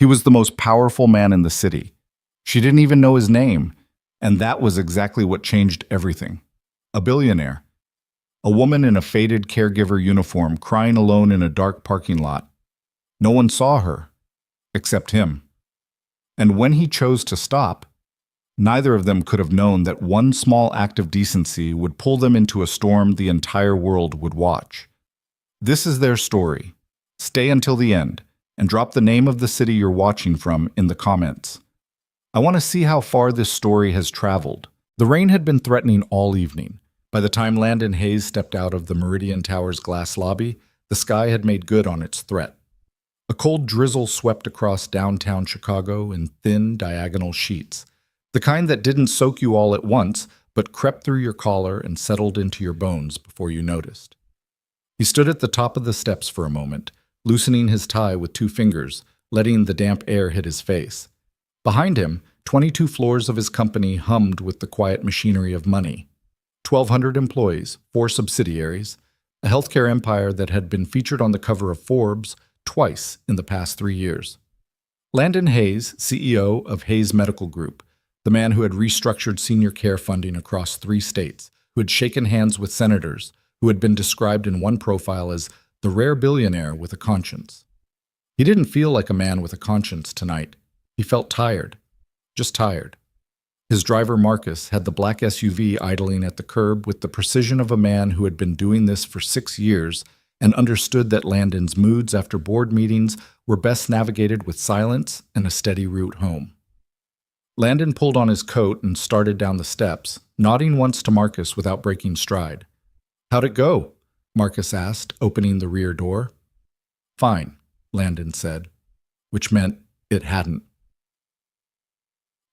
He was the most powerful man in the city. She didn't even know his name, and that was exactly what changed everything. A billionaire. A woman in a faded caregiver uniform crying alone in a dark parking lot. No one saw her, except him. And when he chose to stop, neither of them could have known that one small act of decency would pull them into a storm the entire world would watch. This is their story. Stay until the end, and drop the name of the city you're watching from in the comments. I want to see how far this story has traveled. The rain had been threatening all evening. By the time Landon Hayes stepped out of the Meridian Tower's glass lobby, the sky had made good on its threat. A cold drizzle swept across downtown Chicago in thin, diagonal sheets, the kind that didn't soak you all at once, but crept through your collar and settled into your bones before you noticed. He stood at the top of the steps for a moment, loosening his tie with 2 fingers, letting the damp air hit his face. Behind him, 22 floors of his company hummed with the quiet machinery of money. 1,200 employees, 4 subsidiaries, a healthcare empire that had been featured on the cover of Forbes twice in the past 3 years. Landon Hayes, CEO of Hayes Medical Group, the man who had restructured senior care funding across 3 states, who had shaken hands with senators, who had been described in one profile as the rare billionaire with a conscience. He didn't feel like a man with a conscience tonight. He felt tired, just tired. His driver, Marcus, had the black SUV idling at the curb with the precision of a man who had been doing this for 6 years and understood that Landon's moods after board meetings were best navigated with silence and a steady route home. Landon pulled on his coat and started down the steps, nodding once to Marcus without breaking stride. "How'd it go?" Marcus asked, opening the rear door. "Fine," Landon said, which meant it hadn't.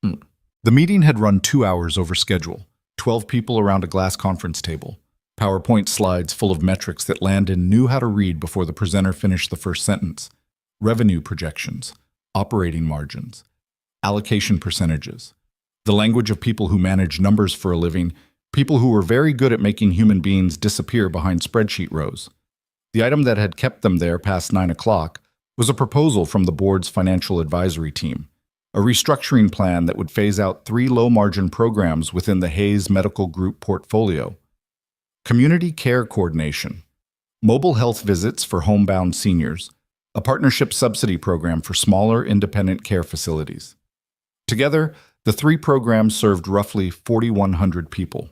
The meeting had run 2 hours over schedule, 12 people around a glass conference table, PowerPoint slides full of metrics that Landon knew how to read before the presenter finished the first sentence. Revenue projections, operating margins, allocation percentages. The language of people who manage numbers for a living, people who were very good at making human beings disappear behind spreadsheet rows. The item that had kept them there past 9 o'clock was a proposal from the board's financial advisory team, a restructuring plan that would phase out 3 low-margin programs within the Hayes Medical Group portfolio. Community care coordination, mobile health visits for homebound seniors, a partnership subsidy program for smaller independent care facilities. Together, the 3 programs served roughly 4,100 people.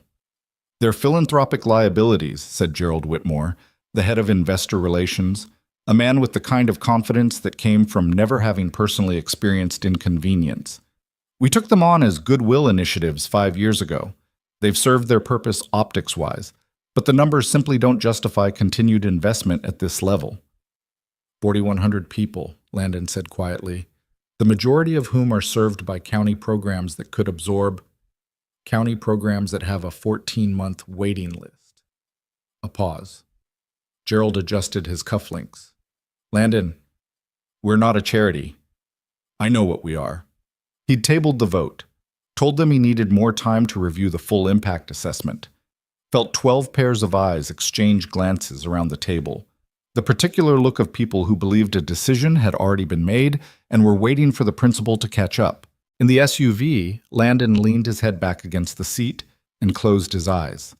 Their philanthropic liabilities, said Gerald Whitmore, the head of investor relations, a man with the kind of confidence that came from never having personally experienced inconvenience. "We took them on as goodwill initiatives 5 years ago. They've served their purpose optics-wise, but the numbers simply don't justify continued investment at this level." 4,100 people, Landon said quietly, the majority of whom are served by county programs that could absorb county programs that have a 14-month waiting list. A pause. Gerald adjusted his cufflinks. "Landon, we're not a charity. I know what we are." He'd tabled the vote, told them he needed more time to review the full impact assessment, felt 12 pairs of eyes exchange glances around the table, the particular look of people who believed a decision had already been made and were waiting for the principal to catch up. In the SUV, Landon leaned his head back against the seat and closed his eyes.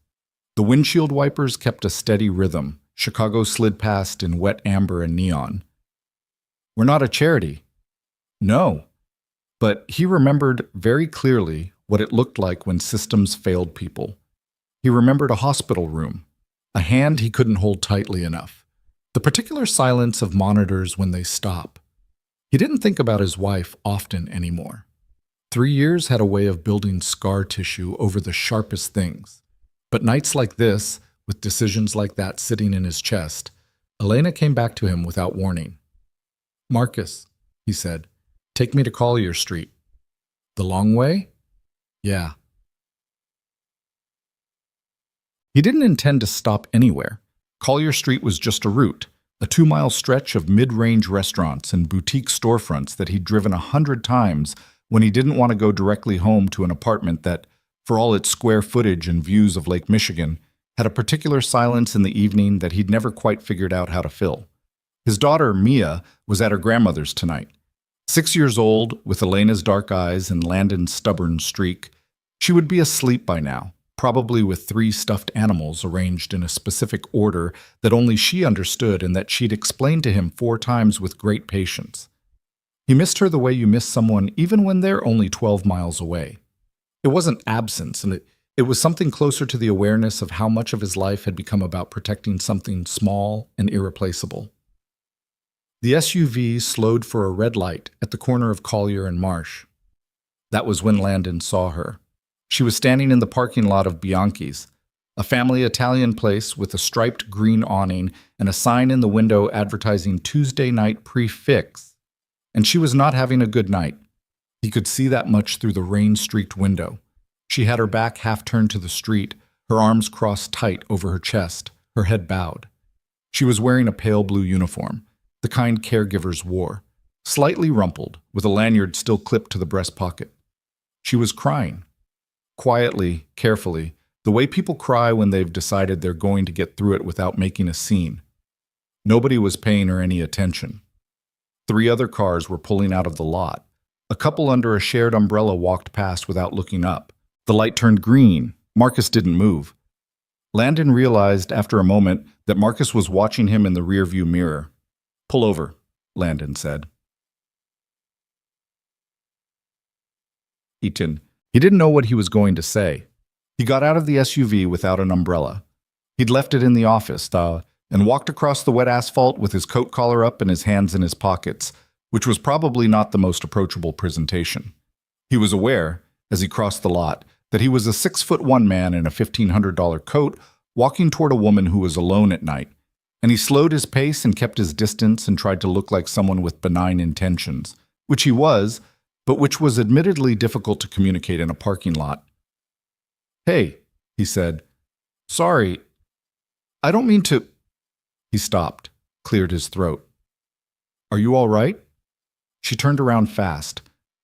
The windshield wipers kept a steady rhythm. Chicago slid past in wet amber and neon. "We're not a charity." No. But he remembered very clearly what it looked like when systems failed people. He remembered a hospital room, a hand he couldn't hold tightly enough, the particular silence of monitors when they stop. He didn't think about his wife often anymore. 3 years had a way of building scar tissue over the sharpest things. But nights like this, with decisions like that sitting in his chest, Elena came back to him without warning. "Marcus," he said, "take me to Collier Street." "The long way?" "Yeah." He didn't intend to stop anywhere. Collier Street was just a route, a 2-mile stretch of mid-range restaurants and boutique storefronts that he'd driven 100 times when he didn't want to go directly home to an apartment that, for all its square footage and views of Lake Michigan, had a particular silence in the evening that he'd never quite figured out how to fill. His daughter, Mia, was at her grandmother's tonight. 6 years old, with Elena's dark eyes and Landon's stubborn streak, she would be asleep by now, probably with 3 stuffed animals arranged in a specific order that only she understood and that she'd explained to him 4 times with great patience. He missed her the way you miss someone even when they're only 12 miles away. It wasn't absence, and it was something closer to the awareness of how much of his life had become about protecting something small and irreplaceable. The SUV slowed for a red light at the corner of Collier and Marsh. That was when Landon saw her. She was standing in the parking lot of Bianchi's, a family Italian place with a striped green awning and a sign in the window advertising Tuesday night prefix. And she was not having a good night. He could see that much through the rain-streaked window. She had her back half turned to the street, her arms crossed tight over her chest, her head bowed. She was wearing a pale blue uniform, the kind caregivers wore, slightly rumpled, with a lanyard still clipped to the breast pocket. She was crying. Quietly, carefully, the way people cry when they've decided they're going to get through it without making a scene. Nobody was paying her any attention. 3 other cars were pulling out of the lot. A couple under a shared umbrella walked past without looking up. The light turned green. Marcus didn't move. Landon realized after a moment that Marcus was watching him in the rearview mirror. "Pull over," Landon said. He didn't know what he was going to say. He got out of the SUV without an umbrella. He'd left it in the office, and walked across the wet asphalt with his coat collar up and his hands in his pockets, which was probably not the most approachable presentation. He was aware, as he crossed the lot, that he was a 6'1" man in a $1,500 coat walking toward a woman who was alone at night, and he slowed his pace and kept his distance and tried to look like someone with benign intentions, which he was, but which was admittedly difficult to communicate in a parking lot. "Hey," he said. "Sorry, I don't mean to—" He stopped, cleared his throat. "Are you all right?" She turned around fast.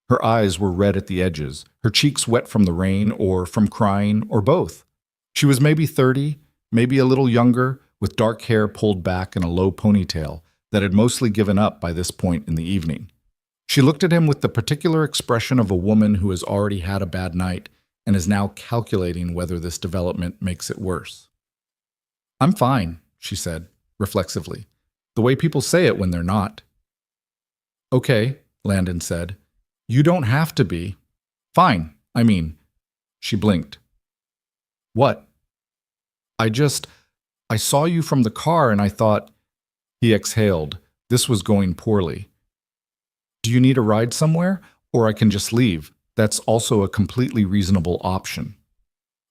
Her eyes were red at the edges, her cheeks wet from the rain or from crying, or both. She was maybe 30, maybe a little younger, with dark hair pulled back in a low ponytail that had mostly given up by this point in the evening. She looked at him with the particular expression of a woman who has already had a bad night and is now calculating whether this development makes it worse. "I'm fine," she said, reflexively, the way people say it when they're not. "Okay," Landon said. "You don't have to be. Fine, I mean." She blinked. "What?" I saw you from the car and I thought—" He exhaled. This was going poorly. "Do you need a ride somewhere? Or I can just leave. That's also a completely reasonable option."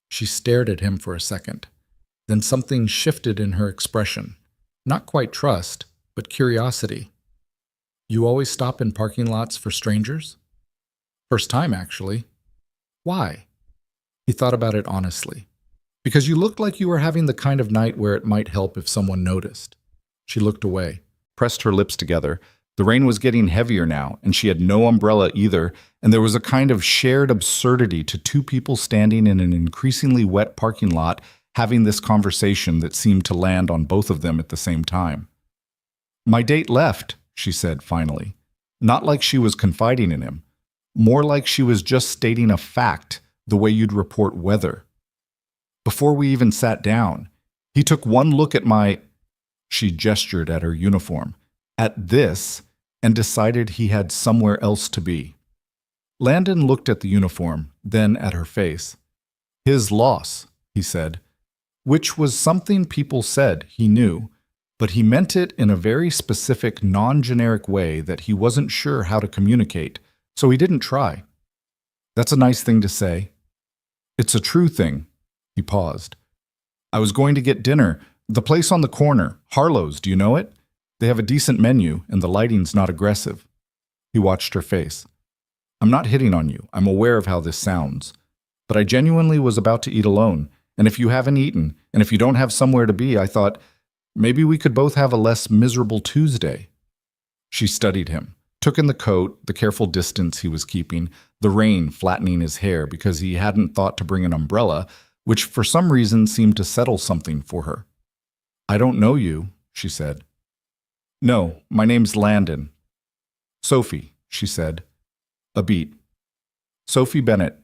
She stared at him for a second. Then something shifted in her expression. Not quite trust, but curiosity. "You always stop in parking lots for strangers?" "First time, actually." "Why?" He thought about it honestly. "Because you looked like you were having the kind of night where it might help if someone noticed." She looked away, pressed her lips together. The rain was getting heavier now, and she had no umbrella either, and there was a kind of shared absurdity to 2 people standing in an increasingly wet parking lot having this conversation that seemed to land on both of them at the same time. "My date left," she said finally. Not like she was confiding in him. More like she was just stating a fact, the way you'd report weather. "Before we even sat down, he took one look at my—" She gestured at her uniform. "At this," and decided he had somewhere else to be. Landon looked at the uniform, then at her face. "His loss," he said, which was something people said, he knew, but he meant it in a very specific, non-generic way that he wasn't sure how to communicate, so he didn't try. "That's a nice thing to say." "It's a true thing." He paused. "I was going to get dinner. The place on the corner, Harlow's, do you know it? They have a decent menu, and the lighting's not aggressive." He watched her face. "I'm not hitting on you. I'm aware of how this sounds. But I genuinely was about to eat alone, and if you haven't eaten, and if you don't have somewhere to be, I thought, maybe we could both have a less miserable Tuesday." She studied him, took in the coat, the careful distance he was keeping, the rain flattening his hair because he hadn't thought to bring an umbrella, which for some reason seemed to settle something for her. "I don't know you," she said. "No, my name's Landon." "Sophie," she said. A beat. Sophie Bennett.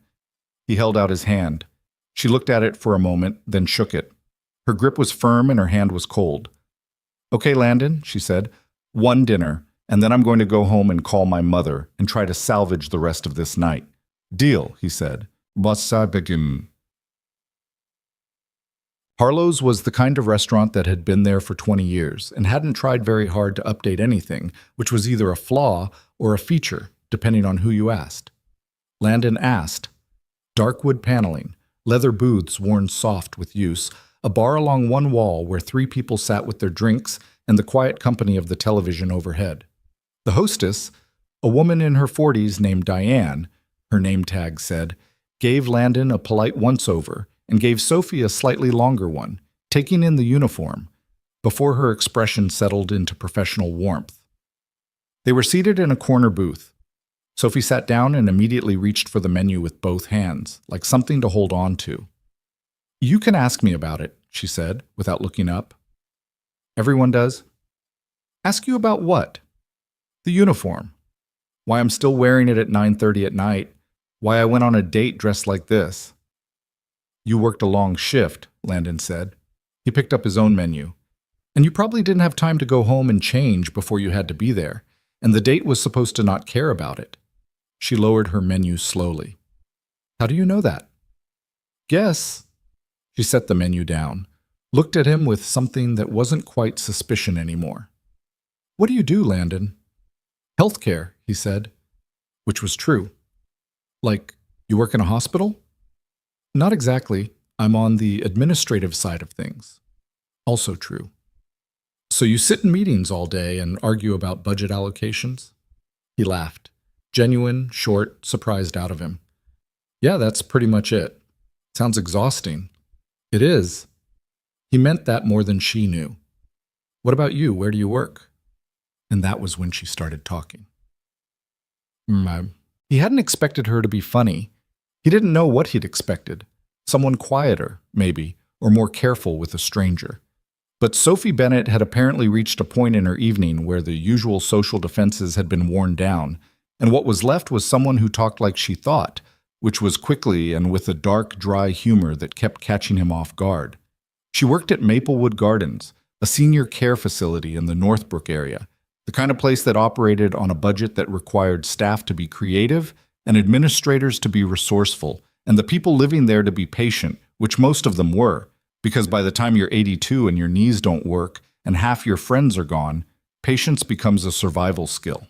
He held out his hand. She looked at it for a moment, then shook it. Her grip was firm and her hand was cold. Okay, Landon, she said. One dinner, and then I'm going to go home and call my mother and try to salvage the rest of this night. Deal, he said. Was I begin? Harlow's was the kind of restaurant that had been there for 20 years and hadn't tried very hard to update anything, which was either a flaw or a feature, depending on who you asked. Landon asked. Dark wood paneling, leather booths worn soft with use, a bar along one wall where 3 people sat with their drinks, and the quiet company of the television overhead. The hostess, a woman in her 40s named Diane, her name tag said, gave Landon a polite once-over and gave Sophie a slightly longer one, taking in the uniform, before her expression settled into professional warmth. They were seated in a corner booth. Sophie sat down and immediately reached for the menu with both hands, like something to hold on to. You can ask me about it, she said, without looking up. Everyone does. Ask you about what? The uniform. Why I'm still wearing it at 9:30 at night. Why I went on a date dressed like this. You worked a long shift, Landon said. He picked up his own menu. And you probably didn't have time to go home and change before you had to be there, and the date was supposed to not care about it. She lowered her menu slowly. How do you know that? Guess. She set the menu down, looked at him with something that wasn't quite suspicion anymore. What do you do, Landon? Healthcare, he said, which was true. Like, you work in a hospital? Not exactly. I'm on the administrative side of things. Also true. So you sit in meetings all day and argue about budget allocations? He laughed, genuine, short, surprised out of him. Yeah, that's pretty much it. Sounds exhausting. It is. He meant that more than she knew. What about you? Where do you work? And that was when she started talking. He hadn't expected her to be funny. He didn't know what he'd expected. Someone quieter, maybe, or more careful with a stranger. But Sophie Bennett had apparently reached a point in her evening where the usual social defenses had been worn down, and what was left was someone who talked like she thought, which was quickly and with a dark, dry humor that kept catching him off guard. She worked at Maplewood Gardens, a senior care facility in the Northbrook area, the kind of place that operated on a budget that required staff to be creative and administrators to be resourceful, and the people living there to be patient, which most of them were, because by the time you're 82 and your knees don't work and half your friends are gone, patience becomes a survival skill.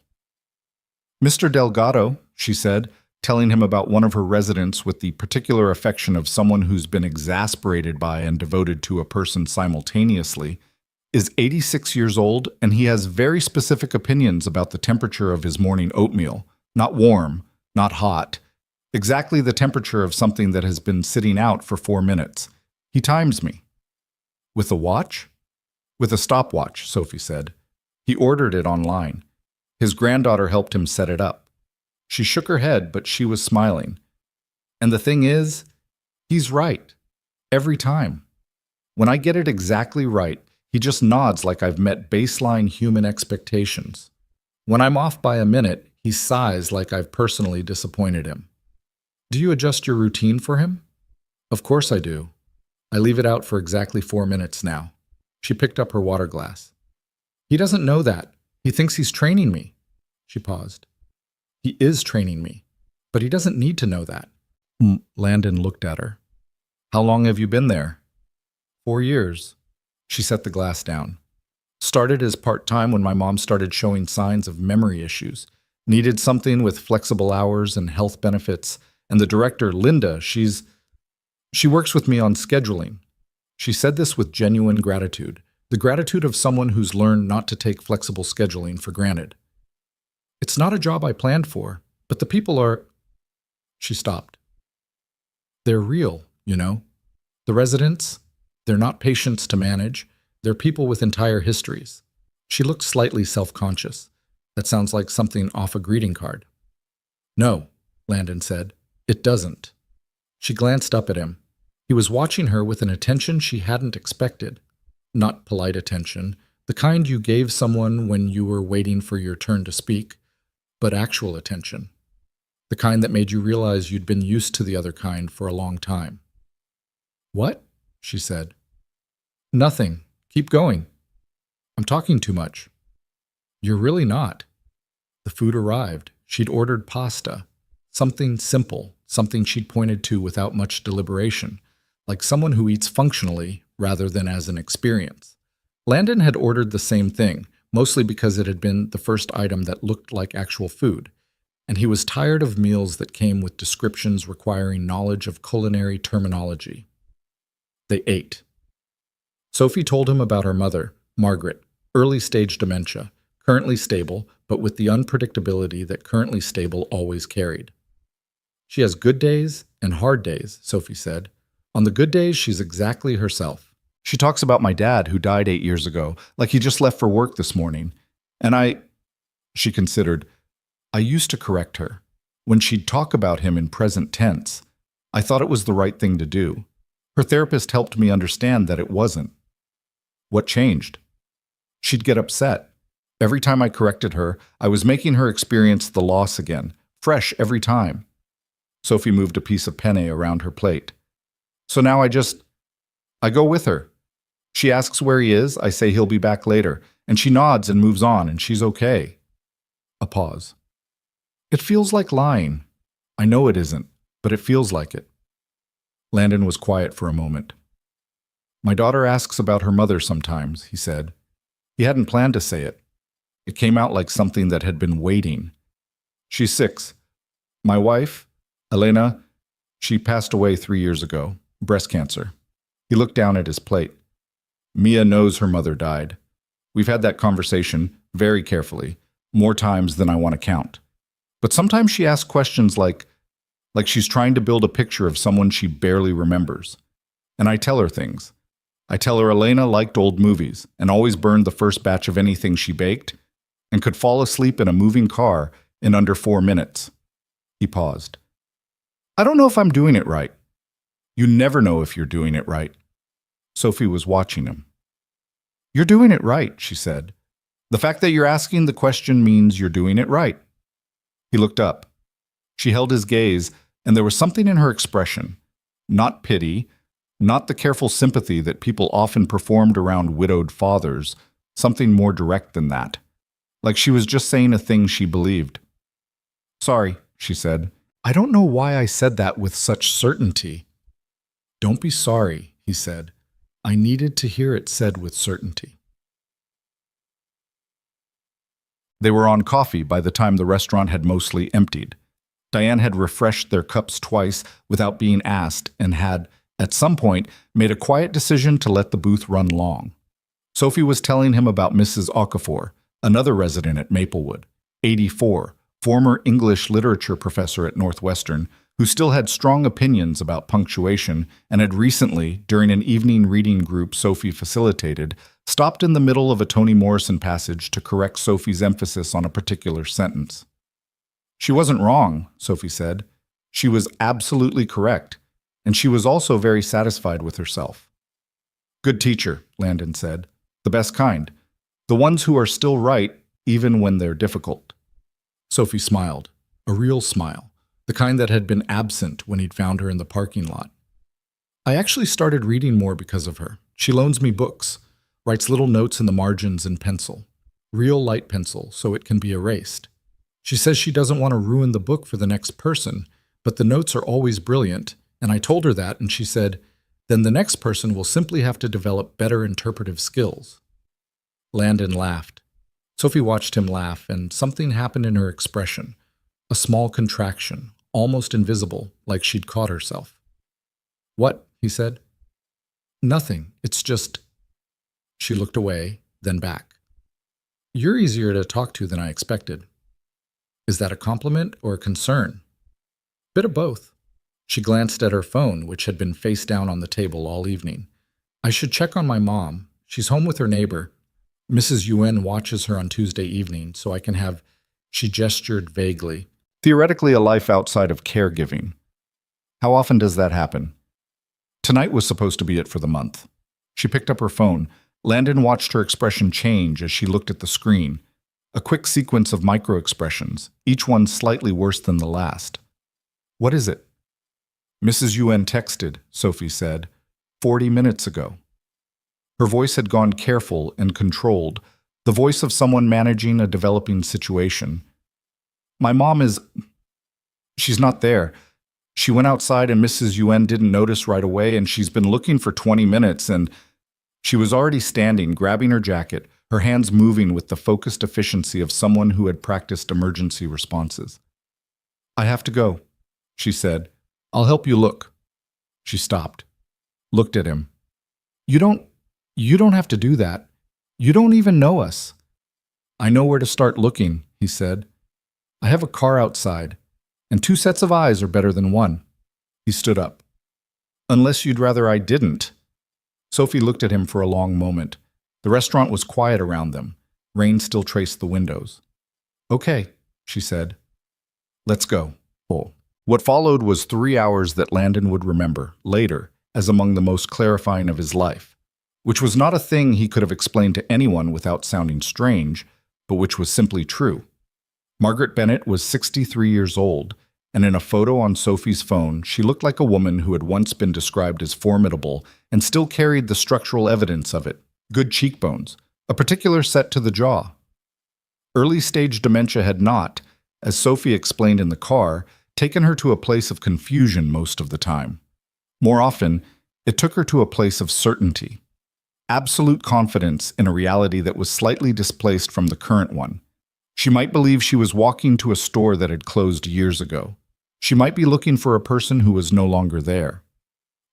Mr. Delgado, she said, telling him about one of her residents with the particular affection of someone who's been exasperated by and devoted to a person simultaneously, is 86 years old, and he has very specific opinions about the temperature of his morning oatmeal. Not warm, not hot. Exactly the temperature of something that has been sitting out for 4 minutes. He times me. With a watch? With a stopwatch, Sophie said. He ordered it online. His granddaughter helped him set it up. She shook her head, but she was smiling. And the thing is, he's right. Every time. When I get it exactly right, he just nods like I've met baseline human expectations. When I'm off by a minute, he sighs like I've personally disappointed him. Do you adjust your routine for him? Of course I do. I leave it out for exactly 4 minutes now. She picked up her water glass. He doesn't know that. He thinks he's training me. She paused. He is training me, but he doesn't need to know that. Landon looked at her. How long have you been there? 4 years. She set the glass down. Started as part-time when my mom started showing signs of memory issues. Needed something with flexible hours and health benefits. And the director, Linda, she works with me on scheduling. She said this with genuine gratitude, the gratitude of someone who's learned not to take flexible scheduling for granted. It's not a job I planned for, but the people are... She stopped. They're real, you know. The residents, they're not patients to manage. They're people with entire histories. She looked slightly self-conscious. That sounds like something off a greeting card. No, Landon said. It doesn't. She glanced up at him. He was watching her with an attention she hadn't expected. Not polite attention, the kind you gave someone when you were waiting for your turn to speak. but actual attention. The kind that made you realize you'd been used to the other kind for a long time. "What?" she said. "Nothing. Keep going." "I'm talking too much." "You're really not." The food arrived. She'd ordered pasta. Something simple, something she'd pointed to without much deliberation, like someone who eats functionally rather than as an experience. Landon had ordered the same thing, mostly because it had been the first item that looked like actual food, and he was tired of meals that came with descriptions requiring knowledge of culinary terminology. They ate. Sophie told him about her mother, Margaret, early-stage dementia, currently stable, but with the unpredictability that currently stable always carried. "She has good days and hard days," Sophie said. "On the good days, she's exactly herself. She talks about my dad, who died 8 years ago, like he just left for work this morning. And she considered, I used to correct her. When she'd talk about him in present tense, I thought it was the right thing to do. Her therapist helped me understand that it wasn't. What changed? She'd get upset. Every time I corrected her, I was making her experience the loss again, fresh every time." Sophie moved a piece of penne around her plate. "So now I go with her. She asks where he is, I say he'll be back later, and she nods and moves on, and she's okay." A pause. "It feels like lying. I know it isn't, but it feels like it." Landon was quiet for a moment. "My daughter asks about her mother sometimes," he said. He hadn't planned to say it. It came out like something that had been waiting. "She's 6. My wife, Elena, she passed away 3 years ago, breast cancer." He looked down at his plate. "Mia knows her mother died. We've had that conversation very carefully, more times than I want to count. But sometimes she asks questions like she's trying to build a picture of someone she barely remembers. And I tell her things. I tell her Elena liked old movies and always burned the first batch of anything she baked and could fall asleep in a moving car in under 4 minutes." He paused. "I don't know if I'm doing it right." "You never know if you're doing it right." Sophie was watching him. "You're doing it right," she said. "The fact that you're asking the question means you're doing it right." He looked up. She held his gaze, and there was something in her expression, not pity, not the careful sympathy that people often performed around widowed fathers, something more direct than that, like she was just saying a thing she believed. "Sorry," she said. "I don't know why I said that with such certainty." "Don't be sorry," he said. "I needed to hear it said with certainty." They were on coffee by the time the restaurant had mostly emptied. Diane had refreshed their cups twice without being asked and had, at some point, made a quiet decision to let the booth run long. Sophie was telling him about Mrs. Okafor, another resident at Maplewood, 84, former English literature professor at Northwestern, who still had strong opinions about punctuation and had recently, during an evening reading group Sophie facilitated, stopped in the middle of a Toni Morrison passage to correct Sophie's emphasis on a particular sentence. "She wasn't wrong," Sophie said. "She was absolutely correct, and she was also very satisfied with herself." "Good teacher," Landon said. "The best kind. The ones who are still right even when they're difficult." Sophie smiled, a real smile, the kind that had been absent when he'd found her in the parking lot. "I actually started reading more because of her. She loans me books, writes little notes in the margins in pencil, real light pencil, so it can be erased. She says she doesn't want to ruin the book for the next person, but the notes are always brilliant, and I told her that, and she said, then the next person will simply have to develop better interpretive skills." Landon laughed. Sophie watched him laugh, and something happened in her expression, a small contraction, almost invisible, like she'd caught herself. "What?" he said. "Nothing. It's just—" She looked away, then back. "You're easier to talk to than I expected." "Is that a compliment or a concern?" "Bit of both." She glanced at her phone, which had been face down on the table all evening. "I should check on my mom. She's home with her neighbor. Mrs. Yuen watches her on Tuesday evening, so I can have—" She gestured vaguely. "Theoretically a life outside of caregiving. How often does that happen?" Tonight was supposed to be it for the month. She picked up her phone. Landon watched her expression change as she looked at the screen. A quick sequence of micro-expressions, each one slightly worse than the last. "What is it?" "Mrs. Yuen texted," Sophie said, 40 minutes ago. Her voice had gone careful and controlled, the voice of someone managing a developing situation. "My mom is... she's not there. She went outside and Mrs. Yuen didn't notice right away, and she's been looking for 20 minutes and..." She was already standing, grabbing her jacket, her hands moving with the focused efficiency of someone who had practiced emergency responses. "I have to go," she said. "I'll help you look." She stopped, looked at him. You don't have to do that. You don't even know us." "I know where to start looking," he said. "I have a car outside, and 2 sets of eyes are better than 1. He stood up. "Unless you'd rather I didn't." Sophie looked at him for a long moment. The restaurant was quiet around them. Rain still traced the windows. "Okay," she said. "Let's go." What followed was 3 hours that Landon would remember, later, as among the most clarifying of his life, which was not a thing he could have explained to anyone without sounding strange, but which was simply true. Margaret Bennett was 63 years old, and in a photo on Sophie's phone, she looked like a woman who had once been described as formidable and still carried the structural evidence of it: good cheekbones, a particular set to the jaw. Early-stage dementia had not, as Sophie explained in the car, taken her to a place of confusion most of the time. More often, it took her to a place of certainty. Absolute confidence in a reality that was slightly displaced from the current one. She might believe she was walking to a store that had closed years ago. She might be looking for a person who was no longer there.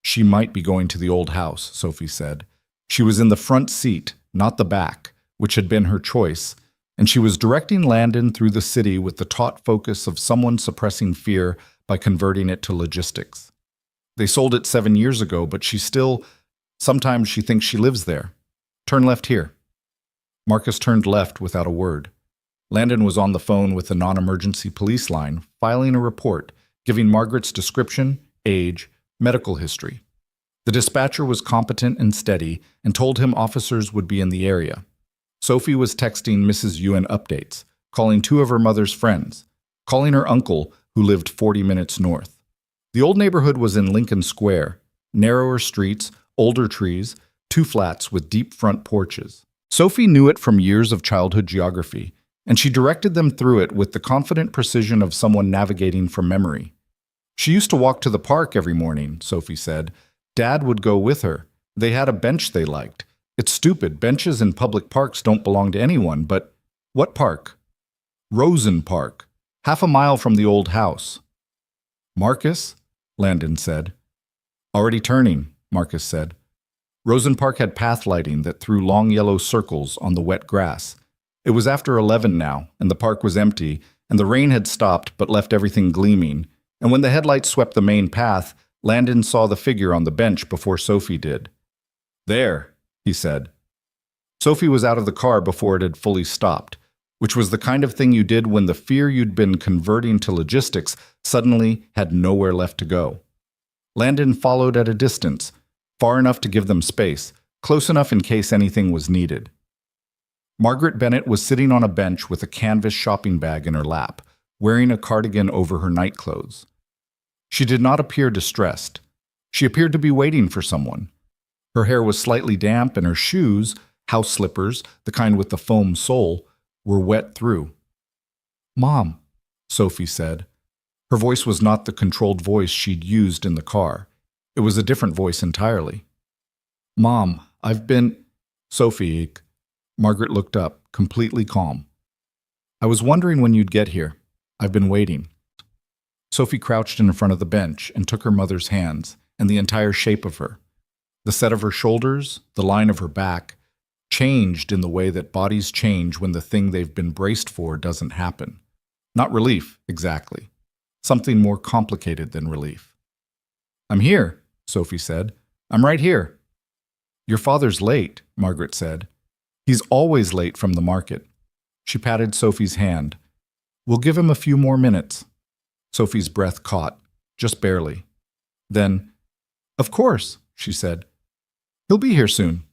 She might be going to the old house, Sophie said. She was in the front seat, not the back, which had been her choice, and she was directing Landon through the city with the taut focus of someone suppressing fear by converting it to logistics. They sold it 7 years ago, but sometimes she thinks she lives there. Turn left here. Marcus turned left without a word. Landon was on the phone with the non-emergency police line, filing a report, giving Margaret's description, age, medical history. The dispatcher was competent and steady and told him officers would be in the area. Sophie was texting Mrs. Yuen updates, calling 2 of her mother's friends, calling her uncle, who lived 40 minutes north. The old neighborhood was in Lincoln Square, narrower streets, older trees, 2 flats with deep front porches. Sophie knew it from years of childhood geography, and she directed them through it with the confident precision of someone navigating from memory. She used to walk to the park every morning, Sophie said. Dad would go with her. They had a bench they liked. It's stupid. Benches in public parks don't belong to anyone, but what park? Rosen Park, 1/2 mile from the old house. Marcus? Landon said. Already turning, Marcus said. Rosen Park had path lighting that threw long yellow circles on the wet grass. It was after 11 now, and the park was empty, and the rain had stopped but left everything gleaming, and when the headlights swept the main path, Landon saw the figure on the bench before Sophie did. There, he said. Sophie was out of the car before it had fully stopped, which was the kind of thing you did when the fear you'd been converting to logistics suddenly had nowhere left to go. Landon followed at a distance, far enough to give them space, close enough in case anything was needed. Margaret Bennett was sitting on a bench with a canvas shopping bag in her lap, wearing a cardigan over her nightclothes. She did not appear distressed. She appeared to be waiting for someone. Her hair was slightly damp, and her shoes, house slippers, the kind with the foam sole, were wet through. Mom, Sophie said. Her voice was not the controlled voice she'd used in the car. It was a different voice entirely. Mom, I've been... Sophie... Margaret looked up, completely calm. I was wondering when you'd get here. I've been waiting. Sophie crouched in front of the bench and took her mother's hands, and the entire shape of her. The set of her shoulders, the line of her back, changed in the way that bodies change when the thing they've been braced for doesn't happen. Not relief, exactly. Something more complicated than relief. I'm here, Sophie said. I'm right here. Your father's late, Margaret said. He's always late from the market. She patted Sophie's hand. We'll give him a few more minutes. Sophie's breath caught, just barely. Then, of course, she said. He'll be here soon.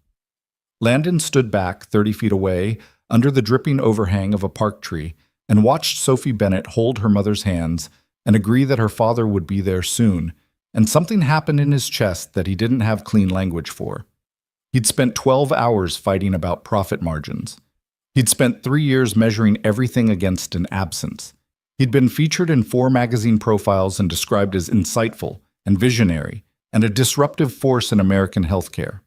Landon stood back 30 feet away, under the dripping overhang of a park tree and watched Sophie Bennett hold her mother's hands and agree that her father would be there soon, and something happened in his chest that he didn't have clean language for. He'd spent 12 hours fighting about profit margins. He'd spent 3 years measuring everything against an absence. He'd been featured in 4 magazine profiles and described as insightful and visionary and a disruptive force in American healthcare.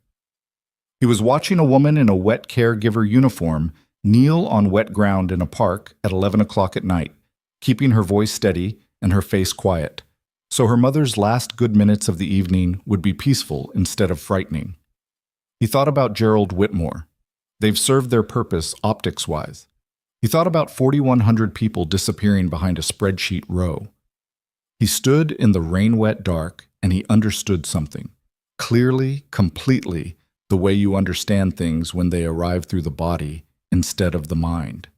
He was watching a woman in a wet caregiver uniform kneel on wet ground in a park at 11 o'clock at night, keeping her voice steady and her face quiet, so her mother's last good minutes of the evening would be peaceful instead of frightening. He thought about Gerald Whitmore. They've served their purpose optics-wise. He thought about 4,100 people disappearing behind a spreadsheet row. He stood in the rain-wet dark and he understood something. Clearly, completely, the way you understand things when they arrive through the body instead of the mind.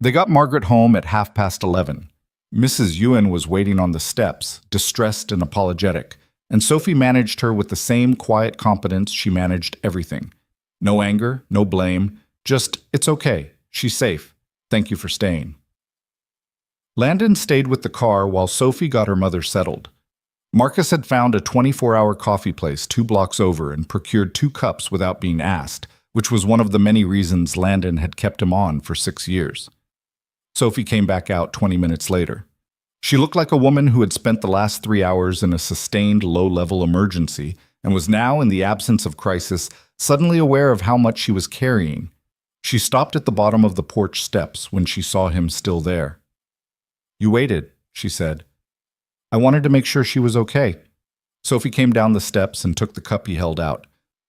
They got Margaret home at 11:30. Mrs. Ewan was waiting on the steps, distressed and apologetic, and Sophie managed her with the same quiet competence she managed everything. No anger, no blame, just, it's okay, she's safe, thank you for staying. Landon stayed with the car while Sophie got her mother settled. Marcus had found a 24-hour coffee place 2 blocks over and procured 2 cups without being asked, which was one of the many reasons Landon had kept him on for 6 years. Sophie came back out 20 minutes later. She looked like a woman who had spent the last 3 hours in a sustained low-level emergency and was now, in the absence of crisis, suddenly aware of how much she was carrying. She stopped at the bottom of the porch steps when she saw him still there. "You waited," she said. "I wanted to make sure she was okay." Sophie came down the steps and took the cup he held out.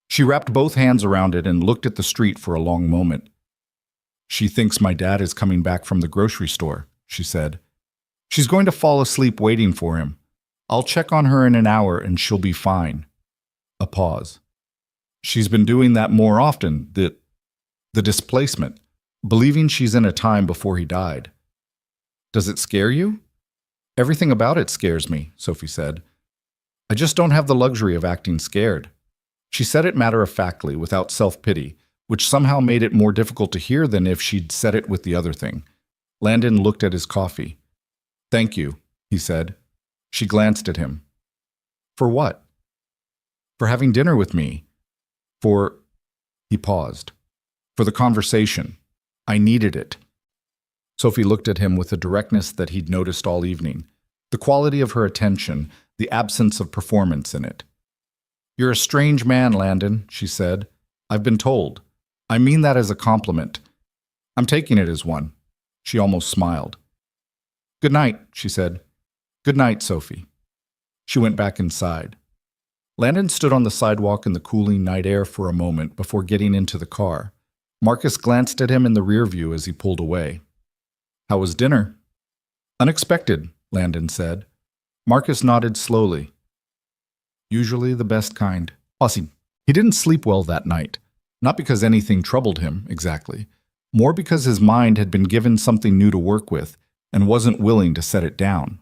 She wrapped both hands around it and looked at the street for a long moment. "She thinks my dad is coming back from the grocery store," she said. "She's going to fall asleep waiting for him. I'll check on her in an hour and she'll be fine." A pause. "She's been doing that more often, the displacement, believing she's in a time before he died." "Does it scare you?" "Everything about it scares me," Sophie said. "I just don't have the luxury of acting scared." She said it matter-of-factly, without self-pity, which somehow made it more difficult to hear than if she'd said it with the other thing. Landon looked at his coffee. "Thank you," he said. She glanced at him. "For what?" "For having dinner with me. For—" He paused. "For the conversation. I needed it." Sophie looked at him with a directness that he'd noticed all evening. The quality of her attention, the absence of performance in it. "You're a strange man, Landon," she said. "I've been told. I mean that as a compliment. I'm taking it as one." She almost smiled. "Good night," she said. "Good night, Sophie." She went back inside. Landon stood on the sidewalk in the cooling night air for a moment before getting into the car. Marcus glanced at him in the rear view as he pulled away. "How was dinner?" "Unexpected," Landon said. Marcus nodded slowly. "Usually the best kind." Awesome. He didn't sleep well that night, not because anything troubled him, exactly, more because his mind had been given something new to work with and wasn't willing to set it down.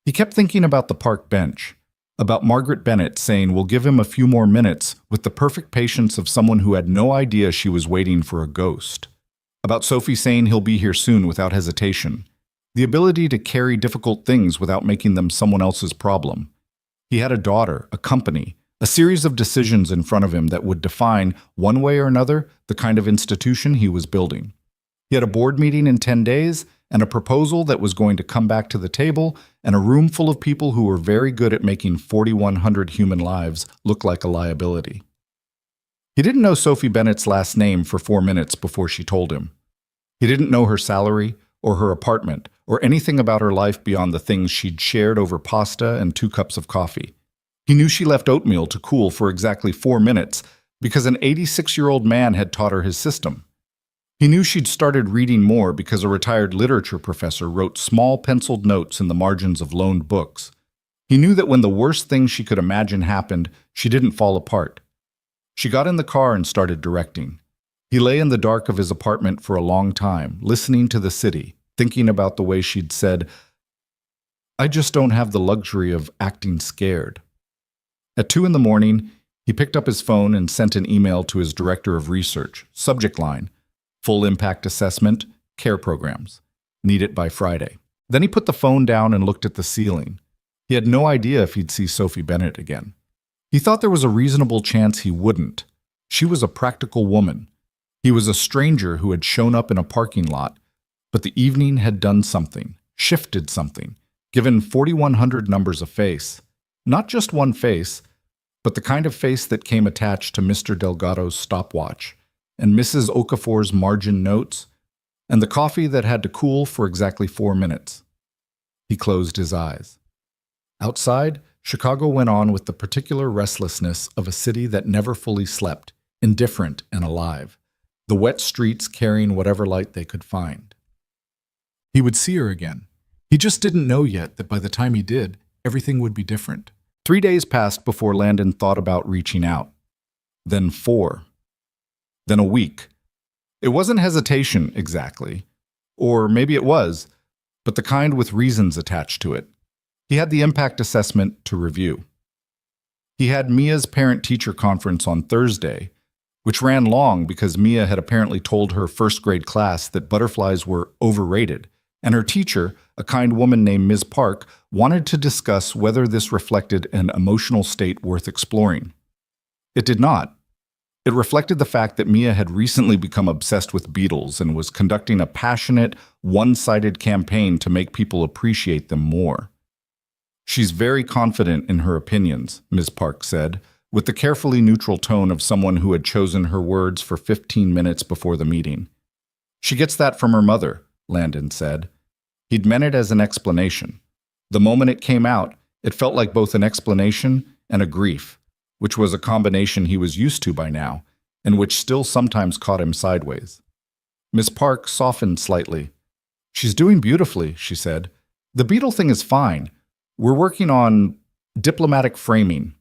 He kept thinking about the park bench, about Margaret Bennett saying we'll give him a few more minutes with the perfect patience of someone who had no idea she was waiting for a ghost, about Sophie saying he'll be here soon without hesitation, the ability to carry difficult things without making them someone else's problem. He had a daughter, a company, a series of decisions in front of him that would define, one way or another, the kind of institution he was building. He had a board meeting in 10 days, and a proposal that was going to come back to the table, and a room full of people who were very good at making 4,100 human lives look like a liability. He didn't know Sophie Bennett's last name for 4 minutes before she told him. He didn't know her salary, or her apartment, or anything about her life beyond the things she'd shared over pasta and 2 cups of coffee. He knew she left oatmeal to cool for exactly 4 minutes because an 86-year-old man had taught her his system. He knew she'd started reading more because a retired literature professor wrote small penciled notes in the margins of loaned books. He knew that when the worst thing she could imagine happened, she didn't fall apart. She got in the car and started directing. He lay in the dark of his apartment for a long time, listening to the city, thinking about the way she'd said, "I just don't have the luxury of acting scared." At 2 in the morning, He picked up his phone and sent an email to his director of research. Subject line: full impact assessment, care programs. Need it by Friday. Then he put the phone down and looked at the ceiling. He had no idea if he'd see Sophie Bennett again. He thought there was a reasonable chance he wouldn't. She was a practical woman. He was a stranger who had shown up in a parking lot, but the evening had done something, shifted something, given 4,100 numbers a face. Not just one face, but the kind of face that came attached to Mr. Delgado's stopwatch, and Mrs. Okafor's margin notes, and the coffee that had to cool for exactly 4 minutes. He closed his eyes. Outside, Chicago went on with the particular restlessness of a city that never fully slept, indifferent and alive, the wet streets carrying whatever light they could find. He would see her again. He just didn't know yet that by the time he did, everything would be different. 3 days passed before Landon thought about reaching out. Then 4. Then a week. It wasn't hesitation exactly, or maybe it was, but the kind with reasons attached to it. He had the impact assessment to review. He had Mia's parent-teacher conference on Thursday, which ran long because Mia had apparently told her first-grade class that butterflies were overrated, and her teacher, a kind woman named Ms. Park, wanted to discuss whether this reflected an emotional state worth exploring. It did not. It reflected the fact that Mia had recently become obsessed with beetles and was conducting a passionate, one-sided campaign to make people appreciate them more. She's very confident in her opinions, Ms. Park said, with the carefully neutral tone of someone who had chosen her words for 15 minutes before the meeting. She gets that from her mother, Landon said. He'd meant it as an explanation. The moment it came out, it felt like both an explanation and a grief, which was a combination he was used to by now, and which still sometimes caught him sideways. Miss Park softened slightly. She's doing beautifully, she said. The beetle thing is fine. We're working on diplomatic framing.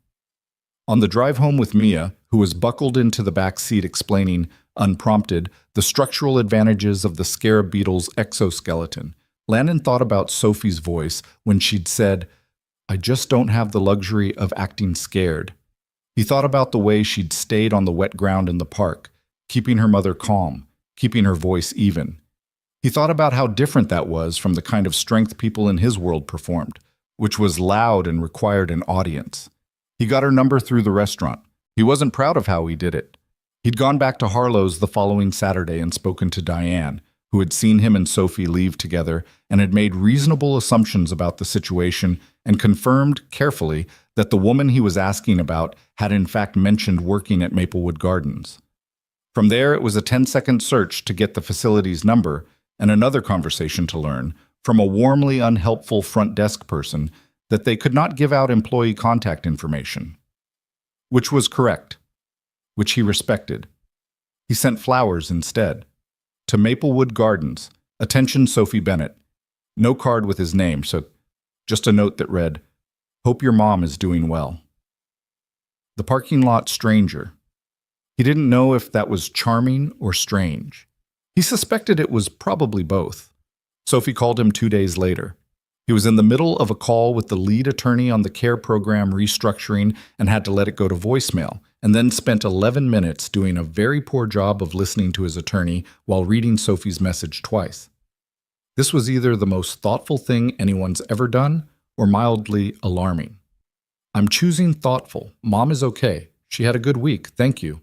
On the drive home with Mia, who was buckled into the back seat explaining, unprompted, the structural advantages of the scarab beetle's exoskeleton, Landon thought about Sophie's voice when she'd said, "I just don't have the luxury of acting scared." He thought about the way she'd stayed on the wet ground in the park, keeping her mother calm, keeping her voice even. He thought about how different that was from the kind of strength people in his world performed, which was loud and required an audience. He got her number through the restaurant. He wasn't proud of how he did it. He'd gone back to Harlow's the following Saturday and spoken to Diane, who had seen him and Sophie leave together and had made reasonable assumptions about the situation and confirmed carefully that the woman he was asking about had in fact mentioned working at Maplewood Gardens. From there, it was a 10-second search to get the facility's number and another conversation to learn from a warmly unhelpful front desk person that they could not give out employee contact information. Which was correct, which he respected. He sent flowers instead. To Maplewood Gardens, attention Sophie Bennett. No card with his name, so just a note that read, "Hope your mom is doing well." The parking lot stranger. He didn't know if that was charming or strange. He suspected it was probably both. Sophie called him 2 days later. He was in the middle of a call with the lead attorney on the care program restructuring and had to let it go to voicemail, and then spent 11 minutes doing a very poor job of listening to his attorney while reading Sophie's message twice. This was either the most thoughtful thing anyone's ever done or mildly alarming. "I'm choosing thoughtful. Mom is okay. She had a good week, thank you.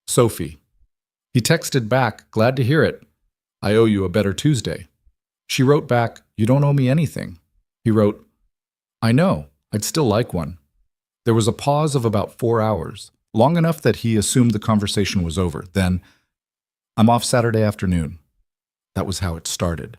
Sophie." He texted back, "Glad to hear it. I owe you a better Tuesday." She wrote back, "You don't owe me anything." He wrote, "I know, I'd still like one." There was a pause of about 4 hours, long enough that he assumed the conversation was over. Then, "I'm off Saturday afternoon." That was how it started.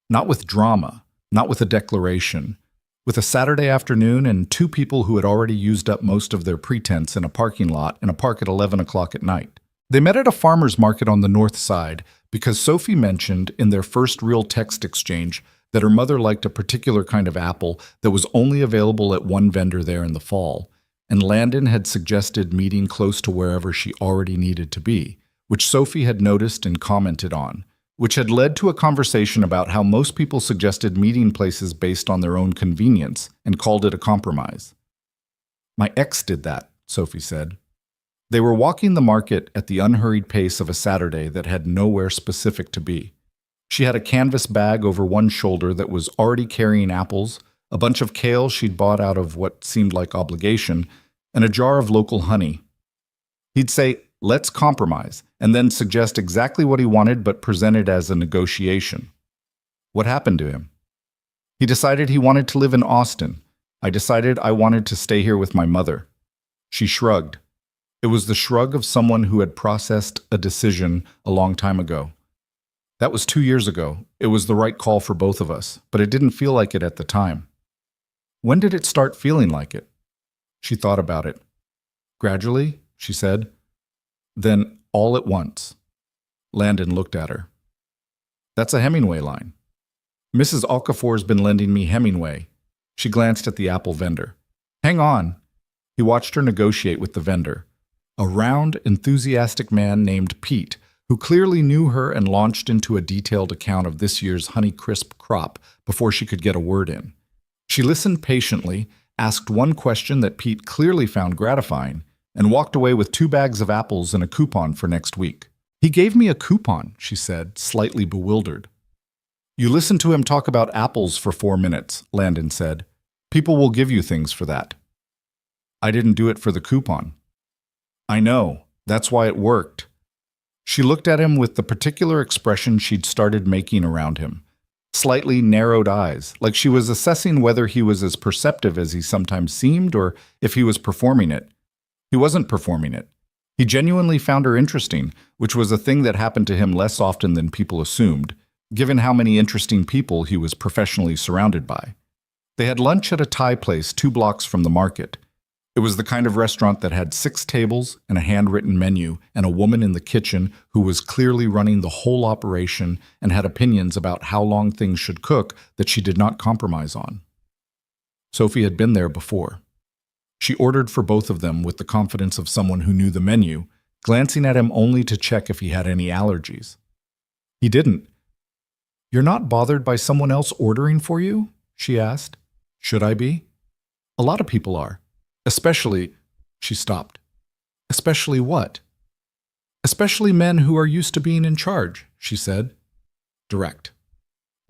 Not with drama, not with a declaration, with a Saturday afternoon and 2 people who had already used up most of their pretense in a parking lot in a park at 11 o'clock at night. They met at a farmer's market on the north side because Sophie mentioned in their first real text exchange that her mother liked a particular kind of apple that was only available at one vendor there in the fall, and Landon had suggested meeting close to wherever she already needed to be, which Sophie had noticed and commented on, which had led to a conversation about how most people suggested meeting places based on their own convenience and called it a compromise. "My ex did that," Sophie said. They were walking the market at the unhurried pace of a Saturday that had nowhere specific to be. She had a canvas bag over one shoulder that was already carrying apples, a bunch of kale she'd bought out of what seemed like obligation, and a jar of local honey. He'd say, "Let's compromise," and then suggest exactly what he wanted but present it as a negotiation. What happened to him? He decided he wanted to live in Austin. I decided I wanted to stay here with my mother. She shrugged. It was the shrug of someone who had processed a decision a long time ago. That was 2 years ago. It was the right call for both of us, but it didn't feel like it at the time. When did it start feeling like it? She thought about it. Gradually, she said. Then all at once. Landon looked at her. That's a Hemingway line. Mrs. Okafor's been lending me Hemingway. She glanced at the apple vendor. Hang on. He watched her negotiate with the vendor. A round, enthusiastic man named Pete, who clearly knew her and launched into a detailed account of this year's Honeycrisp crop before she could get a word in. She listened patiently, asked one question that Pete clearly found gratifying, and walked away with 2 bags of apples and a coupon for next week. He gave me a coupon, she said, slightly bewildered. You listened to him talk about apples for 4 minutes, Landon said. People will give you things for that. I didn't do it for the coupon. I know. That's why it worked. She looked at him with the particular expression she'd started making around him. Slightly narrowed eyes, like she was assessing whether he was as perceptive as he sometimes seemed or if he was performing it. He wasn't performing it. He genuinely found her interesting, which was a thing that happened to him less often than people assumed, given how many interesting people he was professionally surrounded by. They had lunch at a Thai place 2 blocks from the market. It was the kind of restaurant that had 6 tables and a handwritten menu and a woman in the kitchen who was clearly running the whole operation and had opinions about how long things should cook that she did not compromise on. Sophie had been there before. She ordered for both of them with the confidence of someone who knew the menu, glancing at him only to check if he had any allergies. He didn't. You're not bothered by someone else ordering for you? She asked. Should I be? A lot of people are. Especially, she stopped. Especially what? Especially men who are used to being in charge, she said. Direct.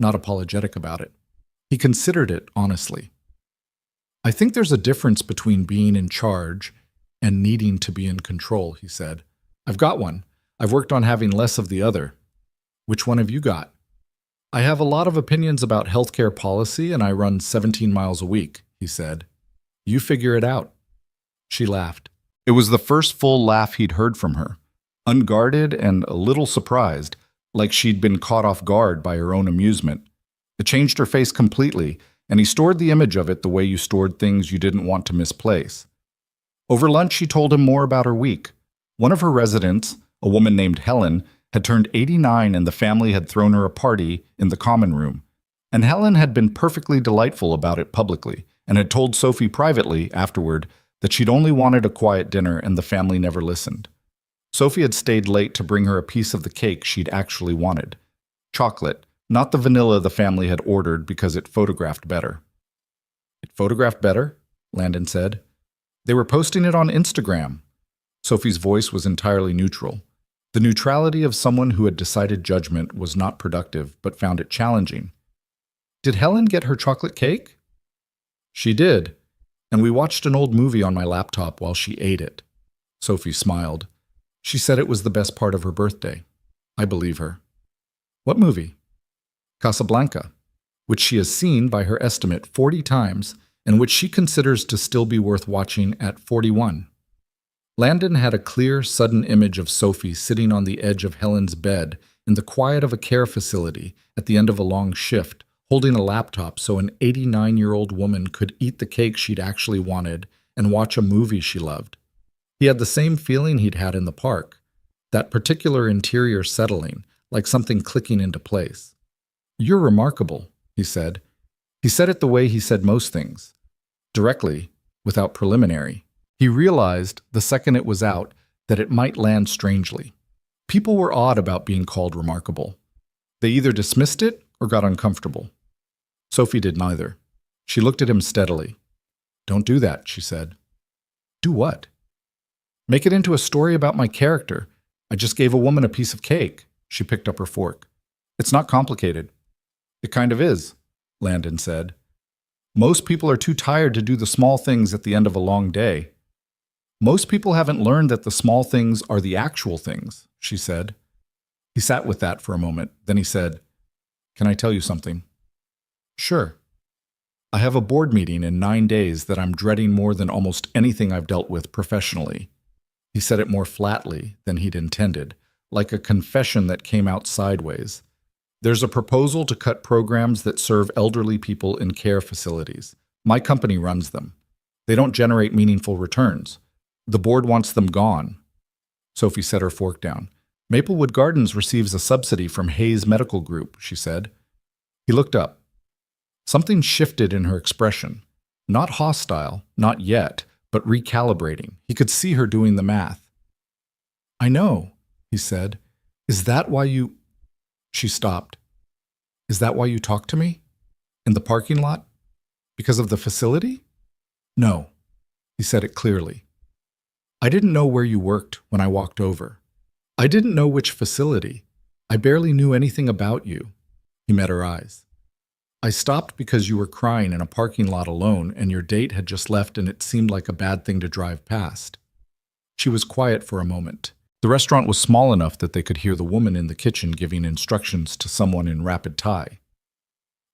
Not apologetic about it. He considered it honestly. I think there's a difference between being in charge and needing to be in control, he said. I've got one. I've worked on having less of the other. Which one have you got? I have a lot of opinions about healthcare policy and I run 17 miles a week, he said. You figure it out. She laughed. It was the first full laugh he'd heard from her, unguarded and a little surprised, like she'd been caught off guard by her own amusement. It changed her face completely, and he stored the image of it the way you stored things you didn't want to misplace. Over lunch, she told him more about her week. One of her residents, a woman named Helen, had turned 89 and the family had thrown her a party in the common room. And Helen had been perfectly delightful about it publicly, and had told Sophie privately, afterward, that she'd only wanted a quiet dinner and the family never listened. Sophie had stayed late to bring her a piece of the cake she'd actually wanted. Chocolate, not the vanilla the family had ordered because it photographed better. It photographed better? Landon said. They were posting it on Instagram. Sophie's voice was entirely neutral. The neutrality of someone who had decided judgment was not productive, but found it challenging. Did Helen get her chocolate cake? She did, and we watched an old movie on my laptop while she ate it. Sophie smiled. She said it was the best part of her birthday. I believe her. What movie? Casablanca, which she has seen by her estimate 40 times and which she considers to still be worth watching at 41. Landon had a clear, sudden image of Sophie sitting on the edge of Helen's bed in the quiet of a care facility at the end of a long shift, holding a laptop so an 89-year-old woman could eat the cake she'd actually wanted and watch a movie she loved. He had the same feeling he'd had in the park, that particular interior settling, like something clicking into place. You're remarkable, he said. He said it the way he said most things, directly, without preliminary. He realized, the second it was out, that it might land strangely. People were odd about being called remarkable. They either dismissed it or got uncomfortable. Sophie did neither. She looked at him steadily. Don't do that, she said. Do what? Make it into a story about my character. I just gave a woman a piece of cake. She picked up her fork. It's not complicated. It kind of is, Landon said. Most people are too tired to do the small things at the end of a long day. Most people haven't learned that the small things are the actual things, she said. He sat with that for a moment. Then he said, Can I tell you something? Sure. I have a board meeting in 9 days that I'm dreading more than almost anything I've dealt with professionally. He said it more flatly than he'd intended, like a confession that came out sideways. There's a proposal to cut programs that serve elderly people in care facilities. My company runs them. They don't generate meaningful returns. The board wants them gone. Sophie set her fork down. Maplewood Gardens receives a subsidy from Hayes Medical Group, she said. He looked up. Something shifted in her expression. Not hostile, not yet, but recalibrating. He could see her doing the math. I know, he said. Is that why you... She stopped. Is that why you talked to me? In the parking lot? Because of the facility? No, he said it clearly. I didn't know where you worked when I walked over. I didn't know which facility. I barely knew anything about you. He met her eyes. I stopped because you were crying in a parking lot alone and your date had just left and it seemed like a bad thing to drive past. She was quiet for a moment. The restaurant was small enough that they could hear the woman in the kitchen giving instructions to someone in rapid tie.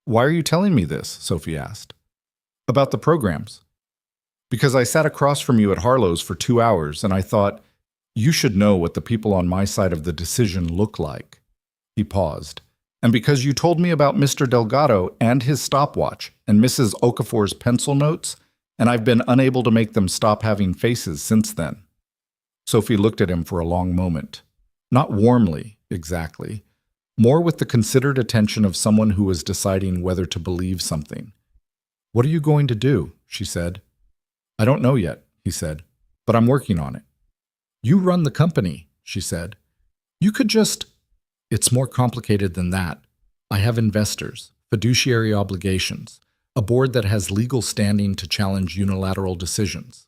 Why are you telling me this? Sophie asked. About the programs. Because I sat across from you at Harlow's for 2 hours and I thought, you should know what the people on my side of the decision look like. He paused. And because you told me about Mr. Delgado and his stopwatch and Mrs. Okafor's pencil notes, and I've been unable to make them stop having faces since then. Sophie looked at him for a long moment. Not warmly, exactly. More with the considered attention of someone who was deciding whether to believe something. What are you going to do? She said. I don't know yet, he said, but I'm working on it. You run the company, she said. You could just... It's more complicated than that. I have investors, fiduciary obligations, a board that has legal standing to challenge unilateral decisions.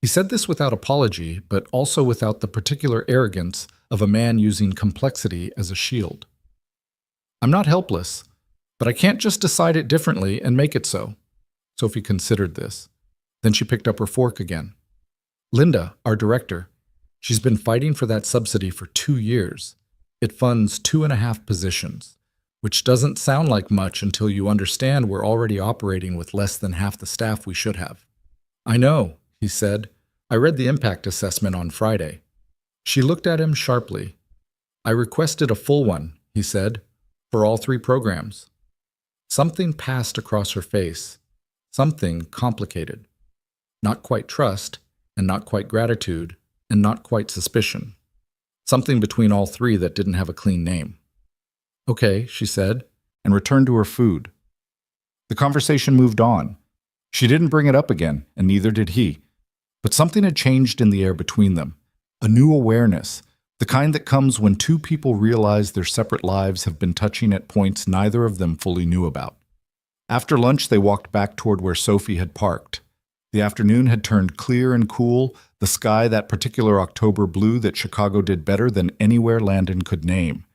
He said this without apology, but also without the particular arrogance of a man using complexity as a shield. I'm not helpless, but I can't just decide it differently and make it so. Sophie considered this. Then she picked up her fork again. Linda, our director, she's been fighting for that subsidy for 2 years. It funds 2.5 positions, which doesn't sound like much until you understand we're already operating with less than half the staff we should have. I know, he said. I read the impact assessment on Friday. She looked at him sharply. I requested a full one, he said, for all 3 programs. Something passed across her face. Something complicated. Not quite trust, and not quite gratitude, and not quite suspicion. Something between all 3 that didn't have a clean name. Okay, she said, and returned to her food. The conversation moved on. She didn't bring it up again, and neither did he. But something had changed in the air between them. A new awareness, the kind that comes when 2 people realize their separate lives have been touching at points neither of them fully knew about. After lunch, they walked back toward where Sophie had parked. The afternoon had turned clear and cool, the sky that particular October blue that Chicago did better than anywhere Landon could name.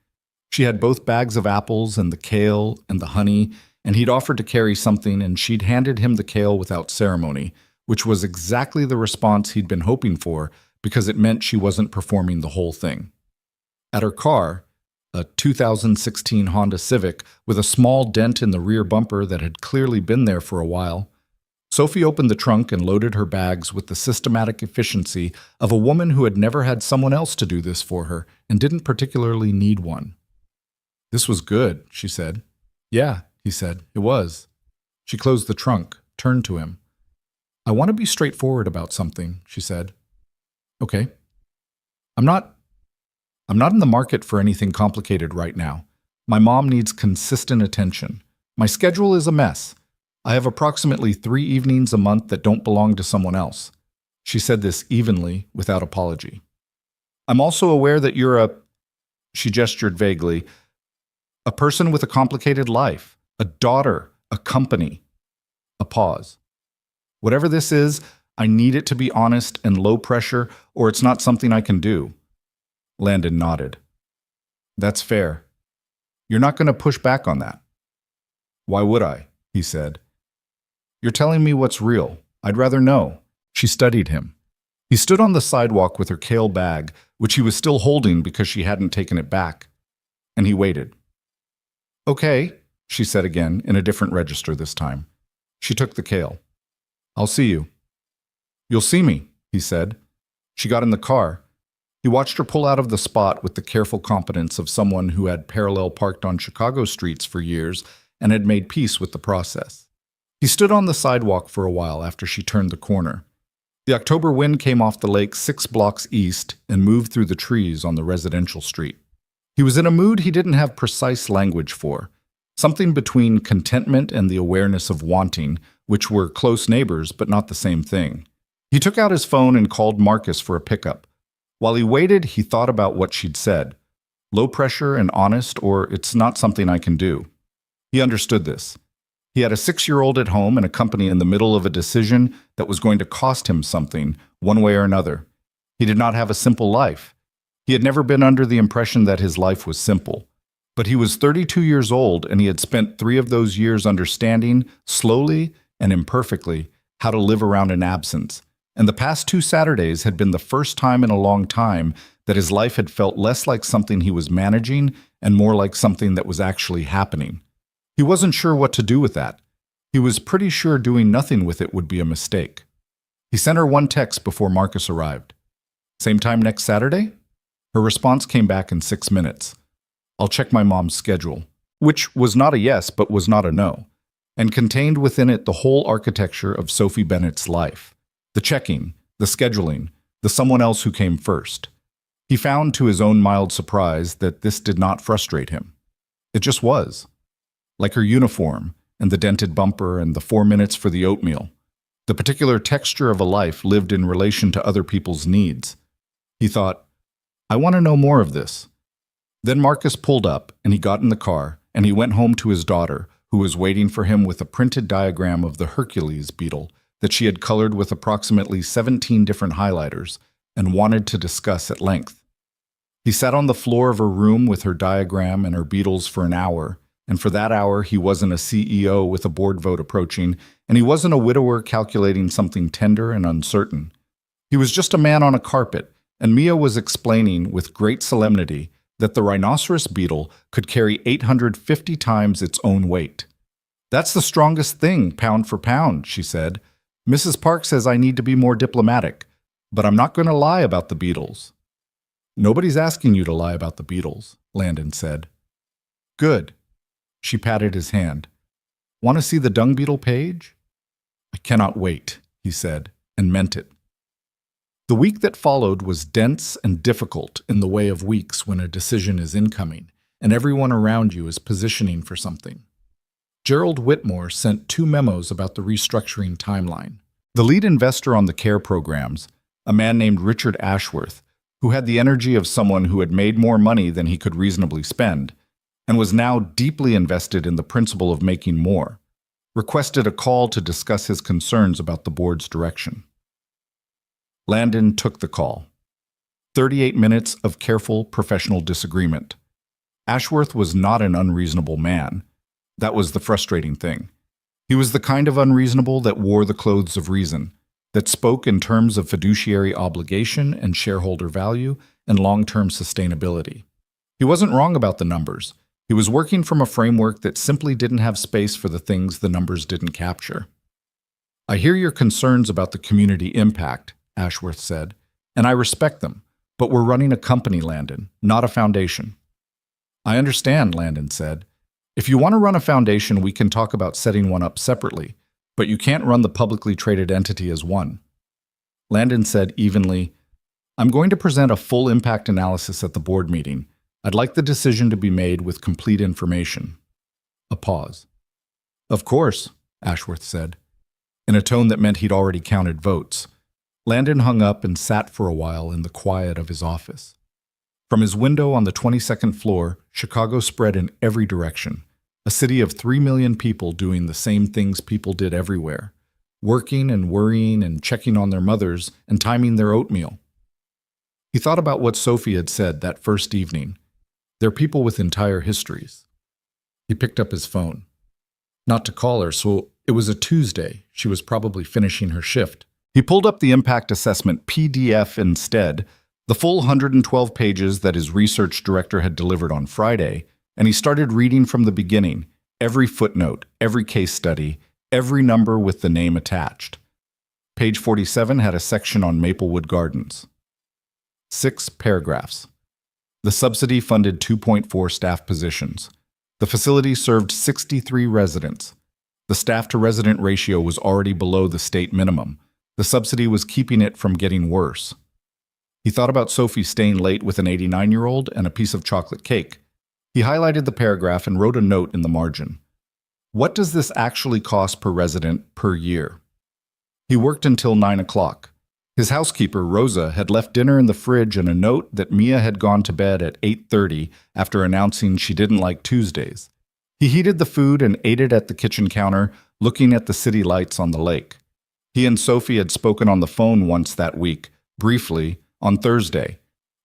She had both bags of apples and the kale and the honey, and he'd offered to carry something, and she'd handed him the kale without ceremony, which was exactly the response he'd been hoping for because it meant she wasn't performing the whole thing. At her car, a 2016 Honda Civic with a small dent in the rear bumper that had clearly been there for a while, Sophie opened the trunk and loaded her bags with the systematic efficiency of a woman who had never had someone else to do this for her and didn't particularly need one. This was good, she said. Yeah, he said, it was. She closed the trunk, turned to him. I want to be straightforward about something, she said. Okay. I'm not in the market for anything complicated right now. My mom needs consistent attention. My schedule is a mess. I have approximately 3 evenings a month that don't belong to someone else. She said this evenly, without apology. I'm also aware that you're she gestured vaguely, a person with a complicated life, a daughter, a company. A pause. Whatever this is, I need it to be honest and low pressure, or it's not something I can do. Landon nodded. That's fair. You're not going to push back on that. Why would I? He said. You're telling me what's real. I'd rather know. She studied him. He stood on the sidewalk with her kale bag, which he was still holding because she hadn't taken it back, and he waited. Okay, she said again, in a different register this time. She took the kale. I'll see you. You'll see me, he said. She got in the car. He watched her pull out of the spot with the careful competence of someone who had parallel parked on Chicago streets for years and had made peace with the process. He stood on the sidewalk for a while after she turned the corner. The October wind came off the lake 6 blocks east and moved through the trees on the residential street. He was in a mood he didn't have precise language for, something between contentment and the awareness of wanting, which were close neighbors but not the same thing. He took out his phone and called Marcus for a pickup. While he waited, he thought about what she'd said. Low pressure and honest, or it's not something I can do. He understood this. He had a 6-year-old at home and a company in the middle of a decision that was going to cost him something, one way or another. He did not have a simple life. He had never been under the impression that his life was simple. But he was 32 years old, and he had spent 3 of those years understanding, slowly and imperfectly, how to live around an absence. And the past 2 Saturdays had been the first time in a long time that his life had felt less like something he was managing and more like something that was actually happening. He wasn't sure what to do with that. He was pretty sure doing nothing with it would be a mistake. He sent her one text before Marcus arrived. Same time next Saturday? Her response came back in 6 minutes. I'll check my mom's schedule, which was not a yes but was not a no, and contained within it the whole architecture of Sophie Bennett's life. The checking, the scheduling, the someone else who came first. He found to his own mild surprise that this did not frustrate him. It just was. Like her uniform, and the dented bumper, and the 4 minutes for the oatmeal. The particular texture of a life lived in relation to other people's needs. He thought, I want to know more of this. Then Marcus pulled up, and he got in the car, and he went home to his daughter, who was waiting for him with a printed diagram of the Hercules beetle that she had colored with approximately 17 different highlighters and wanted to discuss at length. He sat on the floor of her room with her diagram and her beetles for an hour, and for that hour he wasn't a CEO with a board vote approaching, and he wasn't a widower calculating something tender and uncertain. He was just a man on a carpet, and Mia was explaining with great solemnity that the rhinoceros beetle could carry 850 times its own weight. That's the strongest thing, pound for pound, she said. Mrs. Park says I need to be more diplomatic, but I'm not going to lie about the beetles. Nobody's asking you to lie about the beetles, Landon said. Good. She patted his hand. Want to see the dung beetle page? I cannot wait, he said, and meant it. The week that followed was dense and difficult in the way of weeks when a decision is incoming and everyone around you is positioning for something. Gerald Whitmore sent 2 memos about the restructuring timeline. The lead investor on the CARE programs, a man named Richard Ashworth, who had the energy of someone who had made more money than he could reasonably spend, and was now deeply invested in the principle of making more, requested a call to discuss his concerns about the board's direction. Landon took the call. 38 minutes of careful professional disagreement. Ashworth was not an unreasonable man. That was the frustrating thing. He was the kind of unreasonable that wore the clothes of reason, that spoke in terms of fiduciary obligation and shareholder value and long-term sustainability. He wasn't wrong about the numbers. He was working from a framework that simply didn't have space for the things the numbers didn't capture. I hear your concerns about the community impact, Ashworth said, and I respect them, but we're running a company, Landon, not a foundation. I understand, Landon said. If you want to run a foundation, we can talk about setting one up separately, but you can't run the publicly traded entity as one. Landon said evenly, I'm going to present a full impact analysis at the board meeting. I'd like the decision to be made with complete information. A pause. Of course, Ashworth said, in a tone that meant he'd already counted votes. Landon hung up and sat for a while in the quiet of his office. From his window on the 22nd floor, Chicago spread in every direction, a city of 3 million people doing the same things people did everywhere. working and worrying and checking on their mothers and timing their oatmeal. He thought about what Sophie had said that first evening. They're people with entire histories. He picked up his phone. Not to call her, so it was a Tuesday. She was probably finishing her shift. He pulled up the impact assessment PDF instead, the full 112 pages that his research director had delivered on Friday, and he started reading from the beginning, every footnote, every case study, every number with the name attached. Page 47 had a section on Maplewood Gardens. 6 paragraphs. The subsidy funded 2.4 staff positions. The facility served 63 residents. The staff-to-resident ratio was already below the state minimum. The subsidy was keeping it from getting worse. He thought about Sophie staying late with an 89-year-old and a piece of chocolate cake. He highlighted the paragraph and wrote a note in the margin. What does this actually cost per resident per year? He worked until 9 o'clock. His housekeeper, Rosa, had left dinner in the fridge and a note that Mia had gone to bed at 8:30 after announcing she didn't like Tuesdays. He heated the food and ate it at the kitchen counter, looking at the city lights on the lake. He and Sophie had spoken on the phone once that week, briefly, on Thursday.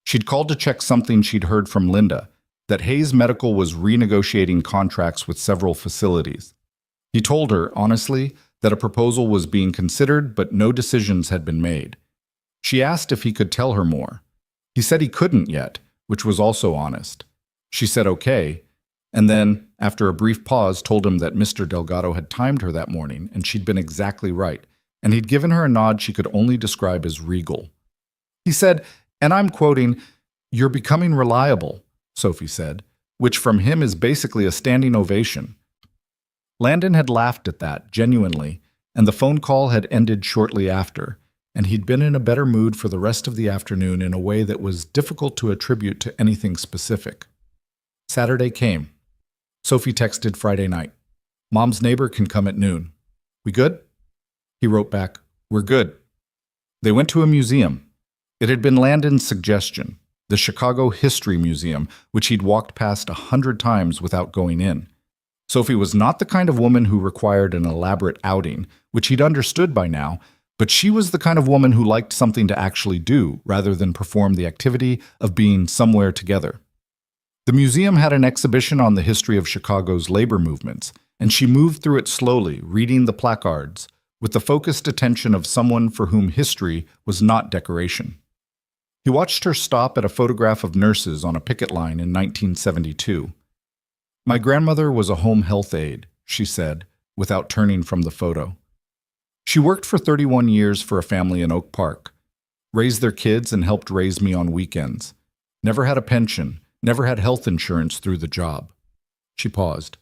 She'd called to check something she'd heard from Linda, that Hayes Medical was renegotiating contracts with several facilities. He told her, honestly, that a proposal was being considered, but no decisions had been made. She asked if he could tell her more. He said he couldn't yet, which was also honest. She said okay, and then, after a brief pause, told him that Mr. Delgado had timed her that morning, and she'd been exactly right, and he'd given her a nod she could only describe as regal. He said, and I'm quoting, "You're becoming reliable," Sophie said, which from him is basically a standing ovation. Landon had laughed at that, genuinely, and the phone call had ended shortly after, and he'd been in a better mood for the rest of the afternoon in a way that was difficult to attribute to anything specific. Saturday came. Sophie texted Friday night. Mom's neighbor can come at noon. We good? He wrote back, we're good. They went to a museum. It had been Landon's suggestion, the Chicago History Museum, which he'd walked past 100 times without going in. Sophie was not the kind of woman who required an elaborate outing, which he'd understood by now, but she was the kind of woman who liked something to actually do rather than perform the activity of being somewhere together. The museum had an exhibition on the history of Chicago's labor movements, and she moved through it slowly, reading the placards, with the focused attention of someone for whom history was not decoration. He watched her stop at a photograph of nurses on a picket line in 1972. My grandmother was a home health aide, she said, without turning from the photo. She worked for 31 years for a family in Oak Park, raised their kids and helped raise me on weekends. Never had a pension, never had health insurance through the job. She paused.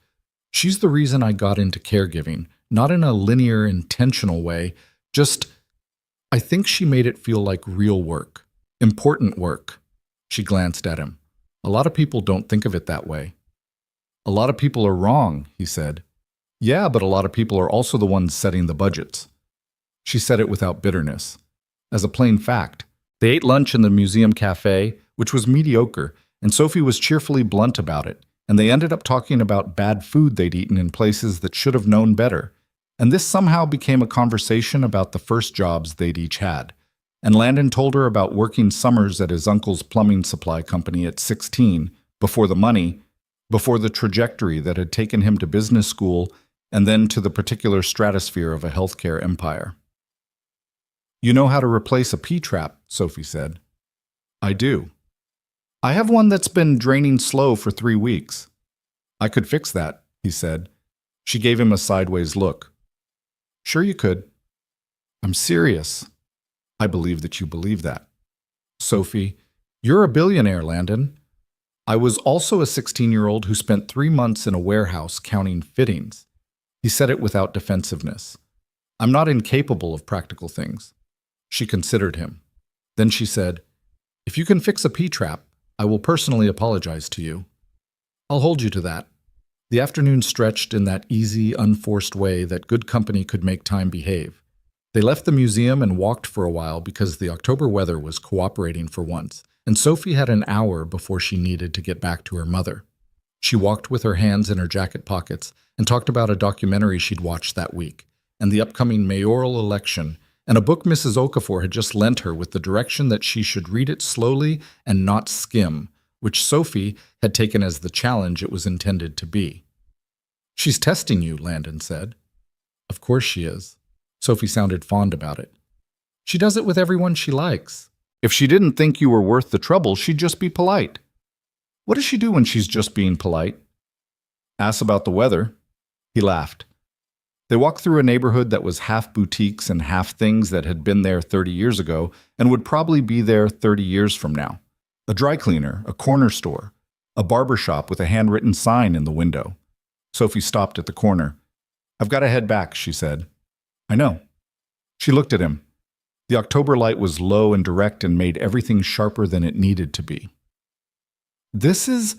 She's the reason I got into caregiving, not in a linear, intentional way, just, I think she made it feel like real work, important work. She glanced at him. A lot of people don't think of it that way. A lot of people are wrong, he said. Yeah, but a lot of people are also the ones setting the budgets. She said it without bitterness. As a plain fact, they ate lunch in the museum cafe, which was mediocre, and Sophie was cheerfully blunt about it, and they ended up talking about bad food they'd eaten in places that should have known better. And this somehow became a conversation about the first jobs they'd each had. And Landon told her about working summers at his uncle's plumbing supply company at 16, before the money, before the trajectory that had taken him to business school and then to the particular stratosphere of a healthcare empire. You know how to replace a P-trap, Sophie said. I do. I have one that's been draining slow for 3 weeks. I could fix that, he said. She gave him a sideways look. Sure you could. I'm serious. I believe that you believe that. Sophie, you're a billionaire, Landon. I was also a 16-year-old who spent 3 months in a warehouse counting fittings. He said it without defensiveness. I'm not incapable of practical things. She considered him. Then she said, if you can fix a P-trap, I will personally apologize to you. I'll hold you to that. The afternoon stretched in that easy, unforced way that good company could make time behave. They left the museum and walked for a while because the October weather was cooperating for once, and Sophie had an hour before she needed to get back to her mother. She walked with her hands in her jacket pockets and talked about a documentary she'd watched that week. and the upcoming mayoral election, and a book Mrs. Okafor had just lent her with the direction that she should read it slowly and not skim, which Sophie had taken as the challenge it was intended to be. "She's testing you," Landon said. "Of course she is." Sophie sounded fond about it. "She does it with everyone she likes. If she didn't think you were worth the trouble, she'd just be polite." "What does she do when she's just being polite?" "Ask about the weather." He laughed. They walked through a neighborhood that was half boutiques and half things that had been there 30 years ago and would probably be there 30 years from now. A dry cleaner, a corner store, a barber shop with a handwritten sign in the window. Sophie stopped at the corner. "I've got to head back," she said. "I know." She looked at him. The October light was low and direct and made everything sharper than it needed to be. "This is—"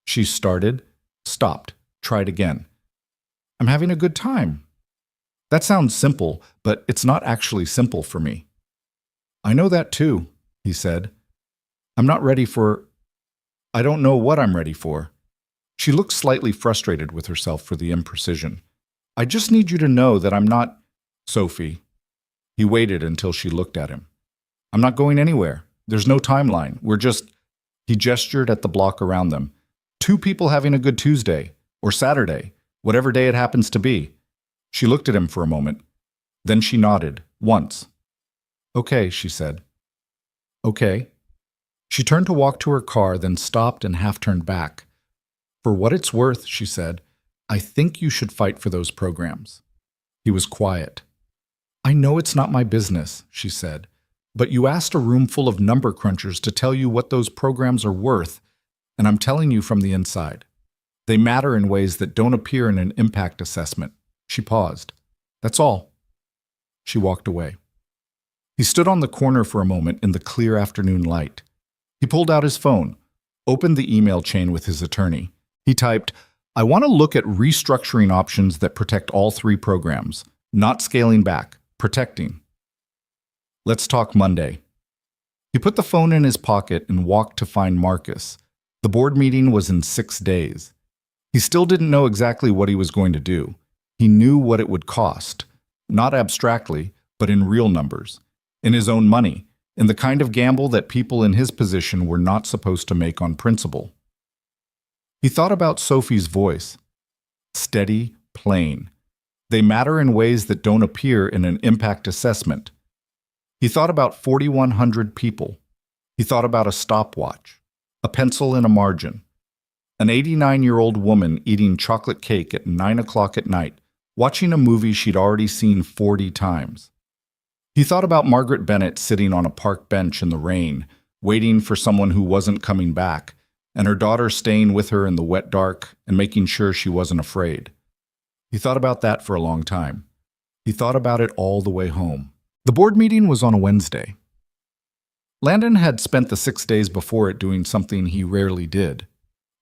she started, stopped, tried again. "I'm having a good time." "That sounds simple, but it's not actually simple for me." "I know that too," he said. "I'm not ready for— I don't know what I'm ready for." She looked slightly frustrated with herself for the imprecision. "I just need you to know that I'm not— Sophie." He waited until she looked at him. "I'm not going anywhere. There's no timeline. We're just—" He gestured at the block around them. "Two people having a good Tuesday, or Saturday, whatever day it happens to be." She looked at him for a moment. Then she nodded, once. "Okay," she said. "Okay." She turned to walk to her car, then stopped and half-turned back. "For what it's worth," she said, "I think you should fight for those programs." He was quiet. "I know it's not my business," she said, "but you asked a room full of number crunchers to tell you what those programs are worth, and I'm telling you from the inside. They matter in ways that don't appear in an impact assessment." She paused. "That's all." She walked away. He stood on the corner for a moment in the clear afternoon light. He pulled out his phone, opened the email chain with his attorney. He typed, "I want to look at restructuring options that protect all three programs, not scaling back, protecting. Let's talk Monday." He put the phone in his pocket and walked to find Marcus. The board meeting was in 6 days. He still didn't know exactly what he was going to do. He knew what it would cost, not abstractly, but in real numbers, in his own money, in the kind of gamble that people in his position were not supposed to make on principle. He thought about Sophie's voice. Steady, plain. They matter in ways that don't appear in an impact assessment. He thought about 4,100 people. He thought about a stopwatch, a pencil in a margin, an 89-year-old woman eating chocolate cake at 9 o'clock at night, watching a movie she'd already seen 40 times. He thought about Margaret Bennett sitting on a park bench in the rain, waiting for someone who wasn't coming back, and her daughter staying with her in the wet dark and making sure she wasn't afraid. He thought about that for a long time. He thought about it all the way home. The board meeting was on a Wednesday. Landon had spent the 6 days before it doing something he rarely did.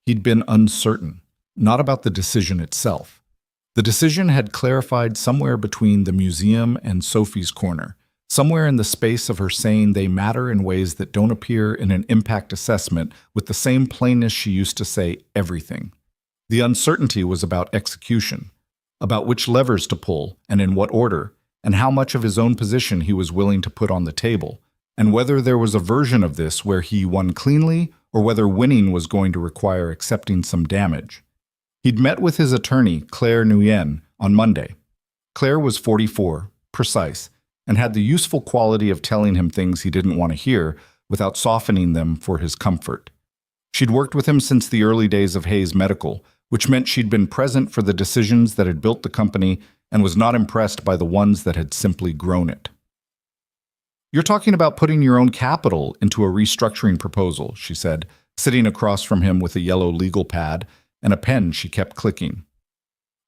He'd been uncertain, not about the decision itself. The decision had clarified somewhere between the museum and Sophie's corner, somewhere in the space of her saying they matter in ways that don't appear in an impact assessment with the same plainness she used to say everything. The uncertainty was about execution, about which levers to pull and in what order, and how much of his own position he was willing to put on the table, and whether there was a version of this where he won cleanly or whether winning was going to require accepting some damage. He'd met with his attorney, Claire Nguyen, on Monday. Claire was 44, precise, and had the useful quality of telling him things he didn't want to hear without softening them for his comfort. She'd worked with him since the early days of Hayes Medical, which meant she'd been present for the decisions that had built the company and was not impressed by the ones that had simply grown it. "You're talking about putting your own capital into a restructuring proposal," she said, sitting across from him with a yellow legal pad and a pen she kept clicking.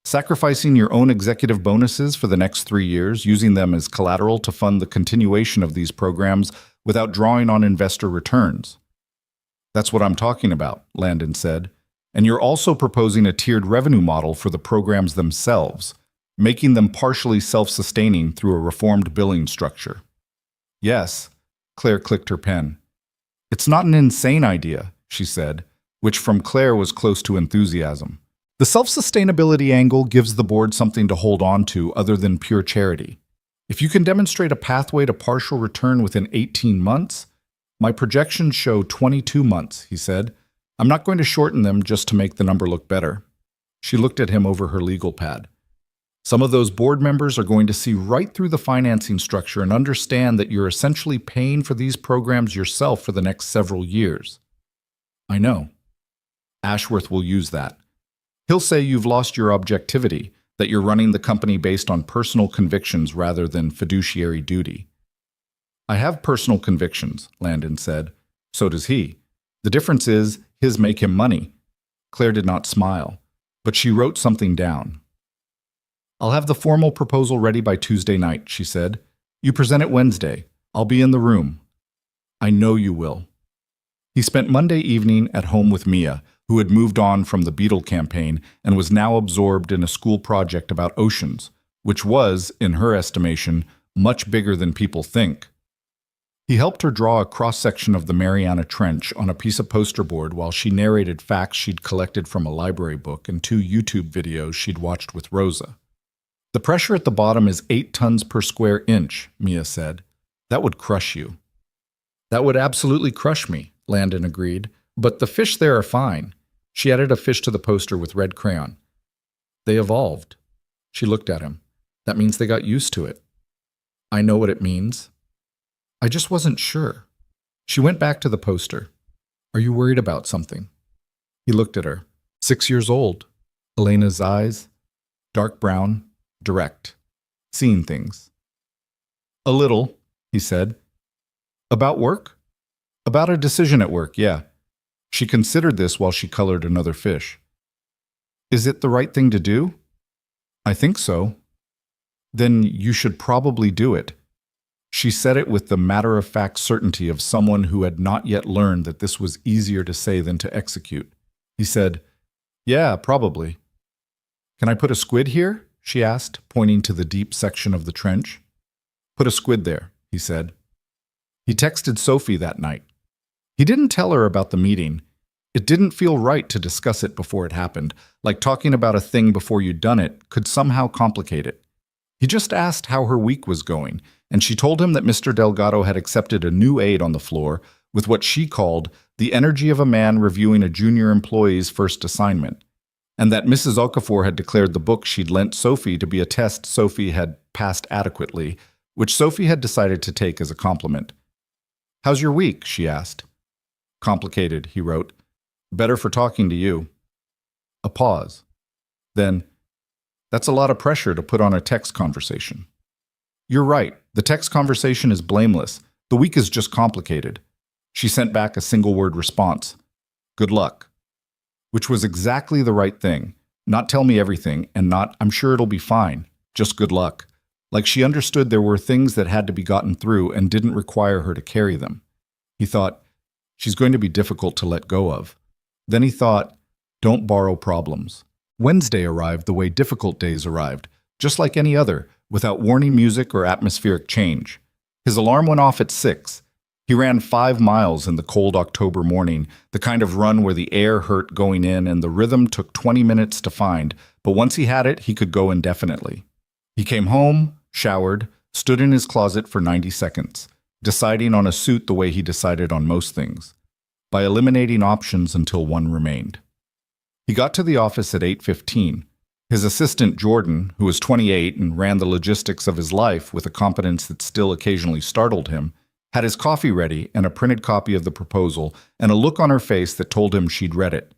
"Sacrificing your own executive bonuses for the next 3 years, using them as collateral to fund the continuation of these programs without drawing on investor returns." "That's what I'm talking about," Landon said. "And you're also proposing a tiered revenue model for the programs themselves, making them partially self-sustaining through a reformed billing structure." "Yes," Claire clicked her pen. "It's not an insane idea," she said, which from Claire was close to enthusiasm. The self-sustainability angle gives the board something to hold on to other than pure charity. If you can demonstrate a pathway to partial return within 18 months, my projections show 22 months, he said. I'm not going to shorten them just to make the number look better. She looked at him over her legal pad. Some of those board members are going to see right through the financing structure and understand that you're essentially paying for these programs yourself for the next several years. I know. Ashworth will use that. He'll say you've lost your objectivity, that you're running the company based on personal convictions rather than fiduciary duty. I have personal convictions, Landon said. So does he. The difference is, his make him money. Claire did not smile, but she wrote something down. I'll have the formal proposal ready by Tuesday night, she said. You present it Wednesday. I'll be in the room. I know you will. He spent Monday evening at home with Mia, who had moved on from the Beetle campaign and was now absorbed in a school project about oceans, which was, in her estimation, much bigger than people think. He helped her draw a cross-section of the Mariana Trench on a piece of poster board while she narrated facts she'd collected from a library book and 2 YouTube videos she'd watched with Rosa. The pressure at the bottom is 8 tons per square inch, Mia said. That would crush you. That would absolutely crush me, Landon agreed, but the fish there are fine. She added a fish to the poster with red crayon. They evolved. She looked at him. That means they got used to it. I know what it means. I just wasn't sure. She went back to the poster. Are you worried about something? He looked at her. 6 years old. Elena's eyes, dark brown, direct. Seeing things. A little, he said. About work? About a decision at work, yeah. She considered this while she colored another fish. Is it the right thing to do? I think so. Then you should probably do it. She said it with the matter-of-fact certainty of someone who had not yet learned that this was easier to say than to execute. He said, Yeah, probably. Can I put a squid here? She asked, pointing to the deep section of the trench. Put a squid there, he said. He texted Sophie that night. He didn't tell her about the meeting. It didn't feel right to discuss it before it happened, like talking about a thing before you'd done it could somehow complicate it. He just asked how her week was going, and she told him that Mr. Delgado had accepted a new aide on the floor with what she called the energy of a man reviewing a junior employee's first assignment, and that Mrs. Okafor had declared the book she'd lent Sophie to be a test Sophie had passed adequately, which Sophie had decided to take as a compliment. How's your week? She asked. Complicated, he wrote. Better for talking to you. A pause. Then, that's a lot of pressure to put on a text conversation. You're right. The text conversation is blameless. The week is just complicated. She sent back a single-word response. Good luck. Which was exactly the right thing. Not tell me everything, and not, I'm sure it'll be fine. Just good luck. Like she understood there were things that had to be gotten through and didn't require her to carry them. He thought, she's going to be difficult to let go of. Then he thought, don't borrow problems. Wednesday arrived the way difficult days arrived, just like any other, without warning music or atmospheric change. His alarm went off at 6. He ran 5 miles in the cold October morning, the kind of run where the air hurt going in and the rhythm took 20 minutes to find, but once he had it, he could go indefinitely. He came home, showered, stood in his closet for 90 seconds, deciding on a suit the way he decided on most things, by eliminating options until one remained. He got to the office at 8:15. His assistant, Jordan, who was 28 and ran the logistics of his life with a competence that still occasionally startled him, had his coffee ready and a printed copy of the proposal and a look on her face that told him she'd read it.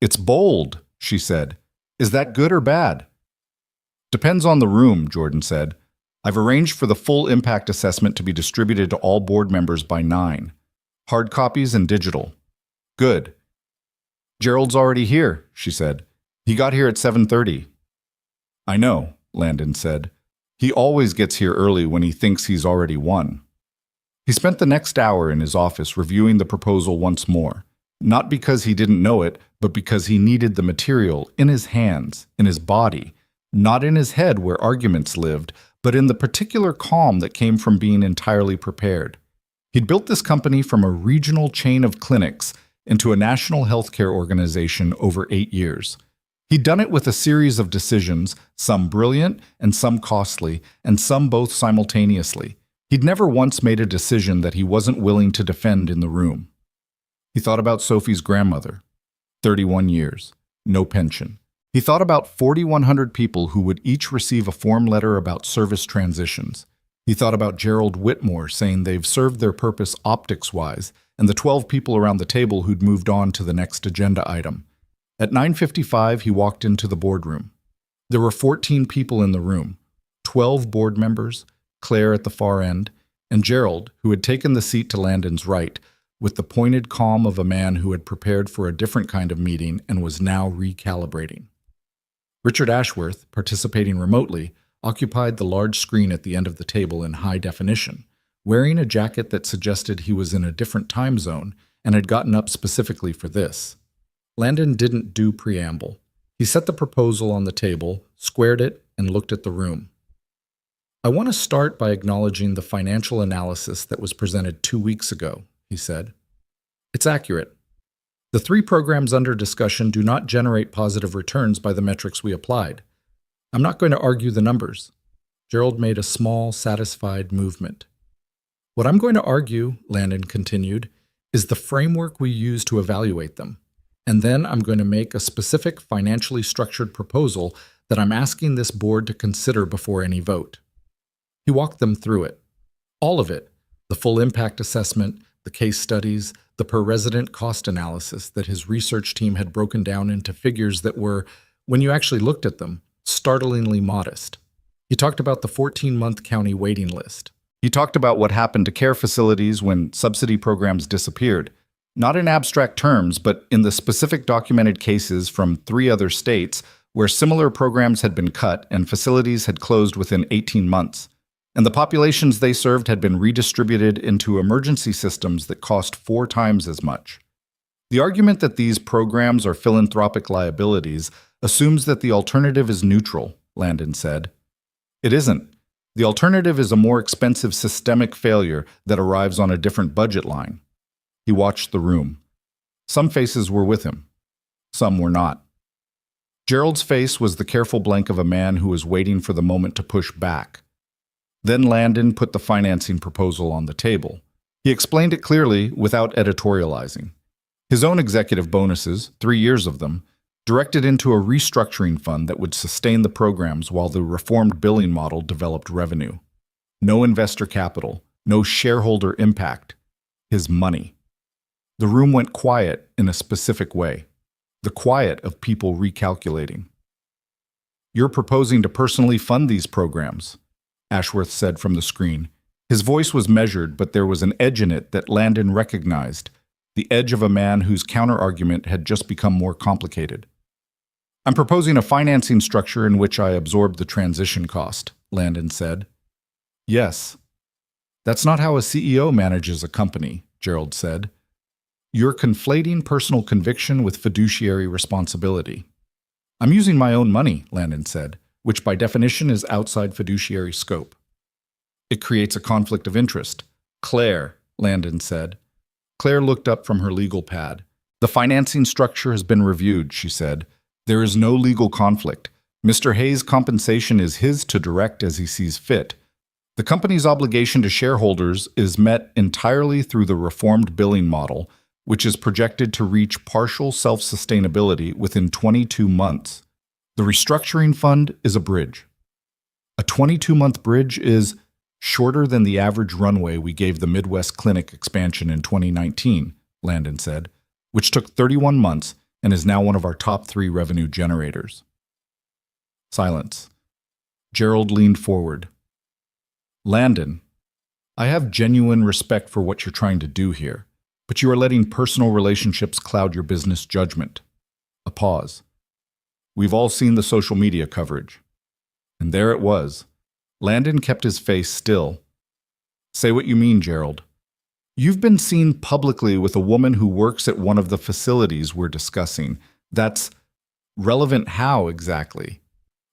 It's bold, she said. Is that good or bad? Depends on the room, Jordan said. I've arranged for the full impact assessment to be distributed to all board members by 9. Hard copies and digital. Good. Gerald's already here, she said. He got here at 7:30. I know, Landon said. He always gets here early when he thinks he's already won. He spent the next hour in his office reviewing the proposal once more, not because he didn't know it, but because he needed the material in his hands, in his body, not in his head where arguments lived, but in the particular calm that came from being entirely prepared. He'd built this company from a regional chain of clinics into a national healthcare organization over 8 years. He'd done it with a series of decisions, some brilliant and some costly, and some both simultaneously. He'd never once made a decision that he wasn't willing to defend in the room. He thought about Sophie's grandmother, 31 years, no pension. He thought about 4,100 people who would each receive a form letter about service transitions. He thought about Gerald Whitmore saying they've served their purpose optics-wise, and the 12 people around the table who'd moved on to the next agenda item. At 9:55, he walked into the boardroom. There were 14 people in the room, 12 board members, Claire at the far end, and Gerald, who had taken the seat to Landon's right, with the pointed calm of a man who had prepared for a different kind of meeting and was now recalibrating. Richard Ashworth, participating remotely, occupied the large screen at the end of the table in high definition, wearing a jacket that suggested he was in a different time zone and had gotten up specifically for this. Landon didn't do preamble. He set the proposal on the table, squared it, and looked at the room. "I want to start by acknowledging the financial analysis that was presented 2 weeks ago," he said. "It's accurate. The 3 programs under discussion do not generate positive returns by the metrics we applied. I'm not going to argue the numbers." Gerald made a small, satisfied movement. "What I'm going to argue," Landon continued, "is the framework we use to evaluate them. And then I'm going to make a specific financially structured proposal that I'm asking this board to consider before any vote." He walked them through it. All of it, the full impact assessment, the case studies, the per-resident cost analysis that his research team had broken down into figures that were, when you actually looked at them, startlingly modest. He talked about the 14-month county waiting list. He talked about what happened to care facilities when subsidy programs disappeared, not in abstract terms, but in the specific documented cases from 3 other states where similar programs had been cut and facilities had closed within 18 months. And the populations they served had been redistributed into emergency systems that cost 4 times as much. The argument that these programs are philanthropic liabilities assumes that the alternative is neutral, Landon said. It isn't. The alternative is a more expensive systemic failure that arrives on a different budget line. He watched the room. Some faces were with him. Some were not. Gerald's face was the careful blank of a man who was waiting for the moment to push back. Then Landon put the financing proposal on the table. He explained it clearly without editorializing. His own executive bonuses, 3 years of them, directed into a restructuring fund that would sustain the programs while the reformed billing model developed revenue. No investor capital, no shareholder impact. His money. The room went quiet in a specific way. The quiet of people recalculating. "You're proposing to personally fund these programs," Ashworth said from the screen. His voice was measured, but there was an edge in it that Landon recognized, the edge of a man whose counterargument had just become more complicated. "I'm proposing a financing structure in which I absorb the transition cost," Landon said. "Yes. That's not how a CEO manages a company," Gerald said. "You're conflating personal conviction with fiduciary responsibility." "I'm using my own money," Landon said, which by definition is outside fiduciary scope. "It creates a conflict of interest." "Claire," Landon said. Claire looked up from her legal pad. "The financing structure has been reviewed," she said. "There is no legal conflict. Mr. Hayes' compensation is his to direct as he sees fit. The company's obligation to shareholders is met entirely through the reformed billing model, which is projected to reach partial self-sustainability within 22 months. The restructuring fund is a bridge. A 22-month bridge is shorter than the average runway we gave the Midwest Clinic expansion in 2019, Landon said, which took 31 months and is now one of our top 3 revenue generators." Silence. Gerald leaned forward. "Landon, I have genuine respect for what you're trying to do here, but you are letting personal relationships cloud your business judgment." A pause. "We've all seen the social media coverage." And there it was. Landon kept his face still. "Say what you mean, Gerald." "You've been seen publicly with a woman who works at one of the facilities we're discussing. That's relevant how exactly?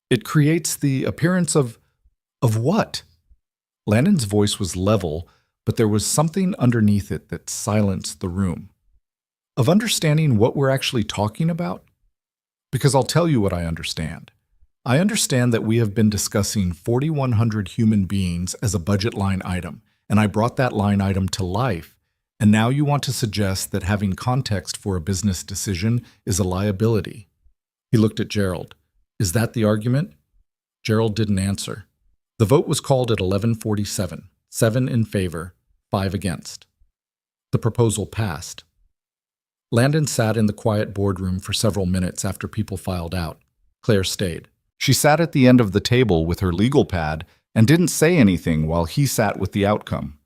It creates the appearance of what?" Landon's voice was level, but there was something underneath it that silenced the room. "Of understanding what we're actually talking about?" Because I'll tell you what I understand. I understand that we have been discussing 4,100 human beings as a budget line item, and I brought that line item to life. And now you want to suggest that having context for a business decision is a liability. He looked at Gerald. Is that the argument? Gerald didn't answer. The vote was called at 11:47, 7 in favor, 5 against. The proposal passed. Landon sat in the quiet boardroom for several minutes after people filed out. Claire stayed. She sat at the end of the table with her legal pad and didn't say anything while he sat with the outcome.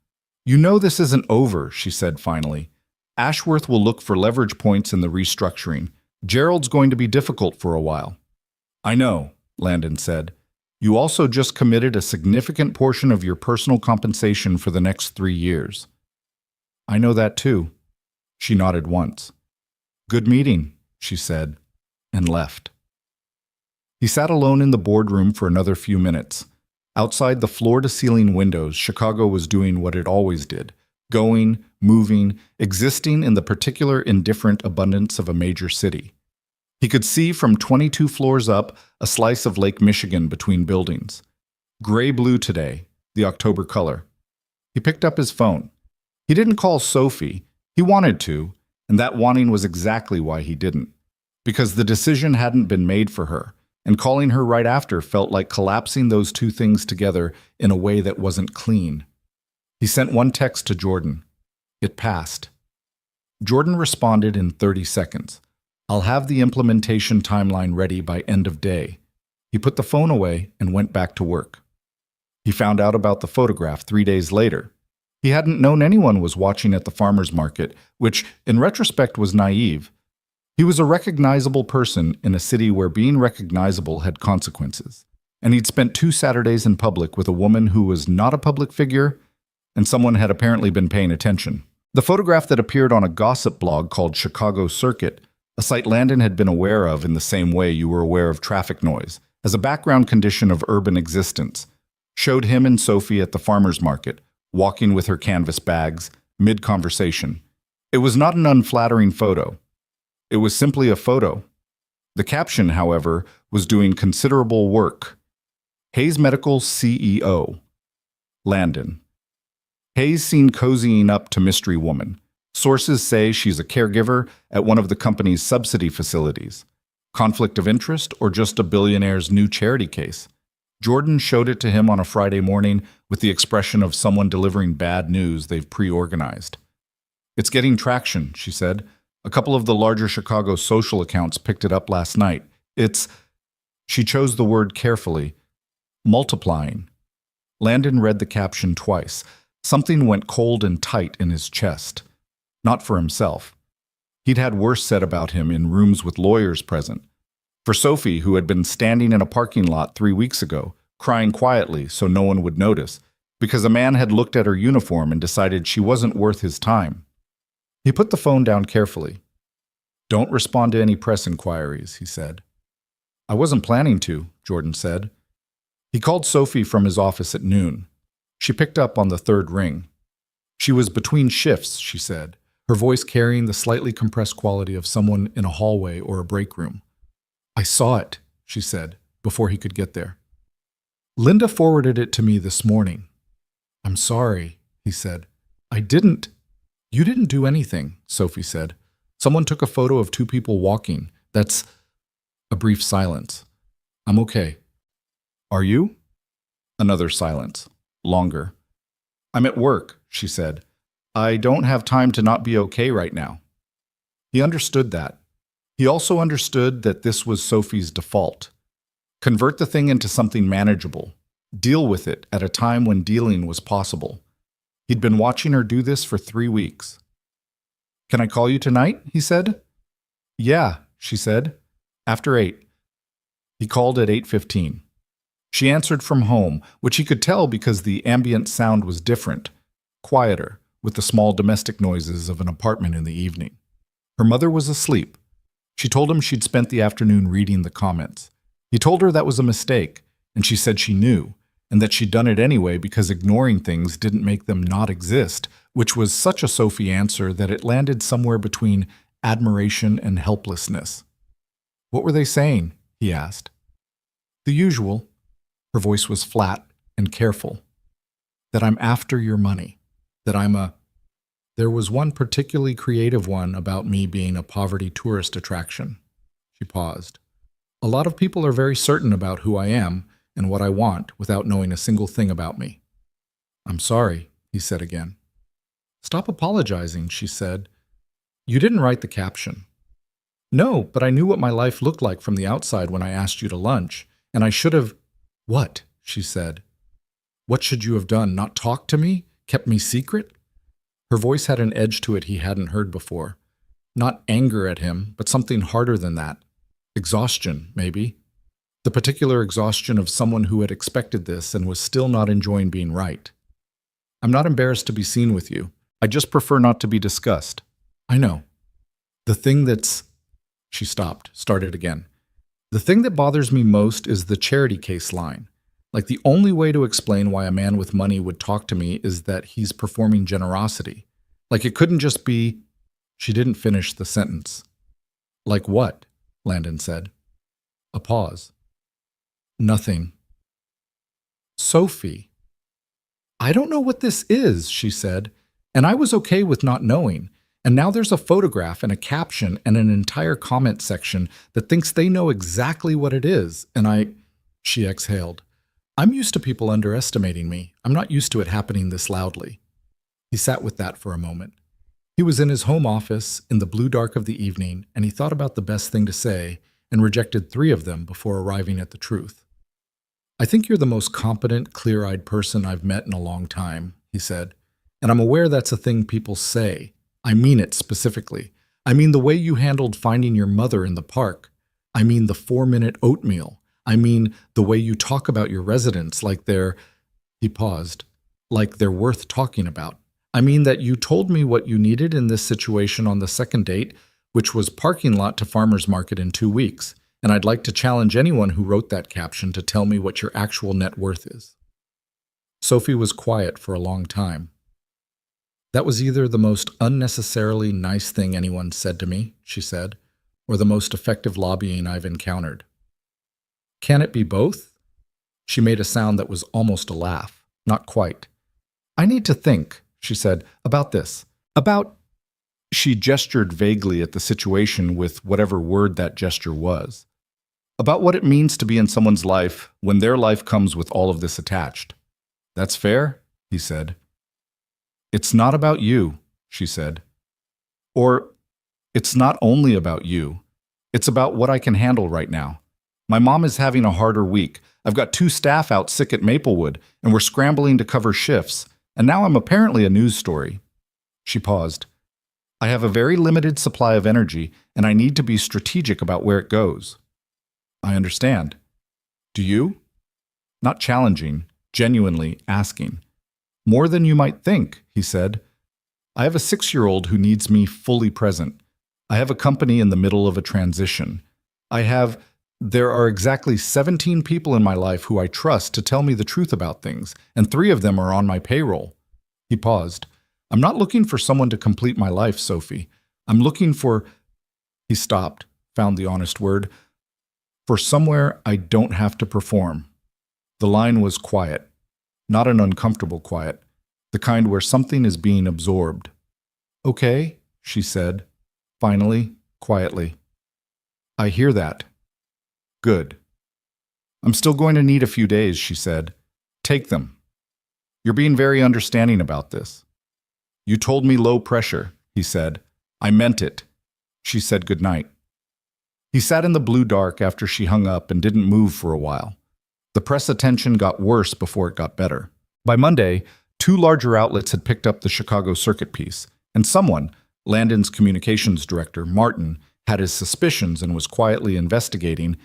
You know this isn't over, she said finally. Ashworth will look for leverage points in the restructuring. Gerald's going to be difficult for a while. I know, Landon said. You also just committed a significant portion of your personal compensation for the next 3 years. I know that too. She nodded once. Good meeting, she said, and left. He sat alone in the boardroom for another few minutes. Outside the floor-to-ceiling windows, Chicago was doing what it always did, going, moving, existing in the particular indifferent abundance of a major city. He could see from 22 floors up a slice of Lake Michigan between buildings. Gray-blue today, the October color. He picked up his phone. He didn't call Sophie. He wanted to, and that wanting was exactly why he didn't. Because the decision hadn't been made for her, and calling her right after felt like collapsing those two things together in a way that wasn't clean. He sent one text to Jordan. It passed. Jordan responded in 30 seconds. I'll have the implementation timeline ready by end of day. He put the phone away and went back to work. He found out about the photograph 3 days later. He hadn't known anyone was watching at the farmer's market, which, in retrospect, was naive. He was a recognizable person in a city where being recognizable had consequences. And he'd spent 2 Saturdays in public with a woman who was not a public figure, and someone had apparently been paying attention. The photograph that appeared on a gossip blog called Chicago Circuit, a site Landon had been aware of in the same way you were aware of traffic noise, as a background condition of urban existence, showed him and Sophie at the farmer's market, walking with her canvas bags, mid-conversation. It was not an unflattering photo. It was simply a photo. The caption, however, was doing considerable work. Hayes Medical CEO. Landon. Hayes seen cozying up to mystery woman. Sources say she's a caregiver at one of the company's subsidy facilities. Conflict of interest or just a billionaire's new charity case? Jordan showed it to him on a Friday morning with the expression of someone delivering bad news they've pre-organized. It's getting traction, she said. A couple of the larger Chicago social accounts picked it up last night. It's, she chose the word carefully, multiplying. Landon read the caption twice. Something went cold and tight in his chest. Not for himself. He'd had worse said about him in rooms with lawyers present. For Sophie, who had been standing in a parking lot 3 weeks ago, crying quietly so no one would notice, because a man had looked at her uniform and decided she wasn't worth his time. He put the phone down carefully. Don't respond to any press inquiries, he said. I wasn't planning to, Jordan said. He called Sophie from his office at noon. She picked up on the 3rd ring. She was between shifts, she said, her voice carrying the slightly compressed quality of someone in a hallway or a break room. I saw it, she said, before he could get there. Linda forwarded it to me this morning. I'm sorry, he said. I didn't. You didn't do anything, Sophie said. Someone took a photo of 2 people walking. That's a brief silence. I'm okay. Are you? Another silence. Longer. I'm at work, she said. I don't have time to not be okay right now. He understood that. He also understood that this was Sophie's default. Convert the thing into something manageable. Deal with it at a time when dealing was possible. He'd been watching her do this for 3 weeks. Can I call you tonight? He said. Yeah, she said. After 8. He called at 8:15. She answered from home, which he could tell because the ambient sound was different, quieter, with the small domestic noises of an apartment in the evening. Her mother was asleep. She told him she'd spent the afternoon reading the comments. He told her that was a mistake, and she said she knew, and that she'd done it anyway because ignoring things didn't make them not exist, which was such a Sophie answer that it landed somewhere between admiration and helplessness. What were they saying? He asked. The usual. Her voice was flat and careful. That I'm after your money. That I'm a... There was one particularly creative one about me being a poverty tourist attraction. She paused. A lot of people are very certain about who I am and what I want without knowing a single thing about me. I'm sorry, he said again. Stop apologizing, she said. You didn't write the caption. No, but I knew what my life looked like from the outside when I asked you to lunch, and I should have... What? She said. What should you have done? Not talk to me? Kept me secret? Her voice had an edge to it he hadn't heard before. Not anger at him, but something harder than that. Exhaustion, maybe. The particular exhaustion of someone who had expected this and was still not enjoying being right. I'm not embarrassed to be seen with you. I just prefer not to be discussed. I know. The thing that's... She stopped, started again. The thing that bothers me most is the charity case line. Like the only way to explain why a man with money would talk to me is that he's performing generosity. Like it couldn't just be... She didn't finish the sentence. Like what? Landon said. A pause. Nothing. Sophie. I don't know what this is, she said, and I was okay with not knowing. And now there's a photograph and a caption and an entire comment section that thinks they know exactly what it is, and She exhaled. I'm used to people underestimating me. I'm not used to it happening this loudly. He sat with that for a moment. He was in his home office in the blue dark of the evening, and he thought about the best thing to say and rejected 3 of them before arriving at the truth. I think you're the most competent, clear-eyed person I've met in a long time, he said, and I'm aware that's a thing people say. I mean it specifically. I mean the way you handled finding your mother in the park. I mean the 4-minute oatmeal. I mean the way you talk about your residents like they're... He paused. Like they're worth talking about. I mean that you told me what you needed in this situation on the second date, which was parking lot to farmer's market in 2 weeks, and I'd like to challenge anyone who wrote that caption to tell me what your actual net worth is. Sophie was quiet for a long time. That was either the most unnecessarily nice thing anyone said to me, she said, or the most effective lobbying I've encountered. Can it be both? She made a sound that was almost a laugh. Not quite. I need to think, she said, about this. About... She gestured vaguely at the situation with whatever word that gesture was. About what it means to be in someone's life when their life comes with all of this attached. That's fair, he said. It's not about you, she said. Or, it's not only about you. It's about what I can handle right now. My mom is having a harder week. I've got 2 staff out sick at Maplewood, and we're scrambling to cover shifts, and now I'm apparently a news story. She paused. I have a very limited supply of energy, and I need to be strategic about where it goes. I understand. Do you? Not challenging, genuinely asking. More than you might think, he said. I have a 6-year-old who needs me fully present. I have a company in the middle of a transition. There are exactly 17 people in my life who I trust to tell me the truth about things, and 3 of them are on my payroll. He paused. I'm not looking for someone to complete my life, Sophie. I'm looking for... He stopped, found the honest word. For somewhere I don't have to perform. The line was quiet. Not an uncomfortable quiet. The kind where something is being absorbed. Okay, she said, finally, quietly. I hear that. Good. I'm still going to need a few days, she said. Take them. You're being very understanding about this. You told me low pressure, he said. I meant it. She said goodnight. He sat in the blue dark after she hung up and didn't move for a while. The press attention got worse before it got better. By Monday, 2 larger outlets had picked up the Chicago circuit piece, and someone, Landon's communications director, Martin, had his suspicions and was quietly investigating,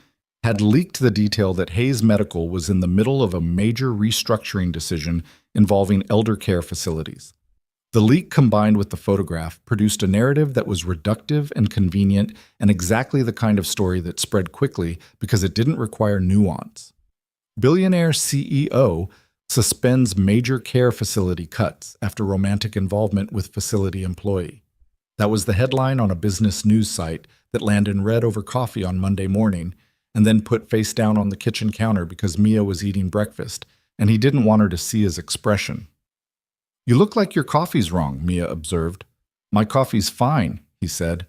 had leaked the detail that Hayes Medical was in the middle of a major restructuring decision involving elder care facilities. The leak combined with the photograph produced a narrative that was reductive and convenient and exactly the kind of story that spread quickly because it didn't require nuance. Billionaire CEO suspends major care facility cuts after romantic involvement with facility employee. That was the headline on a business news site that Landon read over coffee on Monday morning and then put face down on the kitchen counter because Mia was eating breakfast, and he didn't want her to see his expression. "You look like your coffee's wrong," Mia observed. "My coffee's fine," he said.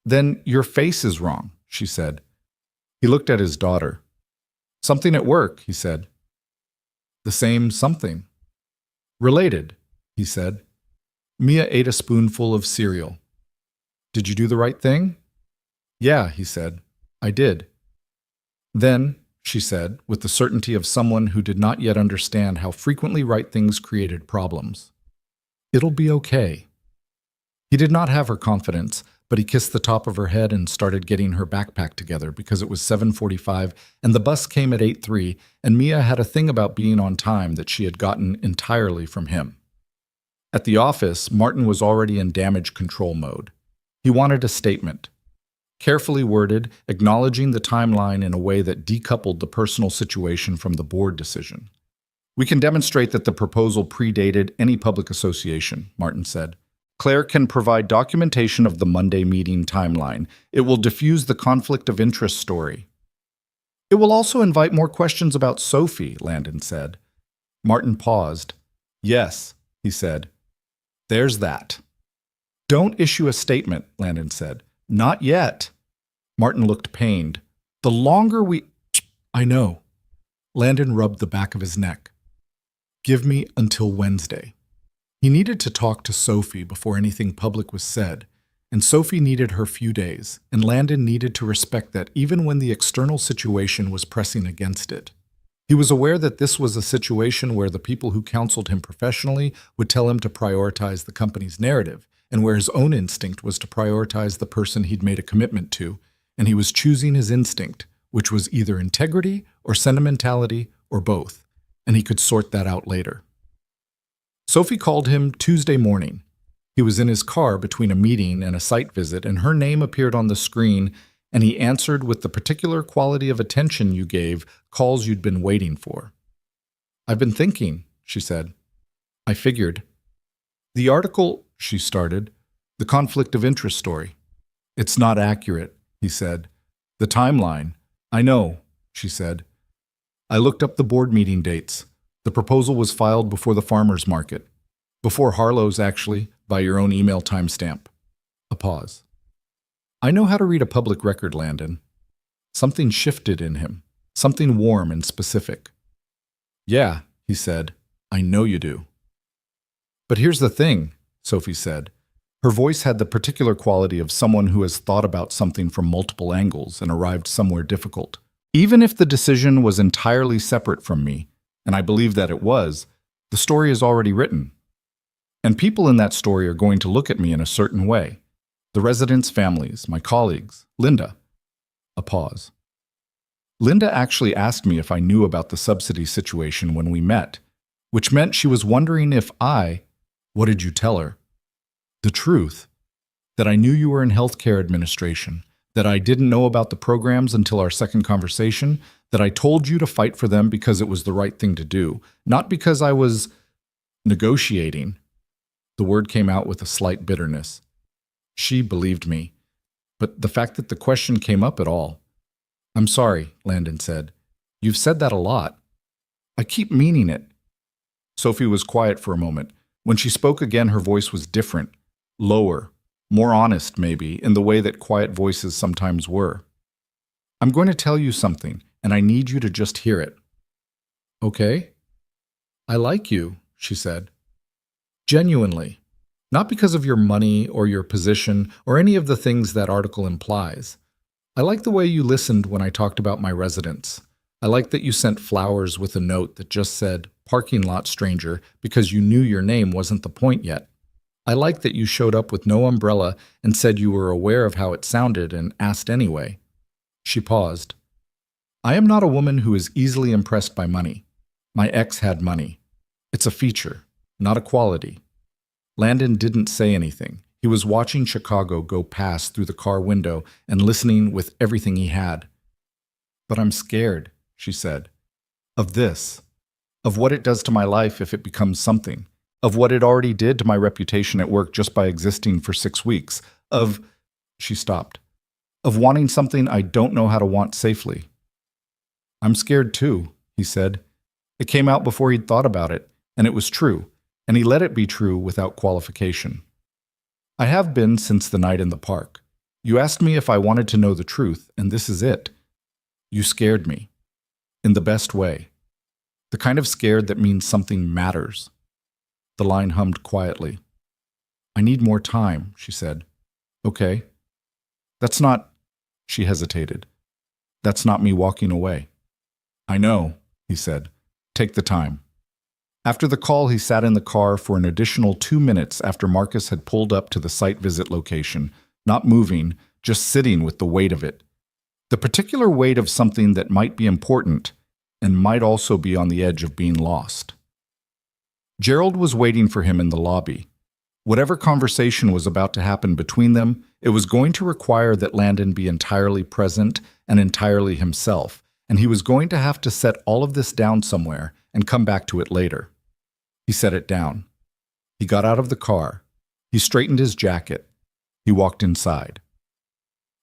"Then your face is wrong," she said. He looked at his daughter. "Something at work," he said. "The same something." "Related," he said. Mia ate a spoonful of cereal. "Did you do the right thing?" "Yeah," he said. "I did." "Then," she said, with the certainty of someone who did not yet understand how frequently right things created problems, "it'll be okay." He did not have her confidence, but he kissed the top of her head and started getting her backpack together because it was 7:45 and the bus came at 8:03, and Mia had a thing about being on time that she had gotten entirely from him. At the office, Martin was already in damage control mode. He wanted a statement, carefully worded, acknowledging the timeline in a way that decoupled the personal situation from the board decision. "We can demonstrate that the proposal predated any public association," Martin said. "Claire can provide documentation of the Monday meeting timeline. It will diffuse the conflict of interest story." "It will also invite more questions about Sophie," Landon said. Martin paused. "Yes," he said. "There's that." "Don't issue a statement," Landon said. "Not yet." Martin looked pained. "The longer we—" "I know." Landon rubbed the back of his neck. "Give me until Wednesday." He needed to talk to Sophie before anything public was said, and Sophie needed her few days, and Landon needed to respect that even when the external situation was pressing against it. He was aware that this was a situation where the people who counseled him professionally would tell him to prioritize the company's narrative, and where his own instinct was to prioritize the person he'd made a commitment to, and he was choosing his instinct, which was either integrity or sentimentality or both, and he could sort that out later. Sophie called him Tuesday morning. He was in his car between a meeting and a site visit, and her name appeared on the screen, and he answered with the particular quality of attention you gave calls you'd been waiting for. "I've been thinking," she said. "I figured." "The article," she started, "the conflict of interest story." "It's not accurate," he said. "The timeline." "I know," she said. "I looked up the board meeting dates. The proposal was filed before the farmers' market. Before Harlow's, actually, by your own email timestamp." A pause. "I know how to read a public record, Landon." Something shifted in him, something warm and specific. "Yeah," he said, "I know you do." "But here's the thing," Sophie said. Her voice had the particular quality of someone who has thought about something from multiple angles and arrived somewhere difficult. "Even if the decision was entirely separate from me, and I believe that it was, the story is already written. And people in that story are going to look at me in a certain way. The residents' families, my colleagues, Linda." A pause. "Linda actually asked me if I knew about the subsidy situation when we met, which meant she was wondering if What did you tell her?" "The truth. That I knew you were in healthcare administration, that I didn't know about the programs until our second conversation, that I told you to fight for them because it was the right thing to do, not because I was negotiating." The word came out with a slight bitterness. She believed me. But the fact that the question came up at all. "I'm sorry," Landon said. "You've said that a lot." "I keep meaning it." Sophie was quiet for a moment. When she spoke again, her voice was different, lower, more honest maybe, in the way that quiet voices sometimes were. "I'm going to tell you something, and I need you to just hear it." "Okay." "I like you," she said. "Genuinely. Not because of your money or your position or any of the things that article implies. I like the way you listened when I talked about my residence. I like that you sent flowers with a note that just said, 'Parking lot stranger,' because you knew your name wasn't the point yet. I like that you showed up with no umbrella and said you were aware of how it sounded and asked anyway." She paused. "I am not a woman who is easily impressed by money. My ex had money. It's a feature, not a quality." Landon didn't say anything. He was watching Chicago go past through the car window and listening with everything he had. "But I'm scared," she said, "of this, of what it does to my life if it becomes something, of what it already did to my reputation at work just by existing for 6 weeks, of—" She stopped. of wanting something I don't know how to want safely. I'm scared too, he said. It came out before he'd thought about it, and it was true, and he let it be true without qualification. I have been since the night in the park. You asked me if I wanted to know the truth, and this is it. You scared me. In the best way. The kind of scared that means something matters. The line hummed quietly. I need more time, she said. Okay. That's not... She hesitated. That's not me walking away. I know, he said. Take the time. After the call, he sat in the car for an additional 2 minutes after Marcus had pulled up to the site visit location, not moving, just sitting with the weight of it. The particular weight of something that might be important and might also be on the edge of being lost. Gerald was waiting for him in the lobby. Whatever conversation was about to happen between them, it was going to require that Landon be entirely present and entirely himself, and he was going to have to set all of this down somewhere and come back to it later. He set it down. He got out of the car. He straightened his jacket. He walked inside.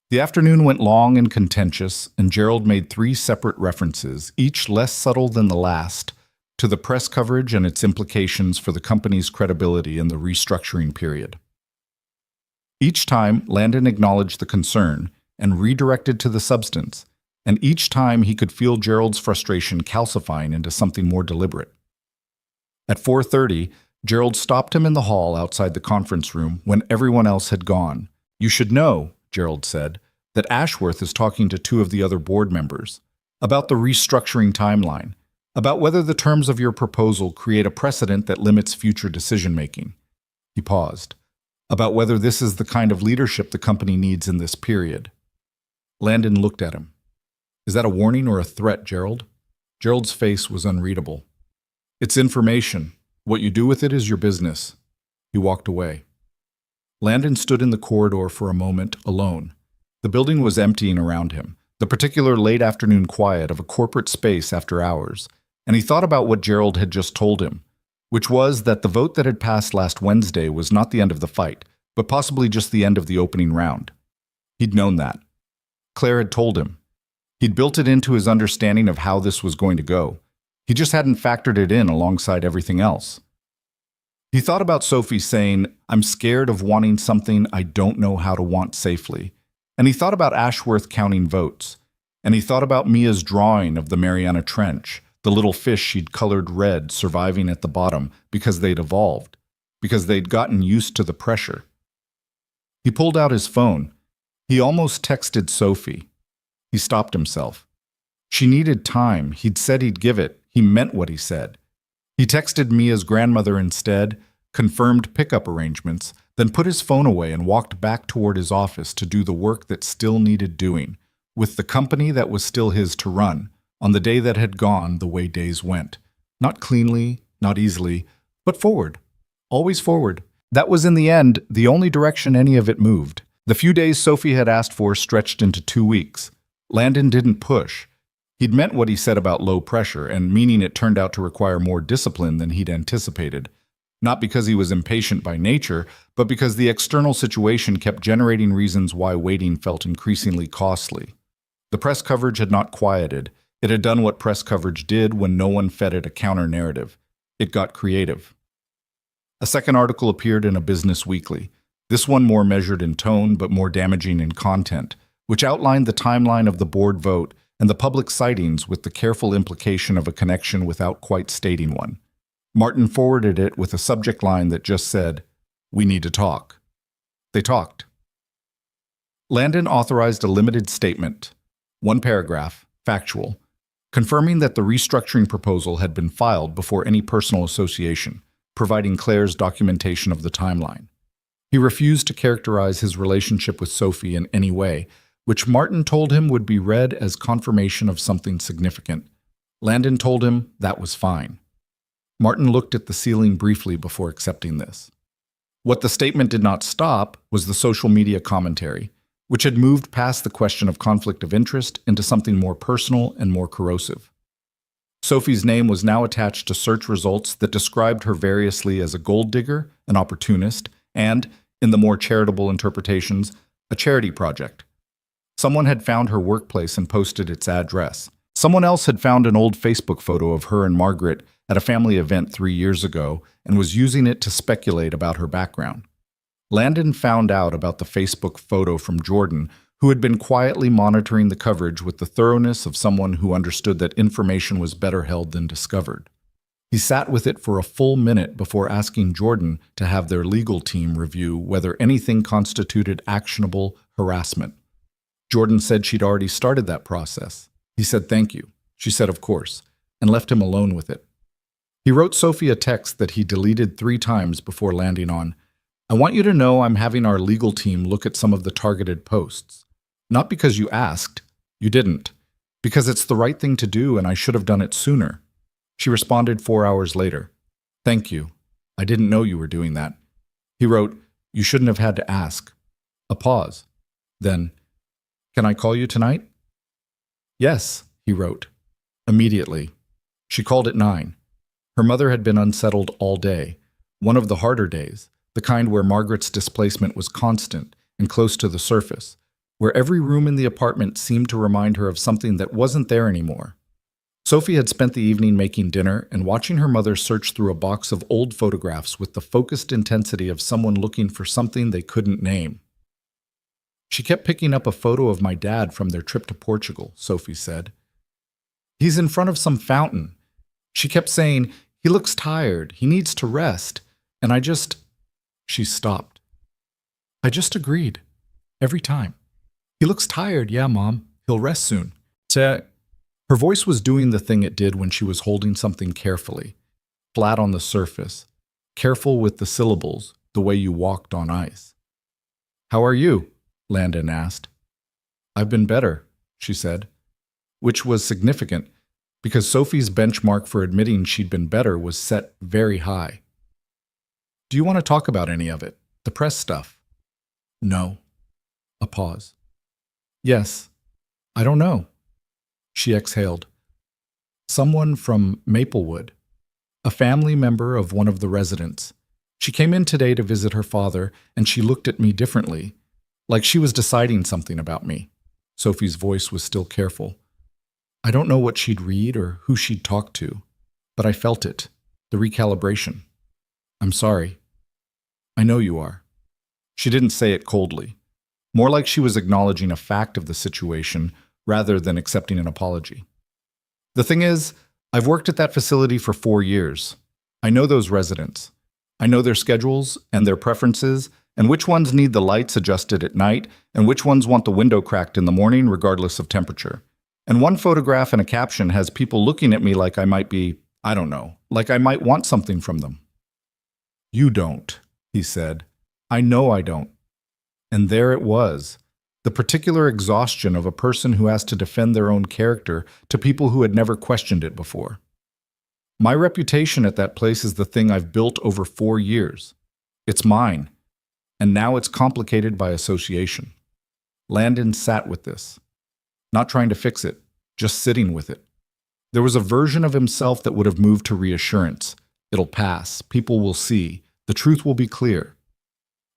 The afternoon went long and contentious, and Gerald made 3 separate references, each less subtle than the last, to the press coverage and its implications for the company's credibility in the restructuring period. Each time, Landon acknowledged the concern and redirected to the substance, and each time he could feel Gerald's frustration calcifying into something more deliberate. At 4:30, Gerald stopped him in the hall outside the conference room when everyone else had gone. You should know, Gerald said, that Ashworth is talking to 2 of the other board members about the restructuring timeline, about whether the terms of your proposal create a precedent that limits future decision-making. He paused. About whether this is the kind of leadership the company needs in this period. Landon looked at him. Is that a warning or a threat, Gerald? Gerald's face was unreadable. It's information. What you do with it is your business. He walked away. Landon stood in the corridor for a moment, alone. The building was emptying around him, the particular late afternoon quiet of a corporate space after hours, and he thought about what Gerald had just told him, which was that the vote that had passed last Wednesday was not the end of the fight, but possibly just the end of the opening round. He'd known that. Claire had told him. He'd built it into his understanding of how this was going to go. He just hadn't factored it in alongside everything else. He thought about Sophie saying, I'm scared of wanting something I don't know how to want safely. And he thought about Ashworth counting votes. And he thought about Mia's drawing of the Mariana Trench, the little fish she'd colored red surviving at the bottom because they'd evolved, because they'd gotten used to the pressure. He pulled out his phone. He almost texted Sophie. He stopped himself. She needed time. He'd said he'd give it. He meant what he said. He texted Mia's grandmother instead, confirmed pickup arrangements, then put his phone away and walked back toward his office to do the work that still needed doing, with the company that was still his to run, on the day that had gone the way days went. Not cleanly, not easily, but forward. Always forward. That was in the end the only direction any of it moved. The few days Sophie had asked for stretched into 2 weeks. Landon didn't push. He'd meant what he said about low pressure, and meaning it turned out to require more discipline than he'd anticipated. Not because he was impatient by nature, but because the external situation kept generating reasons why waiting felt increasingly costly. The press coverage had not quieted. It had done what press coverage did when no one fed it a counter-narrative. It got creative. A second article appeared in a business weekly, this one more measured in tone but more damaging in content, which outlined the timeline of the board vote and the public sightings with the careful implication of a connection without quite stating one. Martin forwarded it with a subject line that just said, "We need to talk." They talked. Landon authorized a limited statement, 1 paragraph, factual, confirming that the restructuring proposal had been filed before any personal association, providing Claire's documentation of the timeline. He refused to characterize his relationship with Sophie in any way, which Martin told him would be read as confirmation of something significant. Landon told him that was fine. Martin looked at the ceiling briefly before accepting this. What the statement did not stop was the social media commentary, which had moved past the question of conflict of interest into something more personal and more corrosive. Sophie's name was now attached to search results that described her variously as a gold digger, an opportunist, and, in the more charitable interpretations, a charity project. Someone had found her workplace and posted its address. Someone else had found an old Facebook photo of her and Margaret at a family event 3 years ago and was using it to speculate about her background. Landon found out about the Facebook photo from Jordan, who had been quietly monitoring the coverage with the thoroughness of someone who understood that information was better held than discovered. He sat with it for a full minute before asking Jordan to have their legal team review whether anything constituted actionable harassment. Jordan said she'd already started that process. He said thank you. She said of course, and left him alone with it. He wrote Sophie a text that he deleted 3 times before landing on, "I want you to know I'm having our legal team look at some of the targeted posts. Not because you asked, you didn't, because it's the right thing to do and I should have done it sooner." She responded 4 hours later, "Thank you. I didn't know you were doing that." He wrote, "You shouldn't have had to ask." A pause. Then, "Can I call you tonight?" "Yes," he wrote. Immediately. She called at 9. Her mother had been unsettled all day, one of the harder days, the kind where Margaret's displacement was constant and close to the surface, where every room in the apartment seemed to remind her of something that wasn't there anymore. Sophie had spent the evening making dinner and watching her mother search through a box of old photographs with the focused intensity of someone looking for something they couldn't name. "She kept picking up a photo of my dad from their trip to Portugal," Sophie said. "He's in front of some fountain. She kept saying, 'He looks tired, he needs to rest,' and I just..." She stopped. "I just agreed. Every time. 'He looks tired, yeah, Mom. He'll rest soon.'" Her voice was doing the thing it did when she was holding something carefully, flat on the surface, careful with the syllables, the way you walked on ice. "How are you?" Landon asked. "I've been better," she said, which was significant because Sophie's benchmark for admitting she'd been better was set very high. "Do you want to talk about any of it? The press stuff?" "No." A pause. "Yes. I don't know." She exhaled. "Someone from Maplewood. A family member of one of the residents. She came in today to visit her father, and she looked at me differently, like she was deciding something about me." Sophie's voice was still careful. "I don't know what she'd read or who she'd talk to, but I felt it, the recalibration. I'm sorry. I know you are." She didn't say it coldly, more like she was acknowledging a fact of the situation rather than accepting an apology. "The thing is, I've worked at that facility for 4 years. I know those residents. I know their schedules and their preferences, and which ones need the lights adjusted at night, and which ones want the window cracked in the morning regardless of temperature. And one photograph and a caption has people looking at me like I might be, I don't know, like I might want something from them." "You don't," he said. "I know I don't." And there it was. The particular exhaustion of a person who has to defend their own character to people who had never questioned it before. "My reputation at that place is the thing I've built over 4 years. It's mine. And now it's complicated by association." Landon sat with this, not trying to fix it, just sitting with it. There was a version of himself that would have moved to reassurance. It'll pass. People will see. The truth will be clear.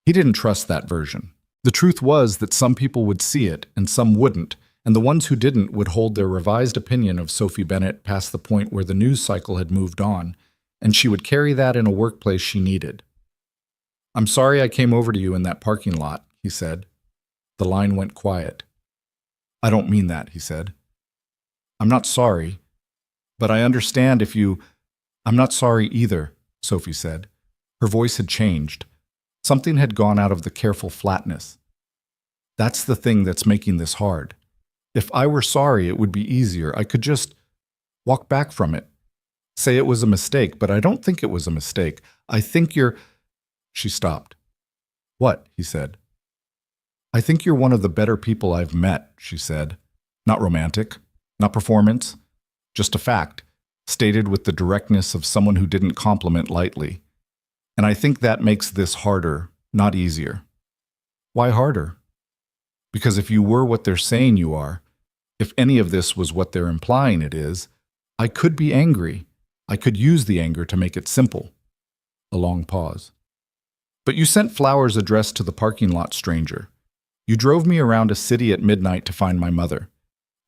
He didn't trust that version. The truth was that some people would see it and some wouldn't, and the ones who didn't would hold their revised opinion of Sophie Bennett past the point where the news cycle had moved on, and she would carry that in a workplace she needed. "I'm sorry I came over to you in that parking lot," he said. The line went quiet. "I don't mean that," he said. "I'm not sorry, but I understand if you..." "I'm not sorry either," Sophie said. Her voice had changed. Something had gone out of the careful flatness. "That's the thing that's making this hard. If I were sorry, it would be easier. I could just walk back from it. Say it was a mistake, but I don't think it was a mistake. I think you're..." She stopped. "What?" he said. "I think you're one of the better people I've met," she said. Not romantic, not performance, just a fact, stated with the directness of someone who didn't compliment lightly. And I think that makes this harder, not easier. Why harder? Because if you were what they're saying you are, if any of this was what they're implying it is, I could be angry. I could use the anger to make it simple. A long pause. "But you sent flowers addressed to the parking lot stranger. You drove me around a city at midnight to find my mother.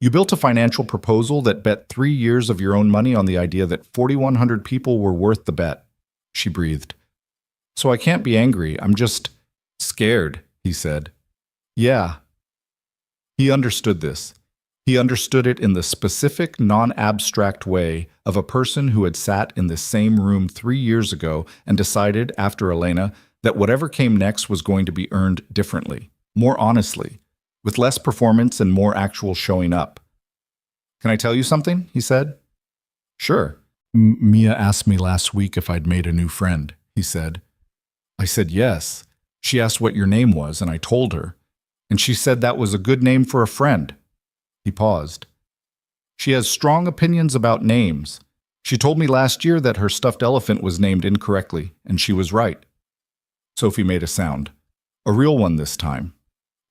You built a financial proposal that bet 3 years of your own money on the idea that 4,100 people were worth the bet. She breathed. So I can't be angry. I'm just scared, he said. Yeah. He understood this. He understood it in the specific, non-abstract way of a person who had sat in the same room 3 years ago and decided, after Elena, that whatever came next was going to be earned differently, more honestly, with less performance and more actual showing up. Can I tell you something? He said. Sure. Mia asked me last week if I'd made a new friend, he said. I said yes. She asked what your name was, and I told her. And she said that was a good name for a friend. He paused. She has strong opinions about names. She told me last year that her stuffed elephant was named incorrectly, and she was right. Sophie made a sound. A real one this time.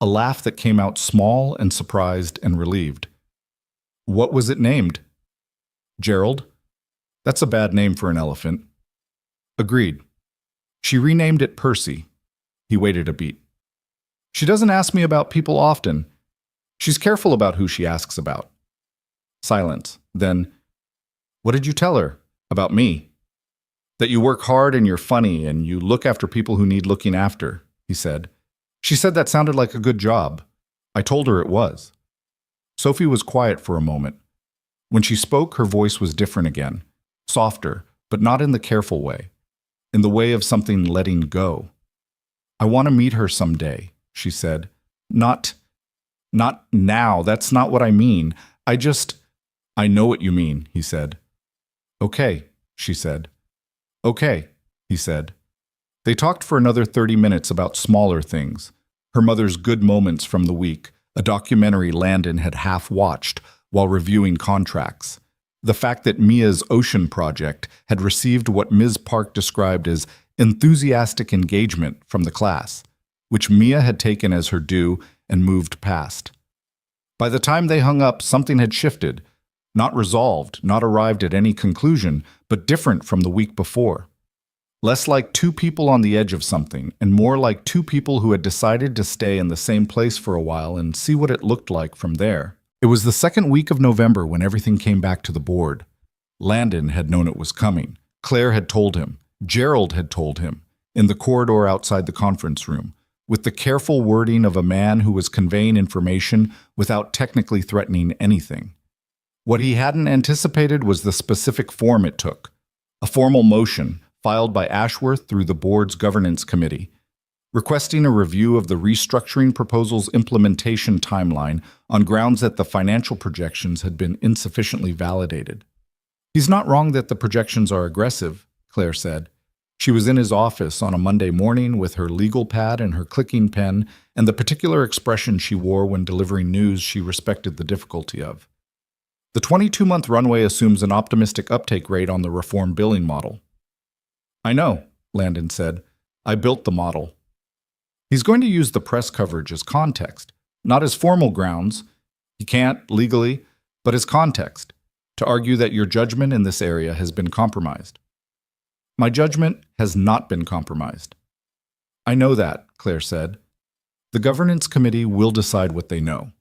A laugh that came out small and surprised and relieved. What was it named? Gerald? That's a bad name for an elephant. Agreed. She renamed it Percy. He waited a beat. She doesn't ask me about people often. She's careful about who she asks about. Silence. Then, what did you tell her about me? That you work hard and you're funny and you look after people who need looking after, he said. She said that sounded like a good job. I told her it was. Sophie was quiet for a moment. When she spoke, her voice was different again, softer, but not in the careful way, in the way of something letting go. I want to meet her someday, she said. Not now, that's not what I mean. I know what you mean, he said. Okay, she said. Okay, he said. They talked for another 30 minutes about smaller things. Her mother's good moments from the week, a documentary Landon had half-watched while reviewing contracts. The fact that Mia's ocean project had received what Ms. Park described as enthusiastic engagement from the class, which Mia had taken as her due and moved past. By the time they hung up, something had shifted, not resolved, not arrived at any conclusion, but different from the week before. Less like two people on the edge of something, and more like two people who had decided to stay in the same place for a while and see what it looked like from there. It was the second week of November when everything came back to the board. Landon had known it was coming. Claire had told him. Gerald had told him, in the corridor outside the conference room, with the careful wording of a man who was conveying information without technically threatening anything. What he hadn't anticipated was the specific form it took, a formal motion filed by Ashworth through the board's governance committee, requesting a review of the restructuring proposal's implementation timeline on grounds that the financial projections had been insufficiently validated. He's not wrong that the projections are aggressive, Claire said. She was in his office on a Monday morning with her legal pad and her clicking pen and the particular expression she wore when delivering news she respected the difficulty of. The 22-month runway assumes an optimistic uptake rate on the reform billing model. I know, Landon said. I built the model. He's going to use the press coverage as context, not as formal grounds. He can't, legally, but as context, to argue that your judgment in this area has been compromised. My judgment has not been compromised. I know that, Claire said. The governance committee will decide what they know.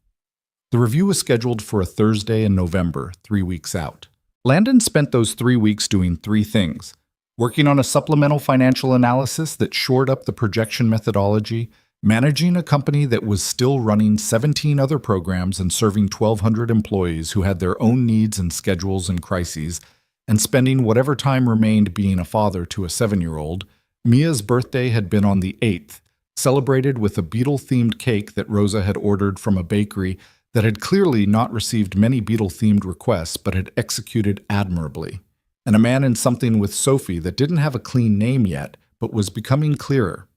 The review was scheduled for a Thursday in November, 3 weeks out. Landon spent those 3 weeks doing 3 things: working on a supplemental financial analysis that shored up the projection methodology, managing a company that was still running 17 other programs and serving 1,200 employees who had their own needs and schedules and crises, and spending whatever time remained being a father to a 7-year-old. Mia's birthday had been on the 8th, celebrated with a beetle-themed cake that Rosa had ordered from a bakery that had clearly not received many beetle-themed requests but had executed admirably, and a man in something with Sophie that didn't have a clean name yet but was becoming clearer.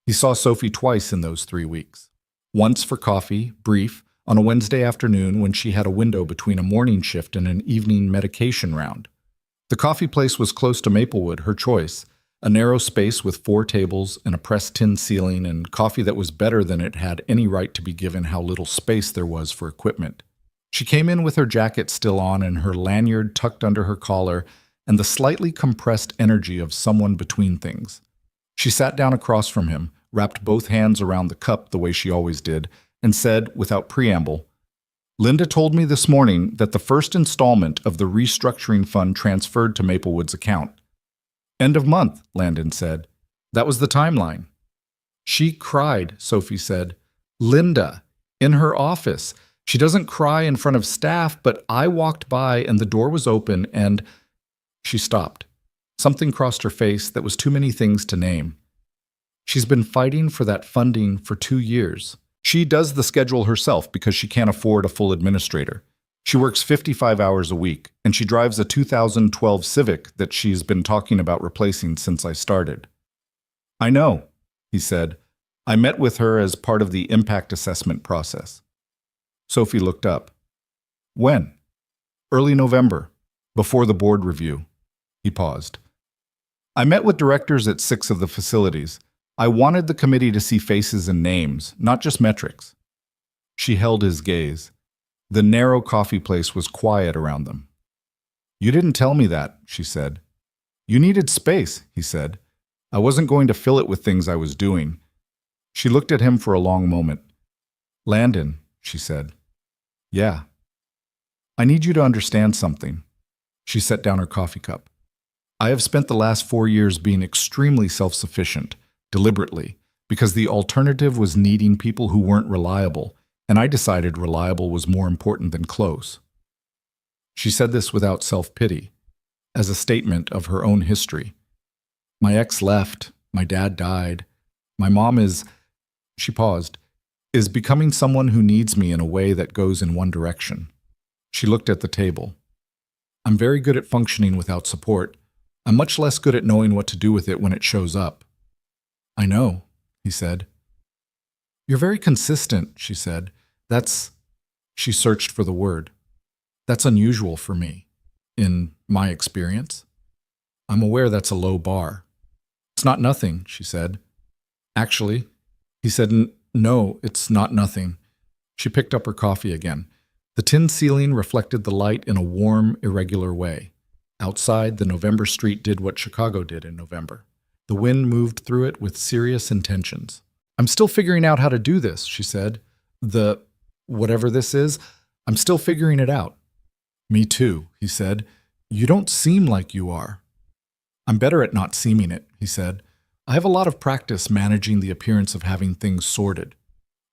He saw Sophie twice in those 3 weeks. Once for coffee, brief, on a Wednesday afternoon when she had a window between a morning shift and an evening medication round. The coffee place was close to Maplewood, her choice, a narrow space with 4 tables and a pressed tin ceiling and coffee that was better than it had any right to be given how little space there was for equipment. She came in with her jacket still on and her lanyard tucked under her collar and the slightly compressed energy of someone between things. She sat down across from him, wrapped both hands around the cup the way she always did, and said, without preamble, "Linda told me this morning that the first installment of the restructuring fund transferred to Maplewood's account." "End of month," Landon said. "That was the timeline." "She cried," Sophie said. "Linda, in her office. She doesn't cry in front of staff, but I walked by and the door was open and—" She stopped. Something crossed her face that was too many things to name. "She's been fighting for that funding for 2 years. She does the schedule herself because she can't afford a full administrator. She works 55 hours a week, and she drives a 2012 Civic that she's been talking about replacing since I started." "I know," he said. "I met with her as part of the impact assessment process." Sophie looked up. "When?" "Early November, before the board review." He paused. "I met with directors at 6 of the facilities. I wanted the committee to see faces and names, not just metrics." She held his gaze. The narrow coffee place was quiet around them. "You didn't tell me that," she said. "You needed space," he said. "I wasn't going to fill it with things I was doing." She looked at him for a long moment. "Landon," she said. "Yeah." "I need you to understand something." She set down her coffee cup. "I have spent the last 4 years being extremely self-sufficient, deliberately, because the alternative was needing people who weren't reliable, and I decided reliable was more important than close." She said this without self-pity, as a statement of her own history. "My ex left, my dad died, my mom is—" she paused, "is becoming someone who needs me in a way that goes in one direction." She looked at the table. "I'm very good at functioning without support. I'm much less good at knowing what to do with it when it shows up." "I know," he said. "You're very consistent," she said. "That's—" she searched for the word. "That's unusual for me, in my experience. I'm aware that's a low bar." "It's not nothing," she said. "Actually," he said, "no, it's not nothing." She picked up her coffee again. The tin ceiling reflected the light in a warm, irregular way. Outside, the November street did what Chicago did in November. The wind moved through it with serious intentions. "I'm still figuring out how to do this," she said. Whatever this is, I'm still figuring it out." "Me too," he said. "You don't seem like you are." "I'm better at not seeming it," he said. "I have a lot of practice managing the appearance of having things sorted."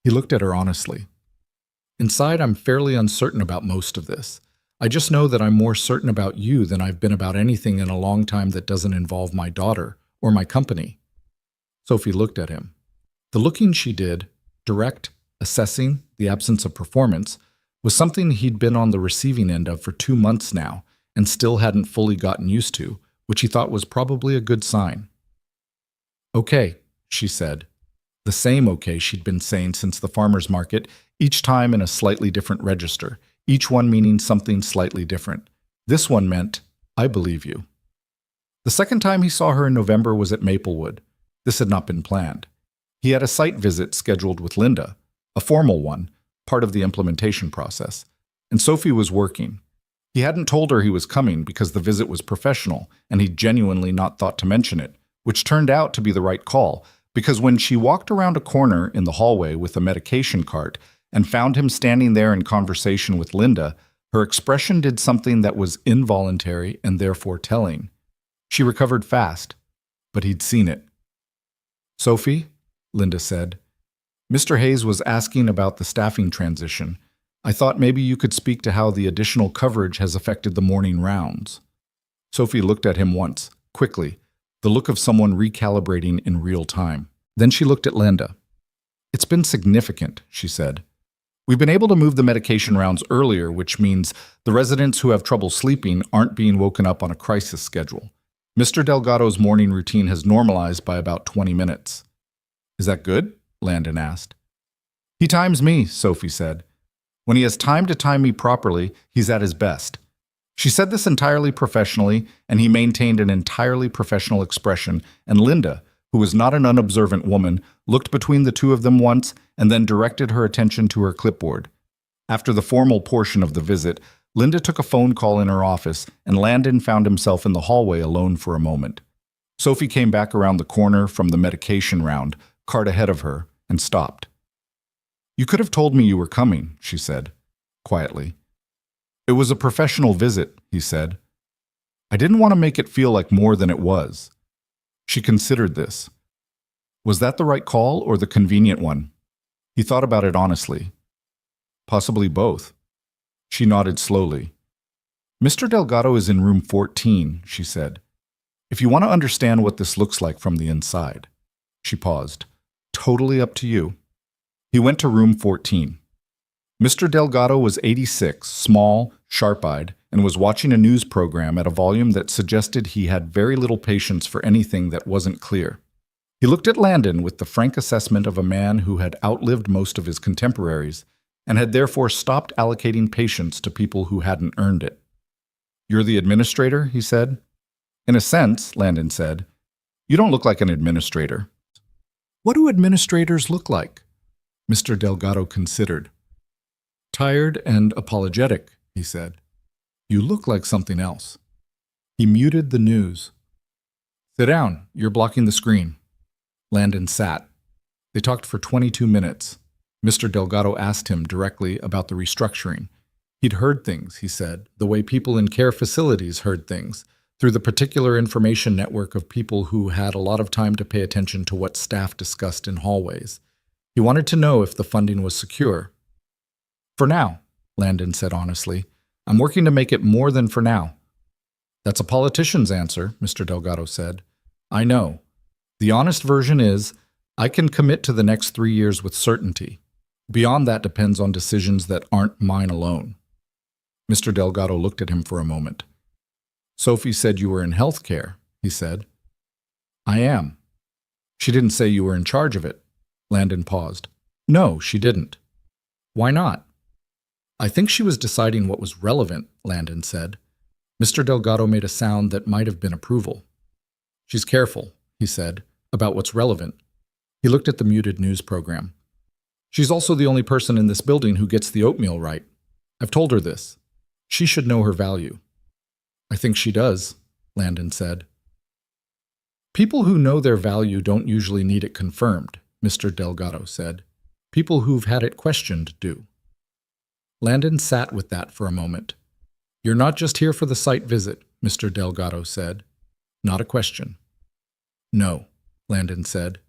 He looked at her honestly. "Inside, I'm fairly uncertain about most of this. I just know that I'm more certain about you than I've been about anything in a long time that doesn't involve my daughter or my company." Sophie looked at him. The looking she did, direct, assessing the absence of performance, was something he'd been on the receiving end of for 2 months now and still hadn't fully gotten used to, which he thought was probably a good sign. "Okay," she said. The same okay she'd been saying since the farmer's market, each time in a slightly different register, each one meaning something slightly different. This one meant, "I believe you." The second time he saw her in November was at Maplewood. This had not been planned. He had a site visit scheduled with Linda, a formal one, part of the implementation process, and Sophie was working. He hadn't told her he was coming because the visit was professional and he'd genuinely not thought to mention it, which turned out to be the right call, because when she walked around a corner in the hallway with a medication cart and found him standing there in conversation with Linda, her expression did something that was involuntary and therefore telling. She recovered fast, but he'd seen it. "Sophie," Linda said, "Mr. Hayes was asking about the staffing transition. I thought maybe you could speak to how the additional coverage has affected the morning rounds." Sophie looked at him once, quickly, the look of someone recalibrating in real time. Then she looked at Linda. "It's been significant," she said. "We've been able to move the medication rounds earlier, which means the residents who have trouble sleeping aren't being woken up on a crisis schedule. Mr. Delgado's morning routine has normalized by about 20 minutes. "Is that good?" Landon asked. "He times me," Sophie said. "When he has time to time me properly, he's at his best." She said this entirely professionally, and he maintained an entirely professional expression, and Linda, who was not an unobservant woman, looked between the two of them once and then directed her attention to her clipboard. After the formal portion of the visit, Linda took a phone call in her office, and Landon found himself in the hallway alone for a moment. Sophie came back around the corner from the medication round, cart ahead of her, and stopped. "You could have told me you were coming," she said, quietly. "It was a professional visit," he said. "I didn't want to make it feel like more than it was." She considered this. Was that the right call or the convenient one? He thought about it honestly. Possibly both. She nodded slowly. "Mr. Delgado is in room 14, she said. "If you want to understand what this looks like from the inside." She paused. "Totally up to you." He went to room 14. Mr. Delgado was 86, small, sharp-eyed, and was watching a news program at a volume that suggested he had very little patience for anything that wasn't clear. He looked at Landon with the frank assessment of a man who had outlived most of his contemporaries and had therefore stopped allocating patience to people who hadn't earned it. "You're the administrator?" he said. "In a sense," Landon said. "You don't look like an administrator." "What do administrators look like?" Mr. Delgado considered. "Tired and apologetic," he said. "You look like something else." He muted the news. "Sit down. You're blocking the screen." Landon sat. They talked for 22 minutes. Mr. Delgado asked him directly about the restructuring. He'd heard things, he said, the way people in care facilities heard things, through the particular information network of people who had a lot of time to pay attention to what staff discussed in hallways. He wanted to know if the funding was secure. "For now," Landon said honestly. "I'm working to make it more than for now." "That's a politician's answer," Mr. Delgado said. "I know. The honest version is, I can commit to the next 3 years with certainty. Beyond that depends on decisions that aren't mine alone." Mr. Delgado looked at him for a moment. "Sophie said you were in healthcare," he said. "I am." "She didn't say you were in charge of it." Landon paused. "No, she didn't." "Why not?" "I think she was deciding what was relevant," Landon said. Mr. Delgado made a sound that might have been approval. "She's careful," he said, "about what's relevant." He looked at the muted news program. "She's also the only person in this building who gets the oatmeal right. I've told her this. She should know her value." "I think she does," Landon said. "People who know their value don't usually need it confirmed," Mr. Delgado said. "People who've had it questioned do." Landon sat with that for a moment. "You're not just here for the site visit," Mr. Delgado said. "Not a question." "No," Landon said.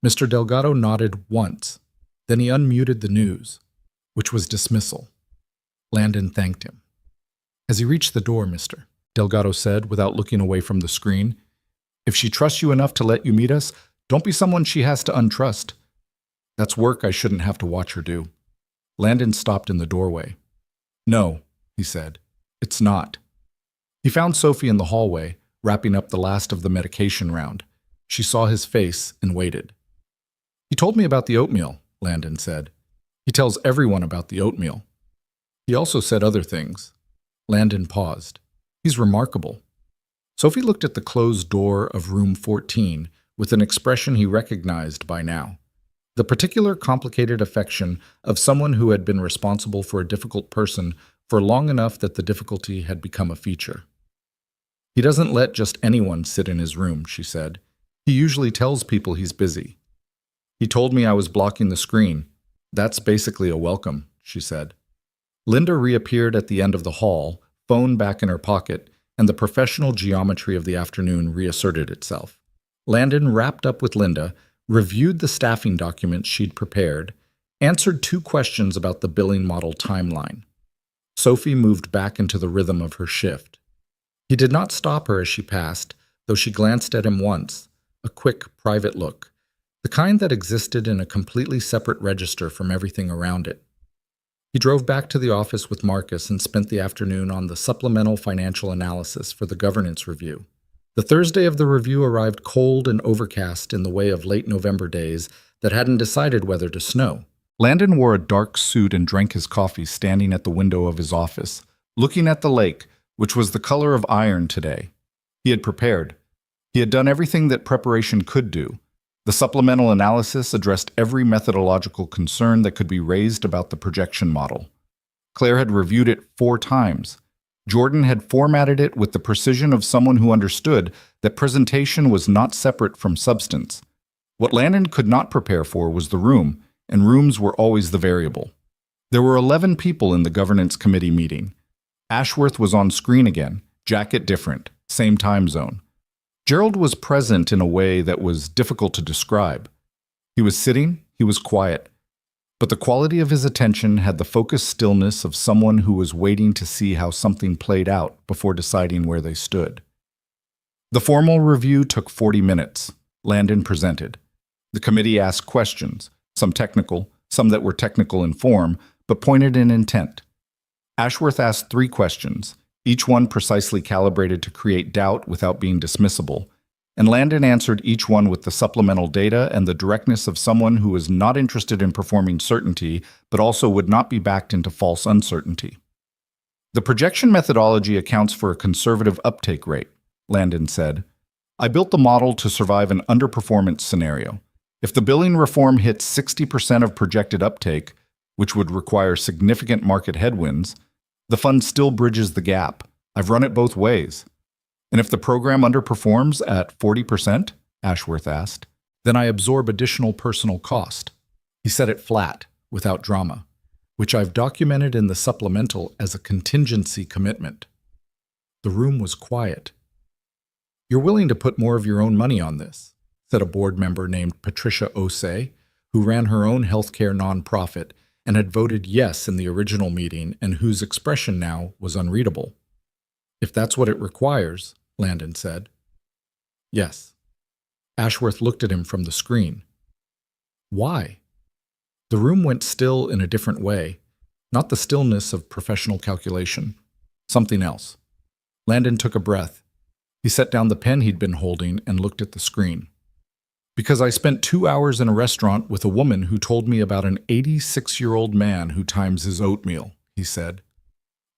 Mr. Delgado nodded once. Then he unmuted the news, which was dismissal. Landon thanked him. As he reached the door, Mr. Delgado said, without looking away from the screen, "If she trusts you enough to let you meet us, don't be someone she has to untrust. That's work I shouldn't have to watch her do." Landon stopped in the doorway. "No," he said. "It's not." He found Sophie in the hallway, wrapping up the last of the medication round. She saw his face and waited. "He told me about the oatmeal," Landon said. "He tells everyone about the oatmeal. He also said other things." Landon paused. "He's remarkable." Sophie looked at the closed door of room 14 with an expression he recognized by now. The particular complicated affection of someone who had been responsible for a difficult person for long enough that the difficulty had become a feature. "He doesn't let just anyone sit in his room," she said. "He usually tells people he's busy." "He told me I was blocking the screen. That's basically a welcome," she said. Linda reappeared at the end of the hall, phone back in her pocket, and the professional geometry of the afternoon reasserted itself. Landon wrapped up with Linda, reviewed the staffing documents she'd prepared, answered 2 questions about the billing model timeline. Sophie moved back into the rhythm of her shift. He did not stop her as she passed, though she glanced at him once, a quick, private look, the kind that existed in a completely separate register from everything around it. He drove back to the office with Marcus and spent the afternoon on the supplemental financial analysis for the governance review. The Thursday of the review arrived cold and overcast in the way of late November days that hadn't decided whether to snow. Landon wore a dark suit and drank his coffee standing at the window of his office, looking at the lake, which was the color of iron today. He had prepared. He had done everything that preparation could do. The supplemental analysis addressed every methodological concern that could be raised about the projection model. Claire had reviewed it 4 times. Jordan had formatted it with the precision of someone who understood that presentation was not separate from substance. What Landon could not prepare for was the room, and rooms were always the variable. There were 11 people in the governance committee meeting. Ashworth was on screen again, jacket different, same time zone. Gerald was present in a way that was difficult to describe. He was sitting, he was quiet, but the quality of his attention had the focused stillness of someone who was waiting to see how something played out before deciding where they stood. The formal review took 40 minutes. Landon presented. The committee asked questions, some technical, some that were technical in form, but pointed in intent. Ashworth asked 3 questions, each one precisely calibrated to create doubt without being dismissible, and Landon answered each one with the supplemental data and the directness of someone who was not interested in performing certainty, but also would not be backed into false uncertainty. The projection methodology accounts for a conservative uptake rate, Landon said. I built the model to survive an underperformance scenario. If the billing reform hits 60% of projected uptake, which would require significant market headwinds, the fund still bridges the gap. I've run it both ways. And if the program underperforms at 40%, Ashworth asked, then I absorb additional personal cost. He said it flat, without drama, which I've documented in the supplemental as a contingency commitment. The room was quiet. You're willing to put more of your own money on this, said a board member named Patricia Osei, who ran her own healthcare nonprofit and had voted yes in the original meeting and whose expression now was unreadable. If that's what it requires, Landon said. Yes. Ashworth looked at him from the screen. Why? The room went still in a different way, not the stillness of professional calculation. Something else. Landon took a breath. He set down the pen he'd been holding and looked at the screen. Because I spent 2 hours in a restaurant with a woman who told me about an 86-year-old man who times his oatmeal, he said.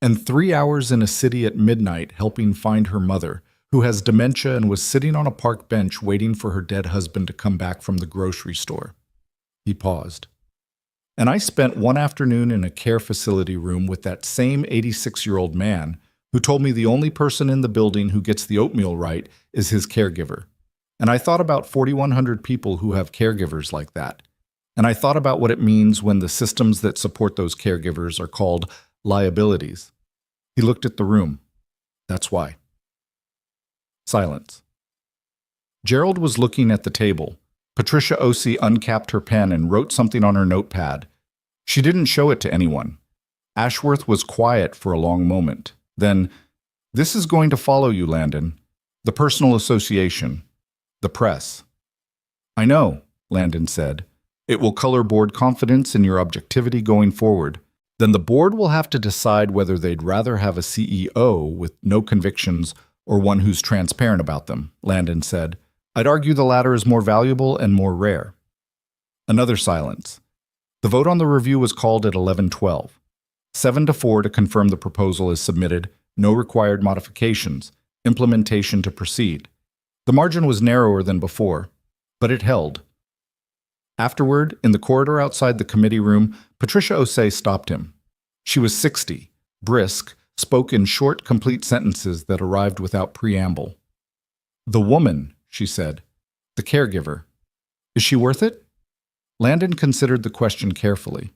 And 3 hours in a city at midnight helping find her mother, who has dementia and was sitting on a park bench waiting for her dead husband to come back from the grocery store. He paused. And I spent one afternoon in a care facility room with that same 86-year-old man who told me the only person in the building who gets the oatmeal right is his caregiver. And I thought about 4,100 people who have caregivers like that. And I thought about what it means when the systems that support those caregivers are called liabilities. He looked at the room. That's why. Silence. Gerald was looking at the table. Patricia Osei uncapped her pen and wrote something on her notepad. She didn't show it to anyone. Ashworth was quiet for a long moment. Then, this is going to follow you, Landon. The personal association. The press. I know, Landon said. It will color board confidence in your objectivity going forward. Then the board will have to decide whether they'd rather have a CEO with no convictions or one who's transparent about them, Landon said. I'd argue the latter is more valuable and more rare. Another silence. The vote on the review was called at 11:12. 7-4 to confirm the proposal is submitted, no required modifications, implementation to proceed. The margin was narrower than before, but it held. Afterward, in the corridor outside the committee room, Patricia Osei stopped him. She was 60, brisk, spoke in short, complete sentences that arrived without preamble. The woman, she said. The caregiver. Is she worth it? Landon considered the question carefully.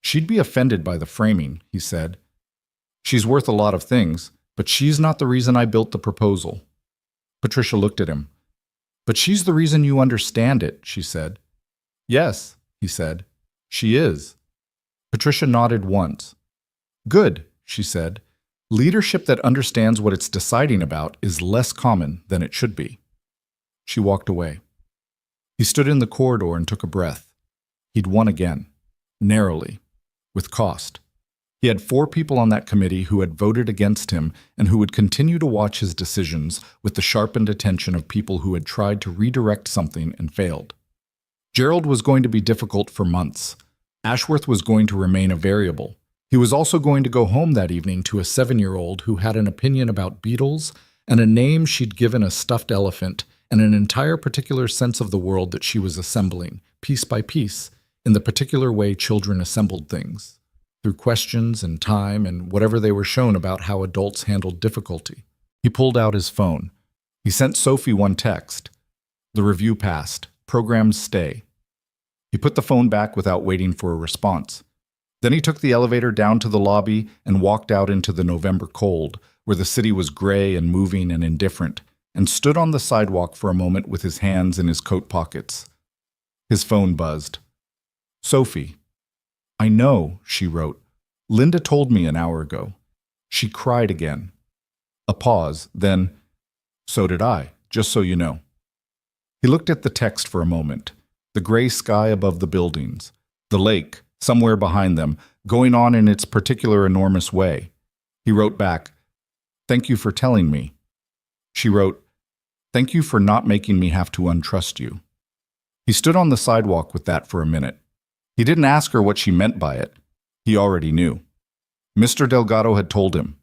She'd be offended by the framing, he said. She's worth a lot of things, but she's not the reason I built the proposal. Patricia looked at him. But she's the reason you understand it, she said. Yes, he said. She is. Patricia nodded once. Good, she said. Leadership that understands what it's deciding about is less common than it should be. She walked away. He stood in the corridor and took a breath. He'd won again, narrowly, with cost. He had 4 people on that committee who had voted against him and who would continue to watch his decisions with the sharpened attention of people who had tried to redirect something and failed. Gerald was going to be difficult for months. Ashworth was going to remain a variable. He was also going to go home that evening to a 7-year-old who had an opinion about beetles and a name she'd given a stuffed elephant and an entire particular sense of the world that she was assembling, piece by piece, in the particular way children assembled things, through questions and time and whatever they were shown about how adults handled difficulty. He pulled out his phone. He sent Sophie one text. The review passed. Programs stay. He put the phone back without waiting for a response. Then he took the elevator down to the lobby and walked out into the November cold, where the city was gray and moving and indifferent, and stood on the sidewalk for a moment with his hands in his coat pockets. His phone buzzed. Sophie. I know, she wrote. Linda told me an hour ago. She cried again. A pause, then, so did I, just so you know. He looked at the text for a moment, the gray sky above the buildings, the lake, somewhere behind them, going on in its particular enormous way. He wrote back, Thank you for telling me. She wrote, Thank you for not making me have to untrust you. He stood on the sidewalk with that for a minute. He didn't ask her what she meant by it. He already knew. Mr. Delgado had told him.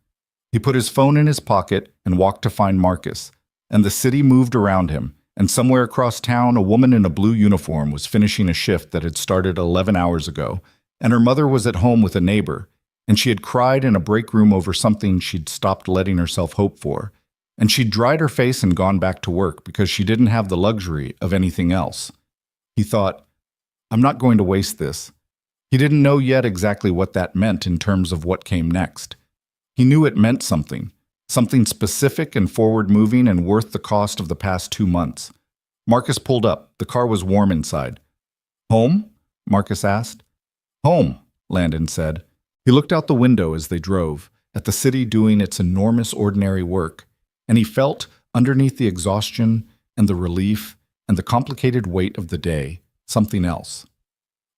He put his phone in his pocket and walked to find Marcus, and the city moved around him, and somewhere across town a woman in a blue uniform was finishing a shift that had started 11 hours ago, and her mother was at home with a neighbor, and she had cried in a break room over something she'd stopped letting herself hope for, and she'd dried her face and gone back to work because she didn't have the luxury of anything else. He thought, I'm not going to waste this. He didn't know yet exactly what that meant in terms of what came next. He knew it meant something specific and forward-moving and worth the cost of the past 2 months. Marcus pulled up. The car was warm inside. Home? Marcus asked. Home, Landon said. He looked out the window as they drove, at the city doing its enormous ordinary work, and he felt, underneath the exhaustion and the relief and the complicated weight of the day, something else.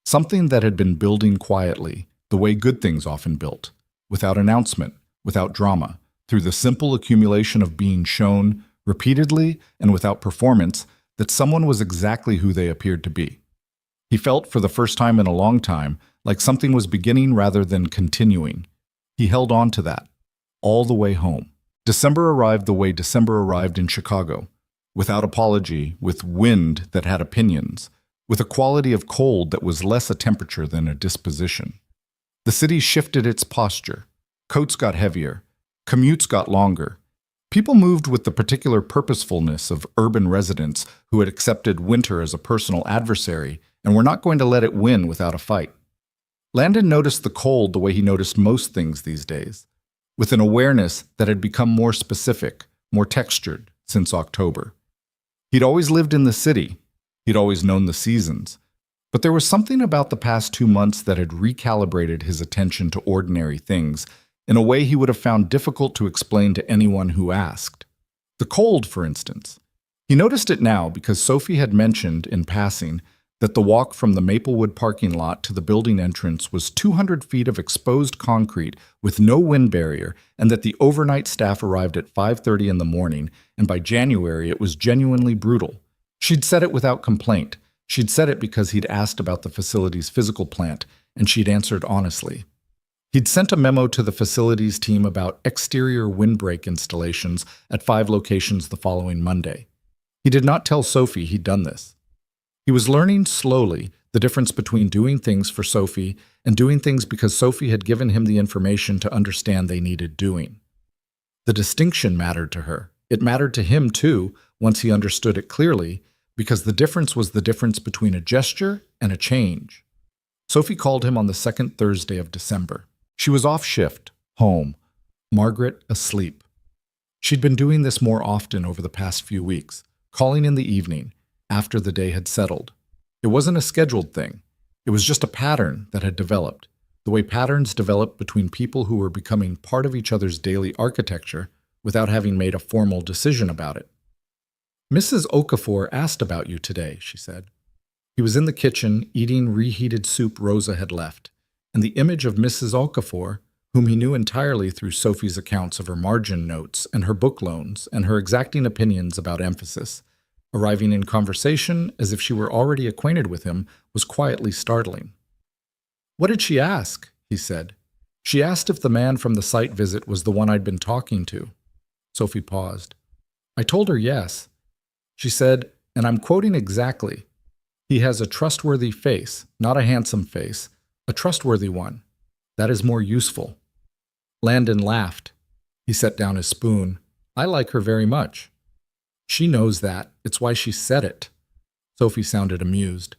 Something that had been building quietly, the way good things often built, without announcement, without drama, through the simple accumulation of being shown, repeatedly and without performance, that someone was exactly who they appeared to be. He felt, for the first time in a long time, like something was beginning rather than continuing. He held on to that, all the way home. December arrived the way December arrived in Chicago, without apology, with wind that had opinions, with a quality of cold that was less a temperature than a disposition. The city shifted its posture. Coats got heavier. Commutes got longer. People moved with the particular purposefulness of urban residents who had accepted winter as a personal adversary and were not going to let it win without a fight. Landon noticed the cold the way he noticed most things these days, with an awareness that had become more specific, more textured since October. He'd always lived in the city. He'd always known the seasons. But there was something about the past 2 months that had recalibrated his attention to ordinary things in a way he would have found difficult to explain to anyone who asked. The cold, for instance. He noticed it now because Sophie had mentioned, in passing, that the walk from the Maplewood parking lot to the building entrance was 200 feet of exposed concrete with no wind barrier, and that the overnight staff arrived at 5:30 in the morning, and by January it was genuinely brutal. She'd said it without complaint. She'd said it because he'd asked about the facility's physical plant, and she'd answered honestly. He'd sent a memo to the facilities team about exterior windbreak installations at 5 locations the following Monday. He did not tell Sophie he'd done this. He was learning slowly the difference between doing things for Sophie and doing things because Sophie had given him the information to understand they needed doing. The distinction mattered to her. It mattered to him, too, once he understood it clearly, because the difference was the difference between a gesture and a change. Sophie called him on the second Thursday of December. She was off shift, home, Margaret asleep. She'd been doing this more often over the past few weeks, calling in the evening, after the day had settled. It wasn't a scheduled thing. It was just a pattern that had developed, the way patterns develop between people who were becoming part of each other's daily architecture without having made a formal decision about it. Mrs. Okafor asked about you today, she said. He was in the kitchen eating reheated soup Rosa had left, and the image of Mrs. Okafor, whom he knew entirely through Sophie's accounts of her margin notes and her book loans and her exacting opinions about emphasis, arriving in conversation as if she were already acquainted with him, was quietly startling. What did she ask? He said. She asked if the man from the site visit was the one I'd been talking to. Sophie paused. I told her yes. She said, and I'm quoting exactly, he has a trustworthy face, not a handsome face, a trustworthy one. That is more useful. Landon laughed. He set down his spoon. I like her very much. She knows that. It's why she said it. Sophie sounded amused.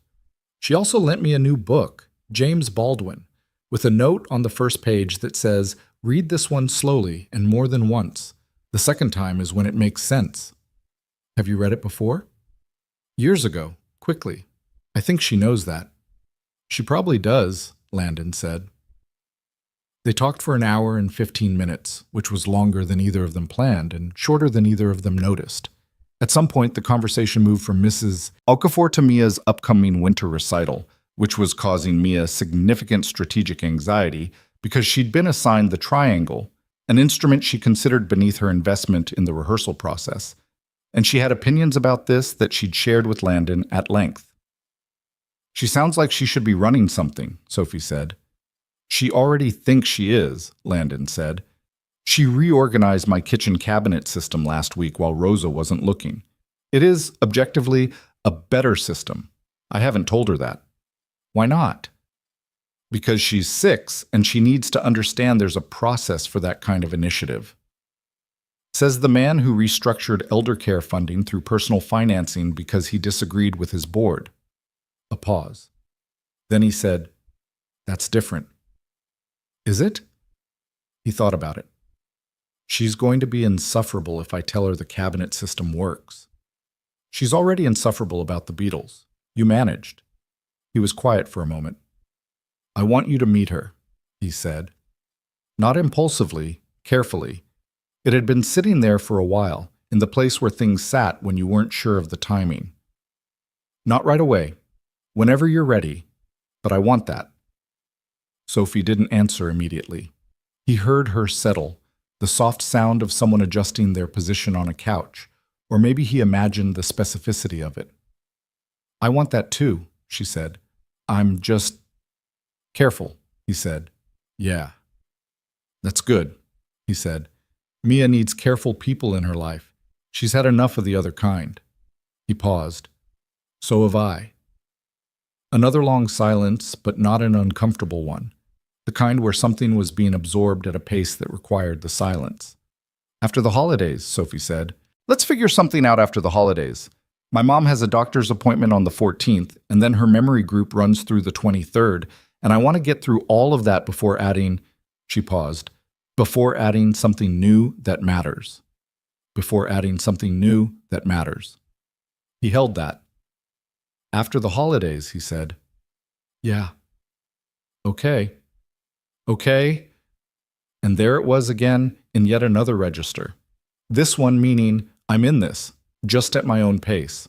She also lent me a new book, James Baldwin, with a note on the first page that says, "Read this one slowly and more than once. The second time is when it makes sense." Have you read it before? Years ago, quickly. I think she knows that. She probably does, Landon said. They talked for an hour and 15 minutes, which was longer than either of them planned and shorter than either of them noticed. At some point, the conversation moved from Mrs. Okafor to Mia's upcoming winter recital, which was causing Mia significant strategic anxiety because she'd been assigned the triangle, an instrument she considered beneath her investment in the rehearsal process, and she had opinions about this that she'd shared with Landon at length. "She sounds like she should be running something," Sophie said. "She already thinks she is," Landon said. "She reorganized my kitchen cabinet system last week while Rosa wasn't looking. It is, objectively, a better system. I haven't told her that." "Why not?" "Because she's 6 and she needs to understand there's a process for that kind of initiative." Says the man who restructured elder care funding through personal financing because he disagreed with his board. A pause. Then he said, "That's different." "Is it?" He thought about it. "She's going to be insufferable if I tell her the cabinet system works. She's already insufferable about the Beatles. You managed." He was quiet for a moment. "I want you to meet her," he said. Not impulsively, carefully. It had been sitting there for a while, in the place where things sat when you weren't sure of the timing. "Not right away. Whenever you're ready. But I want that." Sophie didn't answer immediately. He heard her settle, the soft sound of someone adjusting their position on a couch, or maybe he imagined the specificity of it. "I want that too," she said. "I'm just..." "Careful," he said. "Yeah." "That's good," he said. "Mia needs careful people in her life. She's had enough of the other kind." He paused. "So have I." Another long silence, but not an uncomfortable one. The kind where something was being absorbed at a pace that required the silence. "After the holidays," Sophie said. "Let's figure something out after the holidays. My mom has a doctor's appointment on the 14th, and then her memory group runs through the 23rd, and I want to get through all of that before adding..." She paused. "Before adding something new that matters. Before adding something new that matters." He held that. "After the holidays," he said. "Yeah." "Okay. Okay." And there it was again in yet another register. This one meaning, I'm in this, just at my own pace.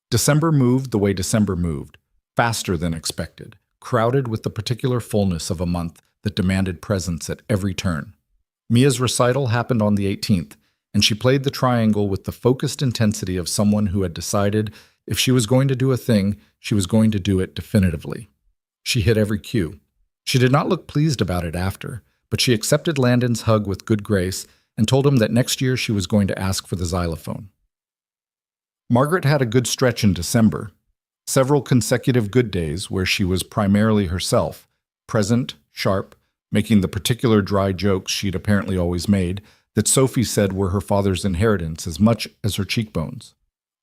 December moved the way December moved, faster than expected, crowded with the particular fullness of a month that demanded presence at every turn. Mia's recital happened on the 18th, and she played the triangle with the focused intensity of someone who had decided if she was going to do a thing, she was going to do it definitively. She hit every cue. She did not look pleased about it after, but she accepted Landon's hug with good grace and told him that next year she was going to ask for the xylophone. Margaret had a good stretch in December, several consecutive good days where she was primarily herself, present, sharp, making the particular dry jokes she'd apparently always made that Sophie said were her father's inheritance as much as her cheekbones.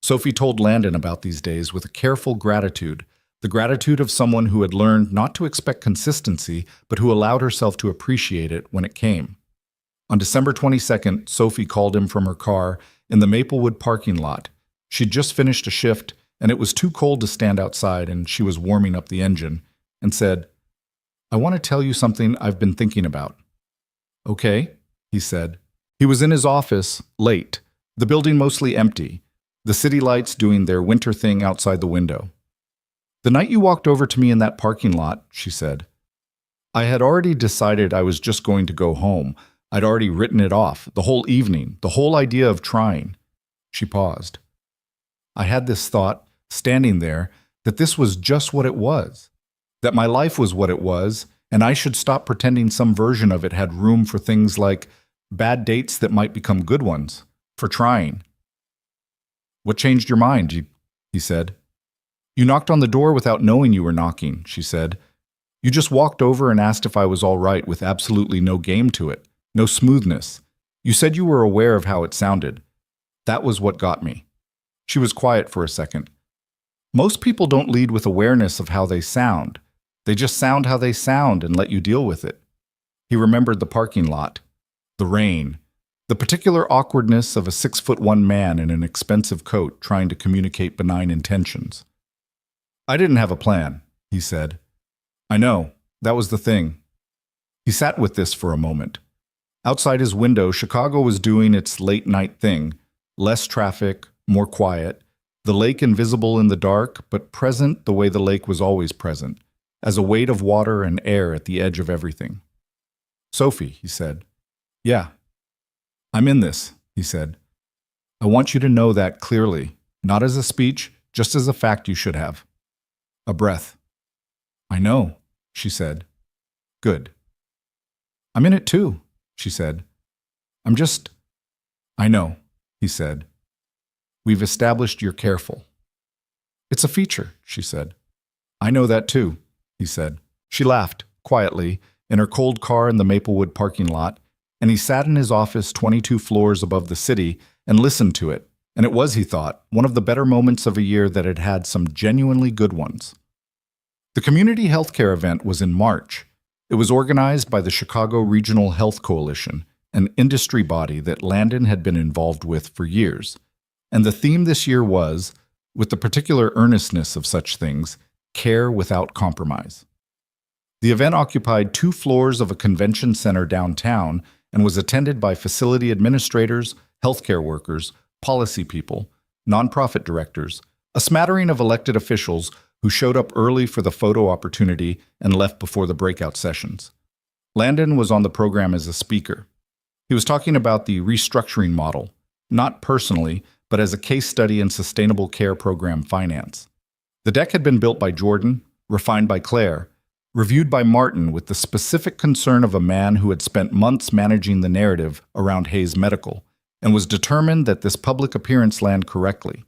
Sophie told Landon about these days with a careful gratitude, the gratitude of someone who had learned not to expect consistency, but who allowed herself to appreciate it when it came. On December 22nd, Sophie called him from her car in the Maplewood parking lot. She'd just finished a shift, and it was too cold to stand outside, and she was warming up the engine, and said, "I want to tell you something I've been thinking about." "Okay," he said. He was in his office, late, the building mostly empty, the city lights doing their winter thing outside the window. "The night you walked over to me in that parking lot," she said, "I had already decided I was just going to go home. I'd already written it off, the whole evening, the whole idea of trying." She paused. "I had this thought, standing there, that this was just what it was, that my life was what it was, and I should stop pretending some version of it had room for things like bad dates that might become good ones, for trying." "What changed your mind?" he said. "You knocked on the door without knowing you were knocking," she said. "You just walked over and asked if I was all right with absolutely no game to it, no smoothness. You said you were aware of how it sounded. That was what got me." She was quiet for a second. Most people don't lead with awareness of how they sound. They just sound how they sound and let you deal with it. He remembered the parking lot, the rain, the particular awkwardness of a 6'1" man in an expensive coat trying to communicate benign intentions. I didn't have a plan, he said. I know, that was the thing. He sat with this for a moment. Outside his window, Chicago was doing its late-night thing. Less traffic, more quiet. The lake invisible in the dark, but present the way the lake was always present, as a weight of water and air at the edge of everything. Sophie, he said. Yeah. I'm in this, he said. I want you to know that clearly, not as a speech, just as a fact you should have. A breath. I know, she said. Good. I'm in it too, she said. I know, he said. We've established you're careful. It's a feature, she said. I know that too, he said. She laughed, quietly, in her cold car in the Maplewood parking lot, and he sat in his office 22 floors above the city and listened to it, and it was, he thought, one of the better moments of a year that had had some genuinely good ones. The community healthcare event was in March. It was organized by the Chicago Regional Health Coalition, an industry body that Landon had been involved with for years. And the theme this year was, with the particular earnestness of such things, care without compromise. The event occupied 2 floors of a convention center downtown and was attended by facility administrators, healthcare workers, policy people, nonprofit directors, a smattering of elected officials who showed up early for the photo opportunity and left before the breakout sessions. Landon was on the program as a speaker. He was talking about the restructuring model, not personally, but as a case study in sustainable care program finance. The deck had been built by Jordan, refined by Claire, reviewed by Martin with the specific concern of a man who had spent months managing the narrative around Hayes Medical, and was determined that this public appearance land correctly.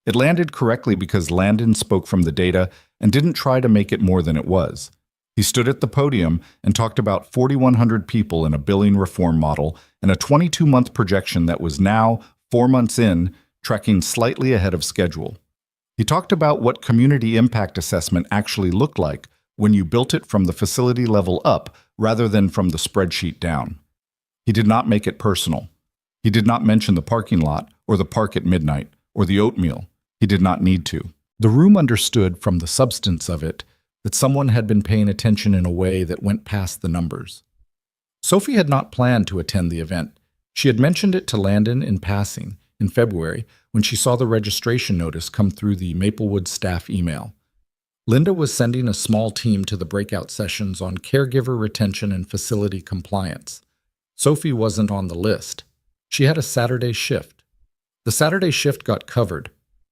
It landed correctly because Landon spoke from the data and didn't try to make it more than it was. He stood at the podium and talked about 4,100 people in a billing reform model and a 22-month projection that was now, 4 months in, tracking slightly ahead of schedule. He talked about what community impact assessment actually looked like when you built it from the facility level up rather than from the spreadsheet down. He did not make it personal. He did not mention the parking lot or the park at midnight or the oatmeal. He did not need to. The room understood from the substance of it that someone had been paying attention in a way that went past the numbers. Sophie had not planned to attend the event. She had mentioned it to Landon in passing in February when she saw the registration notice come through the Maplewood staff email. Linda was sending a small team to the breakout sessions on caregiver retention and facility compliance. Sophie wasn't on the list. She had a Saturday shift. The Saturday shift got covered.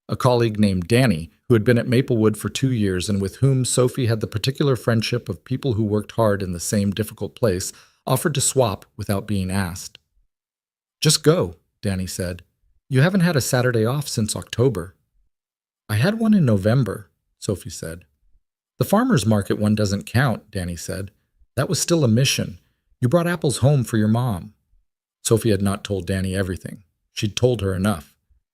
A colleague named Danny, who had been at Maplewood for 2 years and with whom Sophie had the particular friendship of people who worked hard in the same difficult place, offered to swap without being asked. Just go, Danny said. You haven't had a Saturday off since October. I had one in November, Sophie said. The farmer's market one doesn't count, Danny said. That was still a mission. You brought apples home for your mom. Sophie had not told Danny everything. She'd told her enough.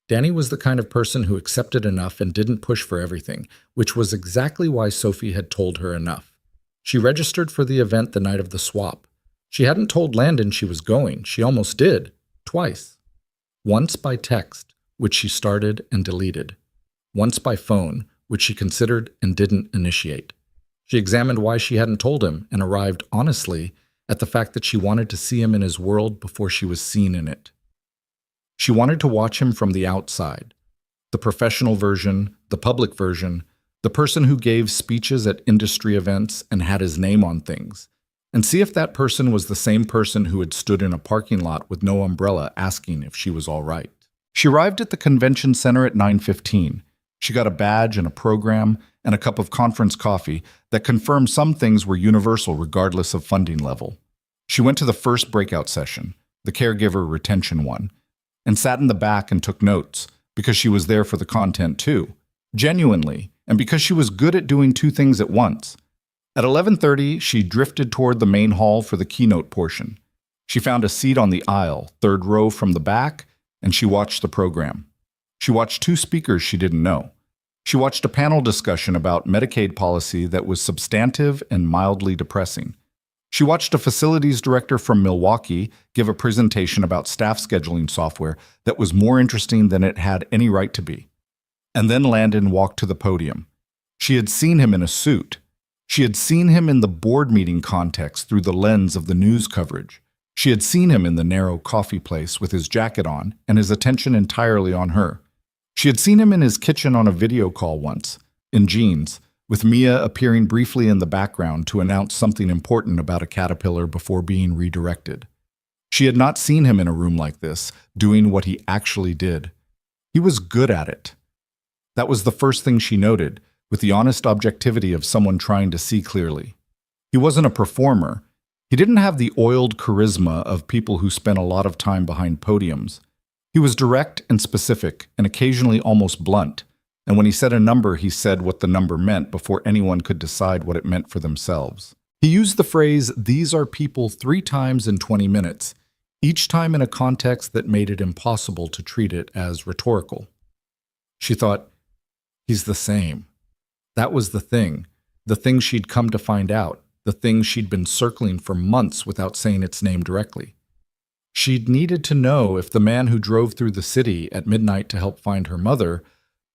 Danny was the kind of person who accepted enough and didn't push for everything, which was exactly why Sophie had told her enough. She registered for the event the night of the swap. She hadn't told Landon she was going. She almost did, twice. Once by text, which she started and deleted. Once by phone, which she considered and didn't initiate. She examined why she hadn't told him and arrived, honestly, at the fact that she wanted to see him in his world before she was seen in it. She wanted to watch him from the outside. The professional version, the public version, the person who gave speeches at industry events and had his name on things, and see if that person was the same person who had stood in a parking lot with no umbrella asking if she was all right. She arrived at the convention center at 9:15. She got a badge and a program and a cup of conference coffee that confirmed some things were universal regardless of funding level. She went to the first breakout session, the caregiver retention one, and sat in the back and took notes, because she was there for the content too, genuinely, and because she was good at doing 2 things at once. At 11:30, she drifted toward the main hall for the keynote portion. She found a seat on the aisle, 3rd row from the back, and she watched the program. She watched 2 speakers she didn't know. She watched a panel discussion about Medicaid policy that was substantive and mildly depressing. She watched a facilities director from Milwaukee give a presentation about staff scheduling software that was more interesting than it had any right to be. And then Landon walked to the podium. She had seen him in a suit. She had seen him in the board meeting context through the lens of the news coverage. She had seen him in the narrow coffee place with his jacket on and his attention entirely on her. She had seen him in his kitchen on a video call once, in jeans, with Mia appearing briefly in the background to announce something important about a caterpillar before being redirected. She had not seen him in a room like this, doing what he actually did. He was good at it. That was the first thing she noted, with the honest objectivity of someone trying to see clearly. He wasn't a performer. He didn't have the oiled charisma of people who spent a lot of time behind podiums. He was direct and specific, and occasionally almost blunt. And when he said a number, he said what the number meant before anyone could decide what it meant for themselves. He used the phrase, "these are people," 3 times in 20 minutes, each time in a context that made it impossible to treat it as rhetorical. She thought, he's the same. That was the thing she'd come to find out, the thing she'd been circling for months without saying its name directly. She'd needed to know if the man who drove through the city at midnight to help find her mother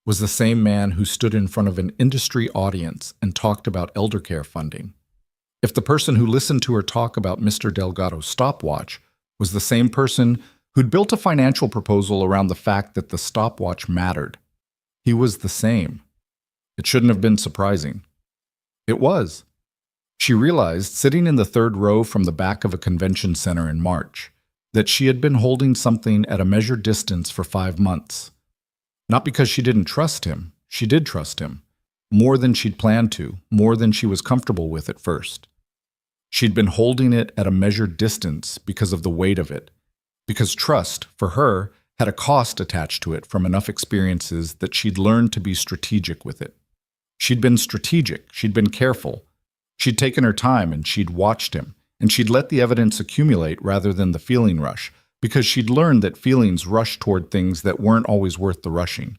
was the same man who stood in front of an industry audience and talked about eldercare funding. If the person who listened to her talk about Mr. Delgado's stopwatch was the same person who'd built a financial proposal around the fact that the stopwatch mattered. He was the same. It shouldn't have been surprising. It was. She realized, sitting in the 3rd row from the back of a convention center in March, that she had been holding something at a measured distance for 5 months. Not because she didn't trust him. She did trust him. More than she'd planned to, more than she was comfortable with at first. She'd been holding it at a measured distance because of the weight of it. Because trust, for her, had a cost attached to it from enough experiences that she'd learned to be strategic with it. She'd been strategic. She'd been careful. She'd taken her time and she'd watched him. And she'd let the evidence accumulate rather than the feeling rush, because she'd learned that feelings rush toward things that weren't always worth the rushing.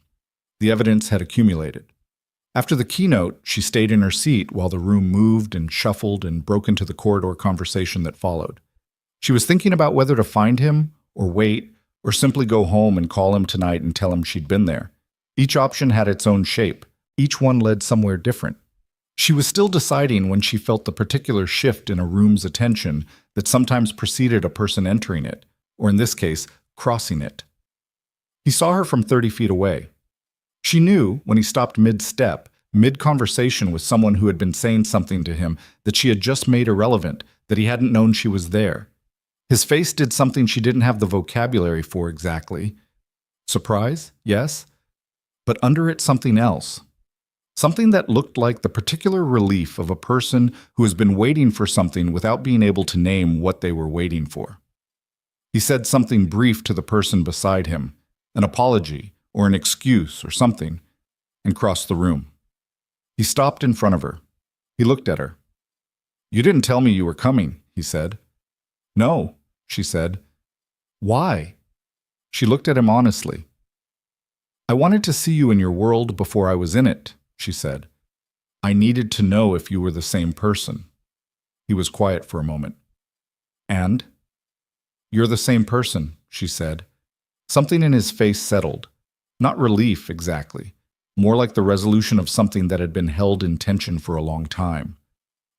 The evidence had accumulated. After the keynote, she stayed in her seat while the room moved and shuffled and broke into the corridor conversation that followed. She was thinking about whether to find him, or wait, or simply go home and call him tonight and tell him she'd been there. Each option had its own shape. Each one led somewhere different. She was still deciding when she felt the particular shift in a room's attention that sometimes preceded a person entering it, or in this case, crossing it. He saw her from 30 feet away. She knew, when he stopped mid-step, mid-conversation with someone who had been saying something to him that she had just made irrelevant, that he hadn't known she was there. His face did something she didn't have the vocabulary for exactly. Surprise, yes, but under it something else. Something that looked like the particular relief of a person who has been waiting for something without being able to name what they were waiting for. He said something brief to the person beside him, an apology or an excuse or something, and crossed the room. He stopped in front of her. He looked at her. "You didn't tell me you were coming," he said. "No," she said. "Why?" She looked at him honestly. "I wanted to see you in your world before I was in it," she said. "I needed to know if you were the same person." He was quiet for a moment. "And?" "You're the same person," she said. Something in his face settled. Not relief, exactly. More like the resolution of something that had been held in tension for a long time.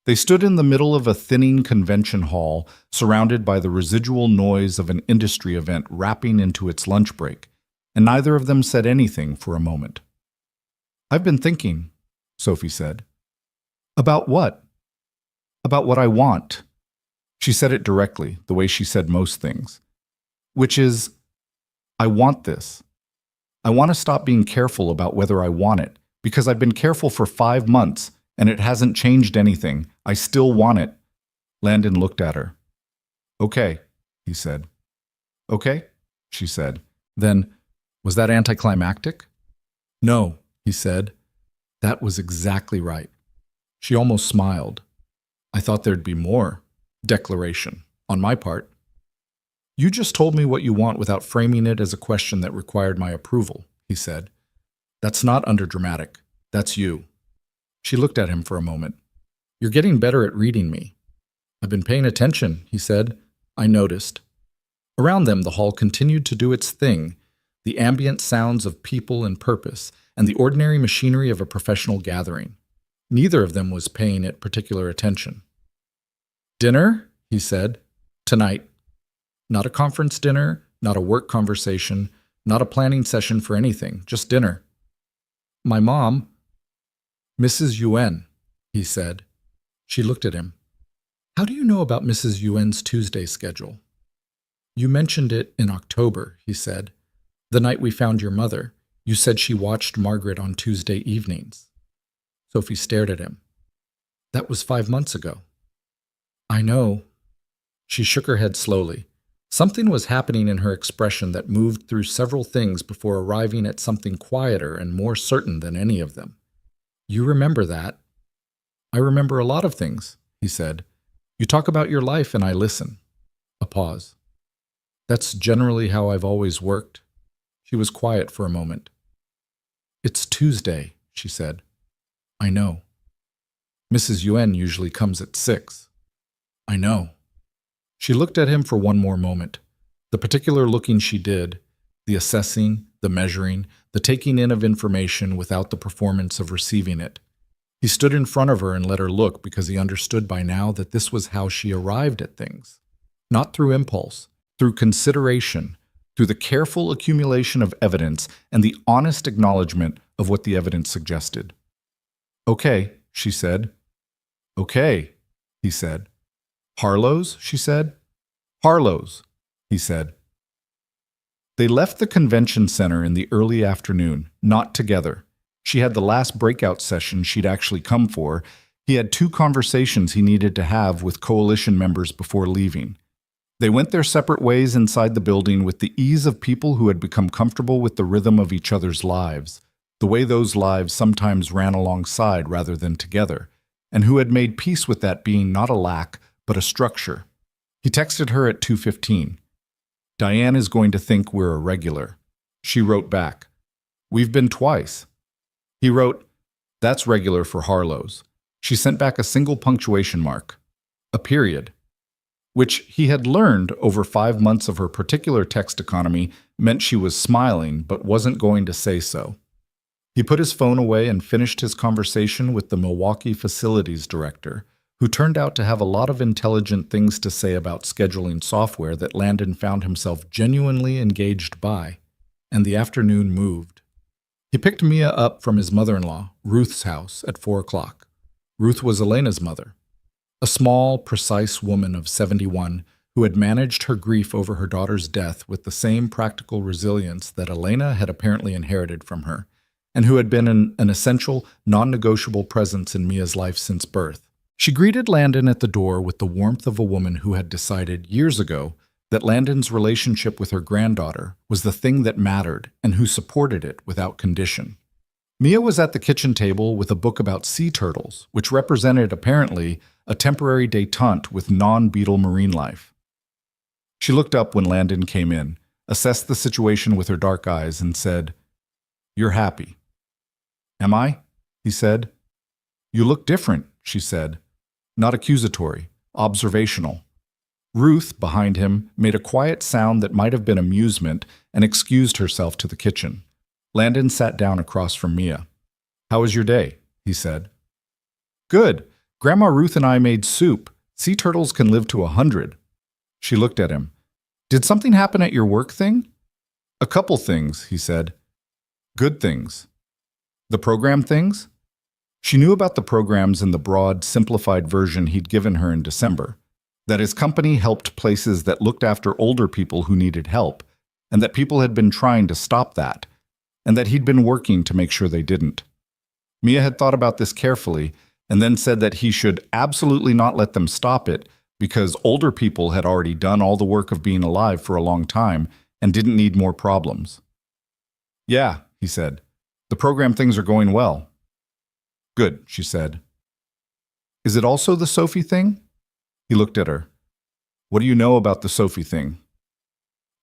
They stood in the middle of a thinning convention hall, surrounded by the residual noise of an industry event wrapping into its lunch break, and neither of them said anything for a moment. "I've been thinking," Sophie said. "About what?" "About what I want." She said it directly, the way she said most things. Which is, I want this. I want to stop being careful about whether I want it, because I've been careful for 5 months, and it hasn't changed anything. I still want it. Landon looked at her. "Okay," he said. "Okay," she said. Then, "Was that anticlimactic?" "No," he said. "That was exactly right." She almost smiled. "I thought there'd be more." Declaration, on my part. "You just told me what you want without framing it as a question that required my approval," he said. "That's not underdramatic. That's you. She looked at him for a moment. You're getting better at reading me. I've been paying attention, he said. I noticed. Around them, the hall continued to do its thing, the ambient sounds of people and purpose, and the ordinary machinery of a professional gathering. Neither of them was paying it particular attention. Dinner, he said. Tonight. Not a conference dinner, not a work conversation, not a planning session for anything, just dinner. My mom, Mrs. Yuen, he said. She looked at him. How do you know about Mrs. Yuen's Tuesday schedule? You mentioned it in October, he said. The night we found your mother, you said she watched Margaret on Tuesday evenings. Sophie stared at him. That was 5 months ago. I know. She shook her head slowly. Something was happening in her expression that moved through several things before arriving at something quieter and more certain than any of them. You remember that? I remember a lot of things, he said. You talk about your life and I listen. A pause. That's generally how I've always worked. She was quiet for a moment. It's Tuesday, she said. I know. Mrs. Yuen usually comes at 6. I know. She looked at him for one more moment. The particular looking she did, the assessing, the measuring, the taking in of information without the performance of receiving it. He stood in front of her and let her look because he understood by now that this was how she arrived at things. Not through impulse, through consideration, through the careful accumulation of evidence and the honest acknowledgement of what the evidence suggested. Okay, she said. Okay, he said. Harlow's, she said. Harlow's, he said. They left the convention center in the early afternoon, not together. She had the last breakout session she'd actually come for. He had 2 conversations he needed to have with coalition members before leaving. They went their separate ways inside the building with the ease of people who had become comfortable with the rhythm of each other's lives, the way those lives sometimes ran alongside rather than together, and who had made peace with that being not a lack, but a structure. He texted her at 2:15. Diane is going to think we're irregular. She wrote back, We've been twice. He wrote, That's regular for Harlow's. She sent back a single punctuation mark, a period, which he had learned over 5 months of her particular text economy meant she was smiling but wasn't going to say so. He put his phone away and finished his conversation with the Milwaukee facilities director, who turned out to have a lot of intelligent things to say about scheduling software that Landon found himself genuinely engaged by, and the afternoon moved. He picked Mia up from his mother-in-law, Ruth's house, at 4 o'clock. Ruth was Elena's mother, a small, precise woman of 71 who had managed her grief over her daughter's death with the same practical resilience that Elena had apparently inherited from her, and who had been an essential, non-negotiable presence in Mia's life since birth. She greeted Landon at the door with the warmth of a woman who had decided years ago that Landon's relationship with her granddaughter was the thing that mattered and who supported it without condition. Mia was at the kitchen table with a book about sea turtles, which represented, apparently, a temporary détente with non-beetle marine life. She looked up when Landon came in, assessed the situation with her dark eyes, and said, You're happy. Am I? He said. You look different, she said. Not accusatory, observational. Ruth, behind him, made a quiet sound that might have been amusement and excused herself to the kitchen. Landon sat down across from Mia. How was your day? He said. Good. Grandma Ruth and I made soup. Sea turtles can live to 100. She looked at him. Did something happen at your work thing? A couple things, he said. Good things. The program things? She knew about the programs in the broad, simplified version he'd given her in December, that his company helped places that looked after older people who needed help, and that people had been trying to stop that, and that he'd been working to make sure they didn't. Mia had thought about this carefully, and then said that he should absolutely not let them stop it because older people had already done all the work of being alive for a long time and didn't need more problems. Yeah, he said. The program things are going well. Good, she said. Is it also the Sophie thing? He looked at her. What do you know about the Sophie thing?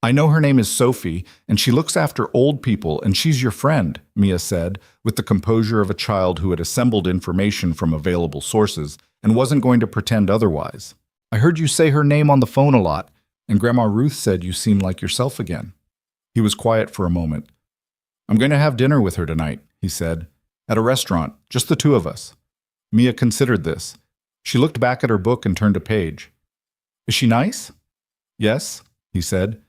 I know her name is Sophie, and she looks after old people, and she's your friend, Mia said, with the composure of a child who had assembled information from available sources and wasn't going to pretend otherwise. I heard you say her name on the phone a lot, and Grandma Ruth said you seem like yourself again. He was quiet for a moment. I'm going to have dinner with her tonight, he said, at a restaurant, just the two of us. Mia considered this. She looked back at her book and turned a page. Is she nice? Yes, he said.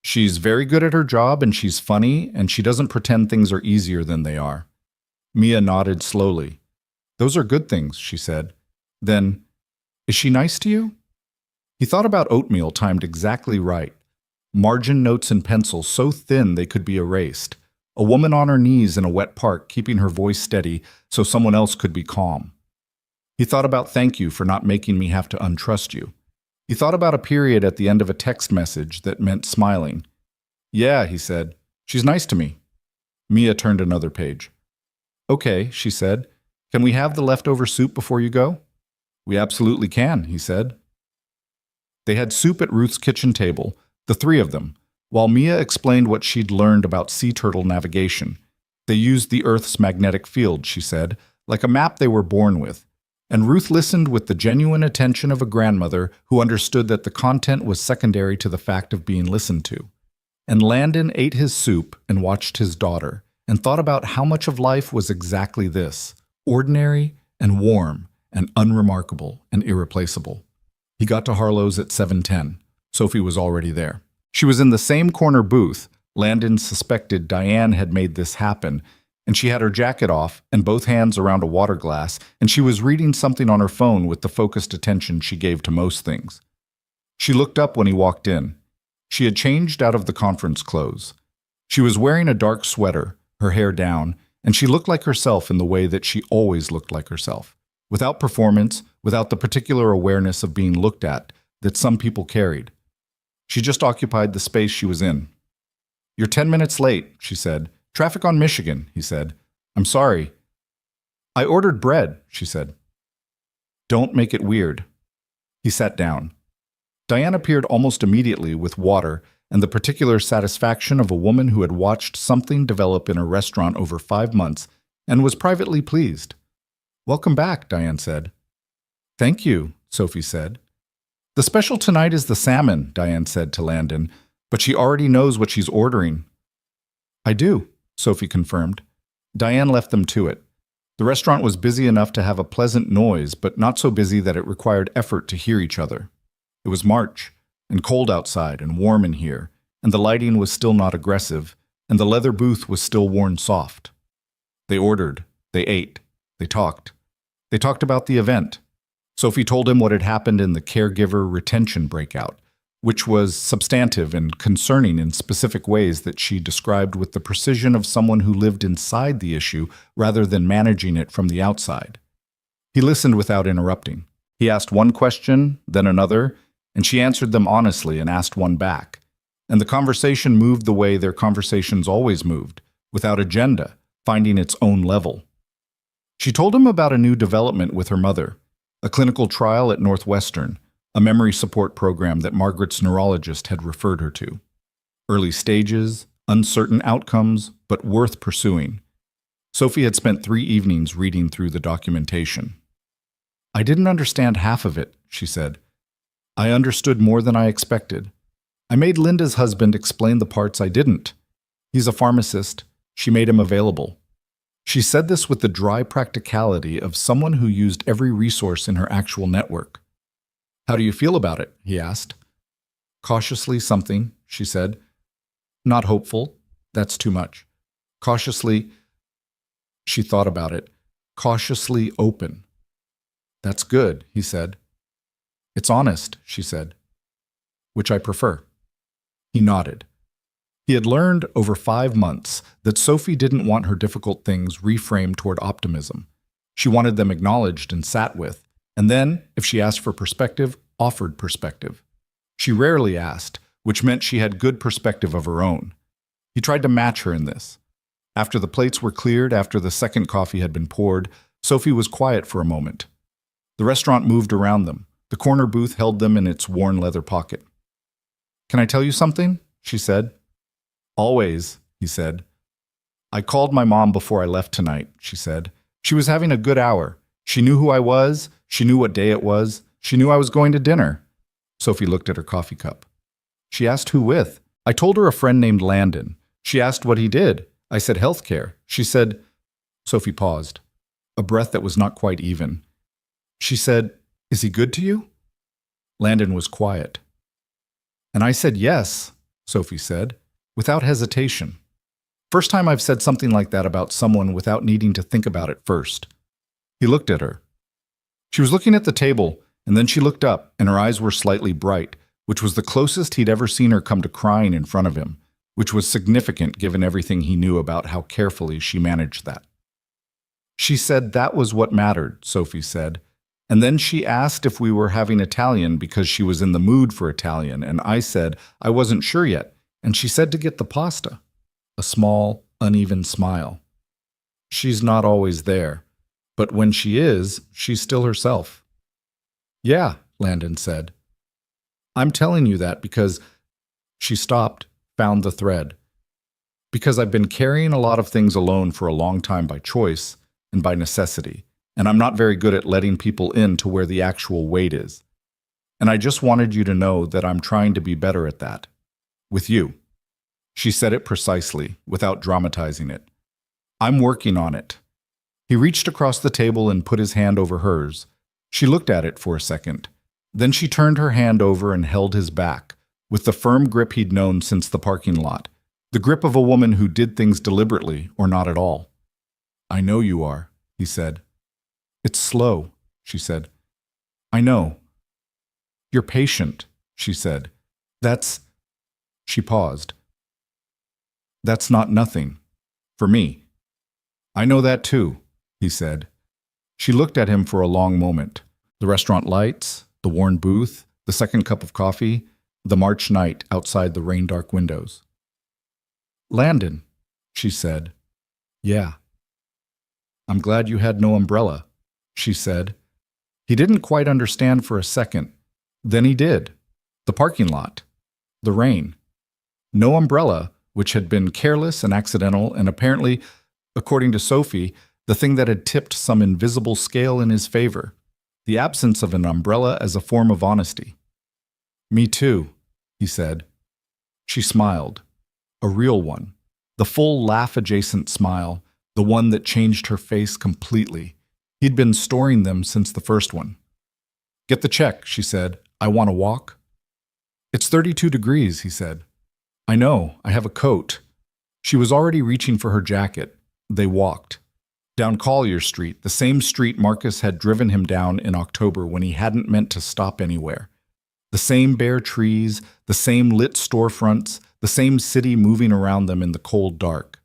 She's very good at her job, and she's funny, and she doesn't pretend things are easier than they are. Mia nodded slowly. Those are good things, she said. Then, is she nice to you? He thought about oatmeal timed exactly right. Margin notes in pencil so thin they could be erased. A woman on her knees in a wet park keeping her voice steady so someone else could be calm. He thought about thank you for not making me have to untrust you. He thought about a period at the end of a text message that meant smiling. Yeah, he said. She's nice to me. Mia turned another page. Okay, she said. Can we have the leftover soup before you go? We absolutely can, he said. They had soup at Ruth's kitchen table, the three of them, while Mia explained what she'd learned about sea turtle navigation. They used the Earth's magnetic field, she said, like a map they were born with. And Ruth listened with the genuine attention of a grandmother who understood that the content was secondary to the fact of being listened to. And Landon ate his soup and watched his daughter, and thought about how much of life was exactly this, ordinary and warm and unremarkable and irreplaceable. He got to Harlow's at 7:10. Sophie was already there. She was in the same corner booth. Landon suspected Diane had made this happen, and she had her jacket off and both hands around a water glass, and she was reading something on her phone with the focused attention she gave to most things. She looked up when he walked in. She had changed out of the conference clothes. She was wearing a dark sweater, her hair down, and she looked like herself in the way that she always looked like herself, without performance, without the particular awareness of being looked at that some people carried. She just occupied the space she was in. You're 10 minutes late, she said. Traffic on Michigan, he said. I'm sorry. I ordered bread, she said. Don't make it weird. He sat down. Diane appeared almost immediately with water and the particular satisfaction of a woman who had watched something develop in a restaurant over 5 months and was privately pleased. Welcome back, Diane said. Thank you, Sophie said. The special tonight is the salmon, Diane said to Landon, but she already knows what she's ordering. I do, Sophie confirmed. Diane left them to it. The restaurant was busy enough to have a pleasant noise, but not so busy that it required effort to hear each other. It was March, and cold outside and warm in here, and the lighting was still not aggressive, and the leather booth was still worn soft. They ordered, they ate, they talked. They talked about the event. Sophie told him what had happened in the caregiver retention breakout, which was substantive and concerning in specific ways that she described with the precision of someone who lived inside the issue rather than managing it from the outside. He listened without interrupting. He asked one question, then another, and she answered them honestly and asked one back. And the conversation moved the way their conversations always moved, without agenda, finding its own level. She told him about a new development with her mother, a clinical trial at Northwestern, a memory support program that Margaret's neurologist had referred her to. Early stages, uncertain outcomes, but worth pursuing. Sophie had spent 3 evenings reading through the documentation. I didn't understand half of it, she said. I understood more than I expected. I made Linda's husband explain the parts I didn't. He's a pharmacist. She made him available. She said this with the dry practicality of someone who used every resource in her actual network. How do you feel about it? He asked. Cautiously something, she said. Not hopeful. That's too much. Cautiously, she thought about it. Cautiously open. That's good, he said. It's honest, she said. Which I prefer. He nodded. He had learned over 5 months that Sophie didn't want her difficult things reframed toward optimism. She wanted them acknowledged and sat with, and then, if she asked for perspective, offered perspective. She rarely asked, which meant she had good perspective of her own. He tried to match her in this. After the plates were cleared, after the second coffee had been poured, Sophie was quiet for a moment. The restaurant moved around them. The corner booth held them in its worn leather pocket. Can I tell you something? she said. Always, he said. I called my mom before I left tonight, she said. She was having a good hour. She knew who I was. She knew what day it was. She knew I was going to dinner. Sophie looked at her coffee cup. She asked who with. I told her a friend named Landon. She asked what he did. I said healthcare. She said... Sophie paused, a breath that was not quite even. She said, "Is he good to you?" Landon was quiet. And I said yes, Sophie said, without hesitation. First time I've said something like that about someone without needing to think about it first. He looked at her. She was looking at the table, and then she looked up, and her eyes were slightly bright, which was the closest he'd ever seen her come to crying in front of him, which was significant given everything he knew about how carefully she managed that. She said that was what mattered, Sophie said, and then she asked if we were having Italian because she was in the mood for Italian, and I said I wasn't sure yet, and she said to get the pasta. A small, uneven smile. She's not always there, but when she is, she's still herself. Yeah, Landon said. I'm telling you that because... She stopped, found the thread. Because I've been carrying a lot of things alone for a long time by choice and by necessity, and I'm not very good at letting people in to where the actual weight is. And I just wanted you to know that I'm trying to be better at that. With you. She said it precisely, without dramatizing it. I'm working on it. He reached across the table and put his hand over hers. She looked at it for a second. Then she turned her hand over and held his back, with the firm grip he'd known since the parking lot, the grip of a woman who did things deliberately or not at all. I know you are, he said. It's slow, she said. I know. You're patient, she said. That's... She paused. That's not nothing. For me. I know that too, he said. She looked at him for a long moment. The restaurant lights, the worn booth, the second cup of coffee, the March night outside the rain-dark windows. Landon, she said. Yeah. I'm glad you had no umbrella, she said. He didn't quite understand for a second. Then he did. The parking lot. The rain. No umbrella, which had been careless and accidental and apparently, according to Sophie, the thing that had tipped some invisible scale in his favor. The absence of an umbrella as a form of honesty. Me too, he said. She smiled. A real one. The full laugh-adjacent smile, the one that changed her face completely. He'd been storing them since the first one. Get the check, she said. I want to walk. It's 32 degrees, he said. I know, I have a coat. She was already reaching for her jacket. They walked. Down Collier Street, the same street Marcus had driven him down in October when he hadn't meant to stop anywhere. The same bare trees, the same lit storefronts, the same city moving around them in the cold dark.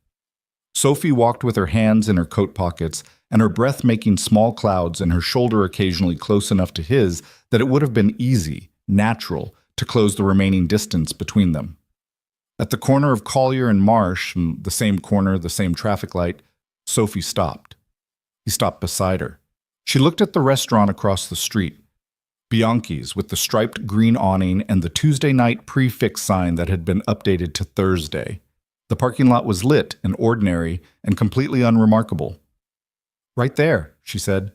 Sophie walked with her hands in her coat pockets and her breath making small clouds and her shoulder occasionally close enough to his that it would have been easy, natural, to close the remaining distance between them. At the corner of Collier and Marsh, the same corner, the same traffic light, Sophie stopped. He stopped beside her. She looked at the restaurant across the street. Bianchi's with the striped green awning and the Tuesday night prefix sign that had been updated to Thursday. The parking lot was lit and ordinary and completely unremarkable. Right there, she said.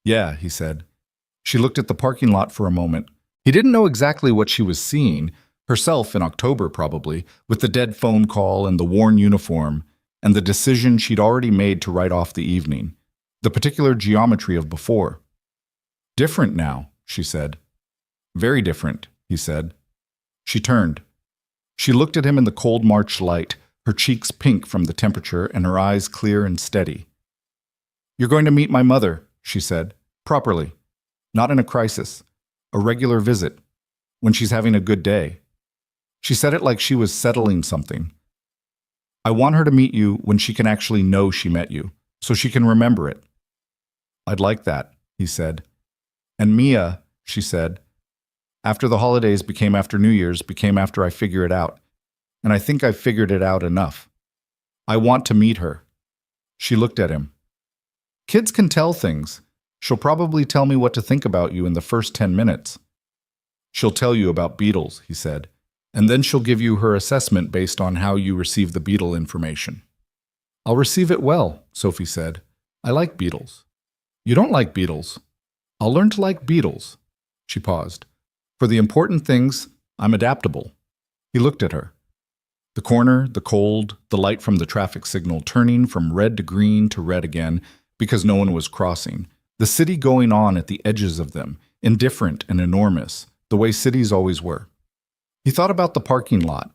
Yeah, he said. She looked at the parking lot for a moment. He didn't know exactly what she was seeing, herself in October probably, with the dead phone call and the worn uniform, and the decision she'd already made to write off the evening, the particular geometry of before. Different now, she said. Very different, he said. She turned. She looked at him in the cold March light, her cheeks pink from the temperature and her eyes clear and steady. You're going to meet my mother, she said, properly. Not in a crisis. A regular visit. When she's having a good day. She said it like she was settling something. I want her to meet you when she can actually know she met you, so she can remember it. I'd like that, he said. And Mia, she said, after the holidays became after New Year's, became after I figure it out. And I think I've figured it out enough. I want to meet her. She looked at him. Kids can tell things. She'll probably tell me what to think about you in the first 10 minutes. She'll tell you about Beatles, he said. and then she'll give you her assessment based on how you receive the beetle information. I'll receive it well, Sophie said. I like beetles. You don't like beetles. I'll learn to like beetles. She paused. For the important things, I'm adaptable. He looked at her. The corner, the cold, the light from the traffic signal turning from red to green to red again because no one was crossing. The city going on at the edges of them, indifferent and enormous, the way cities always were. He thought about the parking lot,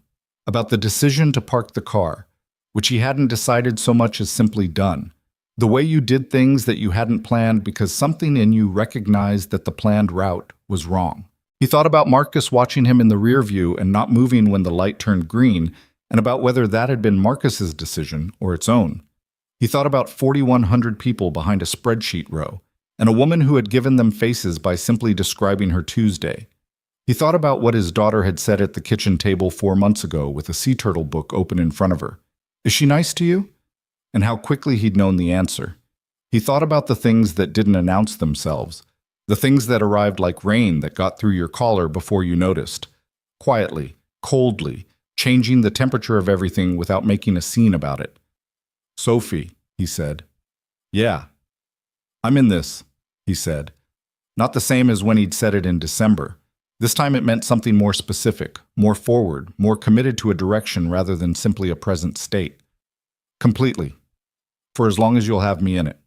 about the decision to park the car, which he hadn't decided so much as simply done. The way you did things that you hadn't planned because something in you recognized that the planned route was wrong. He thought about Marcus watching him in the rear view and not moving when the light turned green, and about whether that had been Marcus's decision or its own. He thought about 4,100 people behind a spreadsheet row, and a woman who had given them faces by simply describing her Tuesday. He thought about what his daughter had said at the kitchen table 4 months ago with a sea turtle book open in front of her. Is she nice to you? And how quickly he'd known the answer. He thought about the things that didn't announce themselves, the things that arrived like rain that got through your collar before you noticed, quietly, coldly, changing the temperature of everything without making a scene about it. Sophie, he said. Yeah. I'm in this, he said. Not the same as when he'd said it in December. This time it meant something more specific, more forward, more committed to a direction rather than simply a present state. Completely. For as long as you'll have me in it.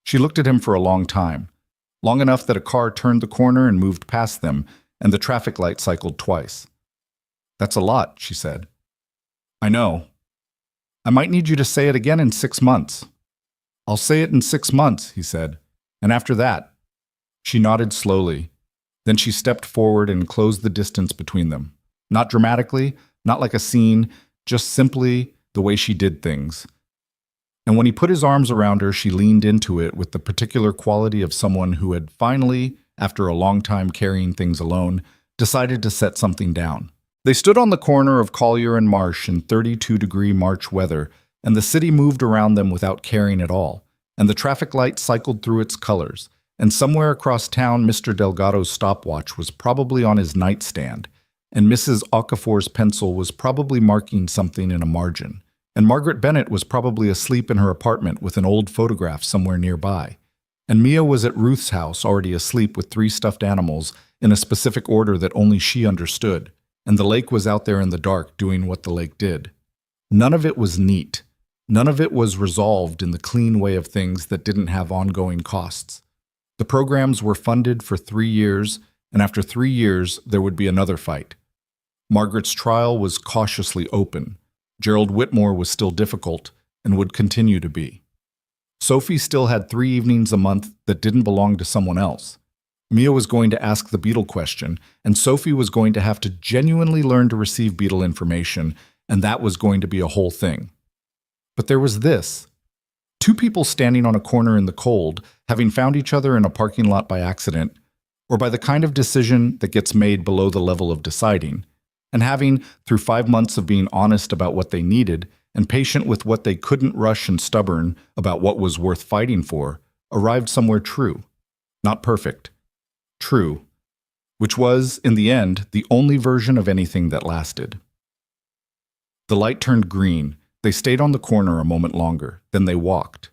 She looked at him for a long time, long enough that a car turned the corner and moved past them, and the traffic light cycled twice. That's a lot, she said. I know. I might need you to say it again in 6 months. I'll say it in 6 months, he said. And after that. She nodded slowly. Then she stepped forward and closed the distance between them. Not dramatically, not like a scene, just simply the way she did things. And when he put his arms around her, she leaned into it with the particular quality of someone who had finally, after a long time carrying things alone, decided to set something down. They stood on the corner of Collier and Marsh in 32-degree March weather, and the city moved around them without caring at all, and the traffic light cycled through its colors, and somewhere across town Mr. Delgado's stopwatch was probably on his nightstand, and Mrs. Okafor's pencil was probably marking something in a margin, and Margaret Bennett was probably asleep in her apartment with an old photograph somewhere nearby, and Mia was at Ruth's house already asleep with 3 stuffed animals in a specific order that only she understood, and the lake was out there in the dark doing what the lake did. None of it was neat. None of it was resolved in the clean way of things that didn't have ongoing costs. The programs were funded for 3 years, and after 3 years, there would be another fight. Margaret's trial was cautiously open. Gerald Whitmore was still difficult and would continue to be. Sophie still had 3 evenings a month that didn't belong to someone else. Mia was going to ask the beetle question, and Sophie was going to have to genuinely learn to receive beetle information, and that was going to be a whole thing. But there was this. 2 people standing on a corner in the cold, having found each other in a parking lot by accident, or by the kind of decision that gets made below the level of deciding, and having, through 5 months of being honest about what they needed, and patient with what they couldn't rush and stubborn about what was worth fighting for, arrived somewhere true. Not perfect. True. Which was, in the end, the only version of anything that lasted. The light turned green. They stayed on the corner a moment longer. Then they walked.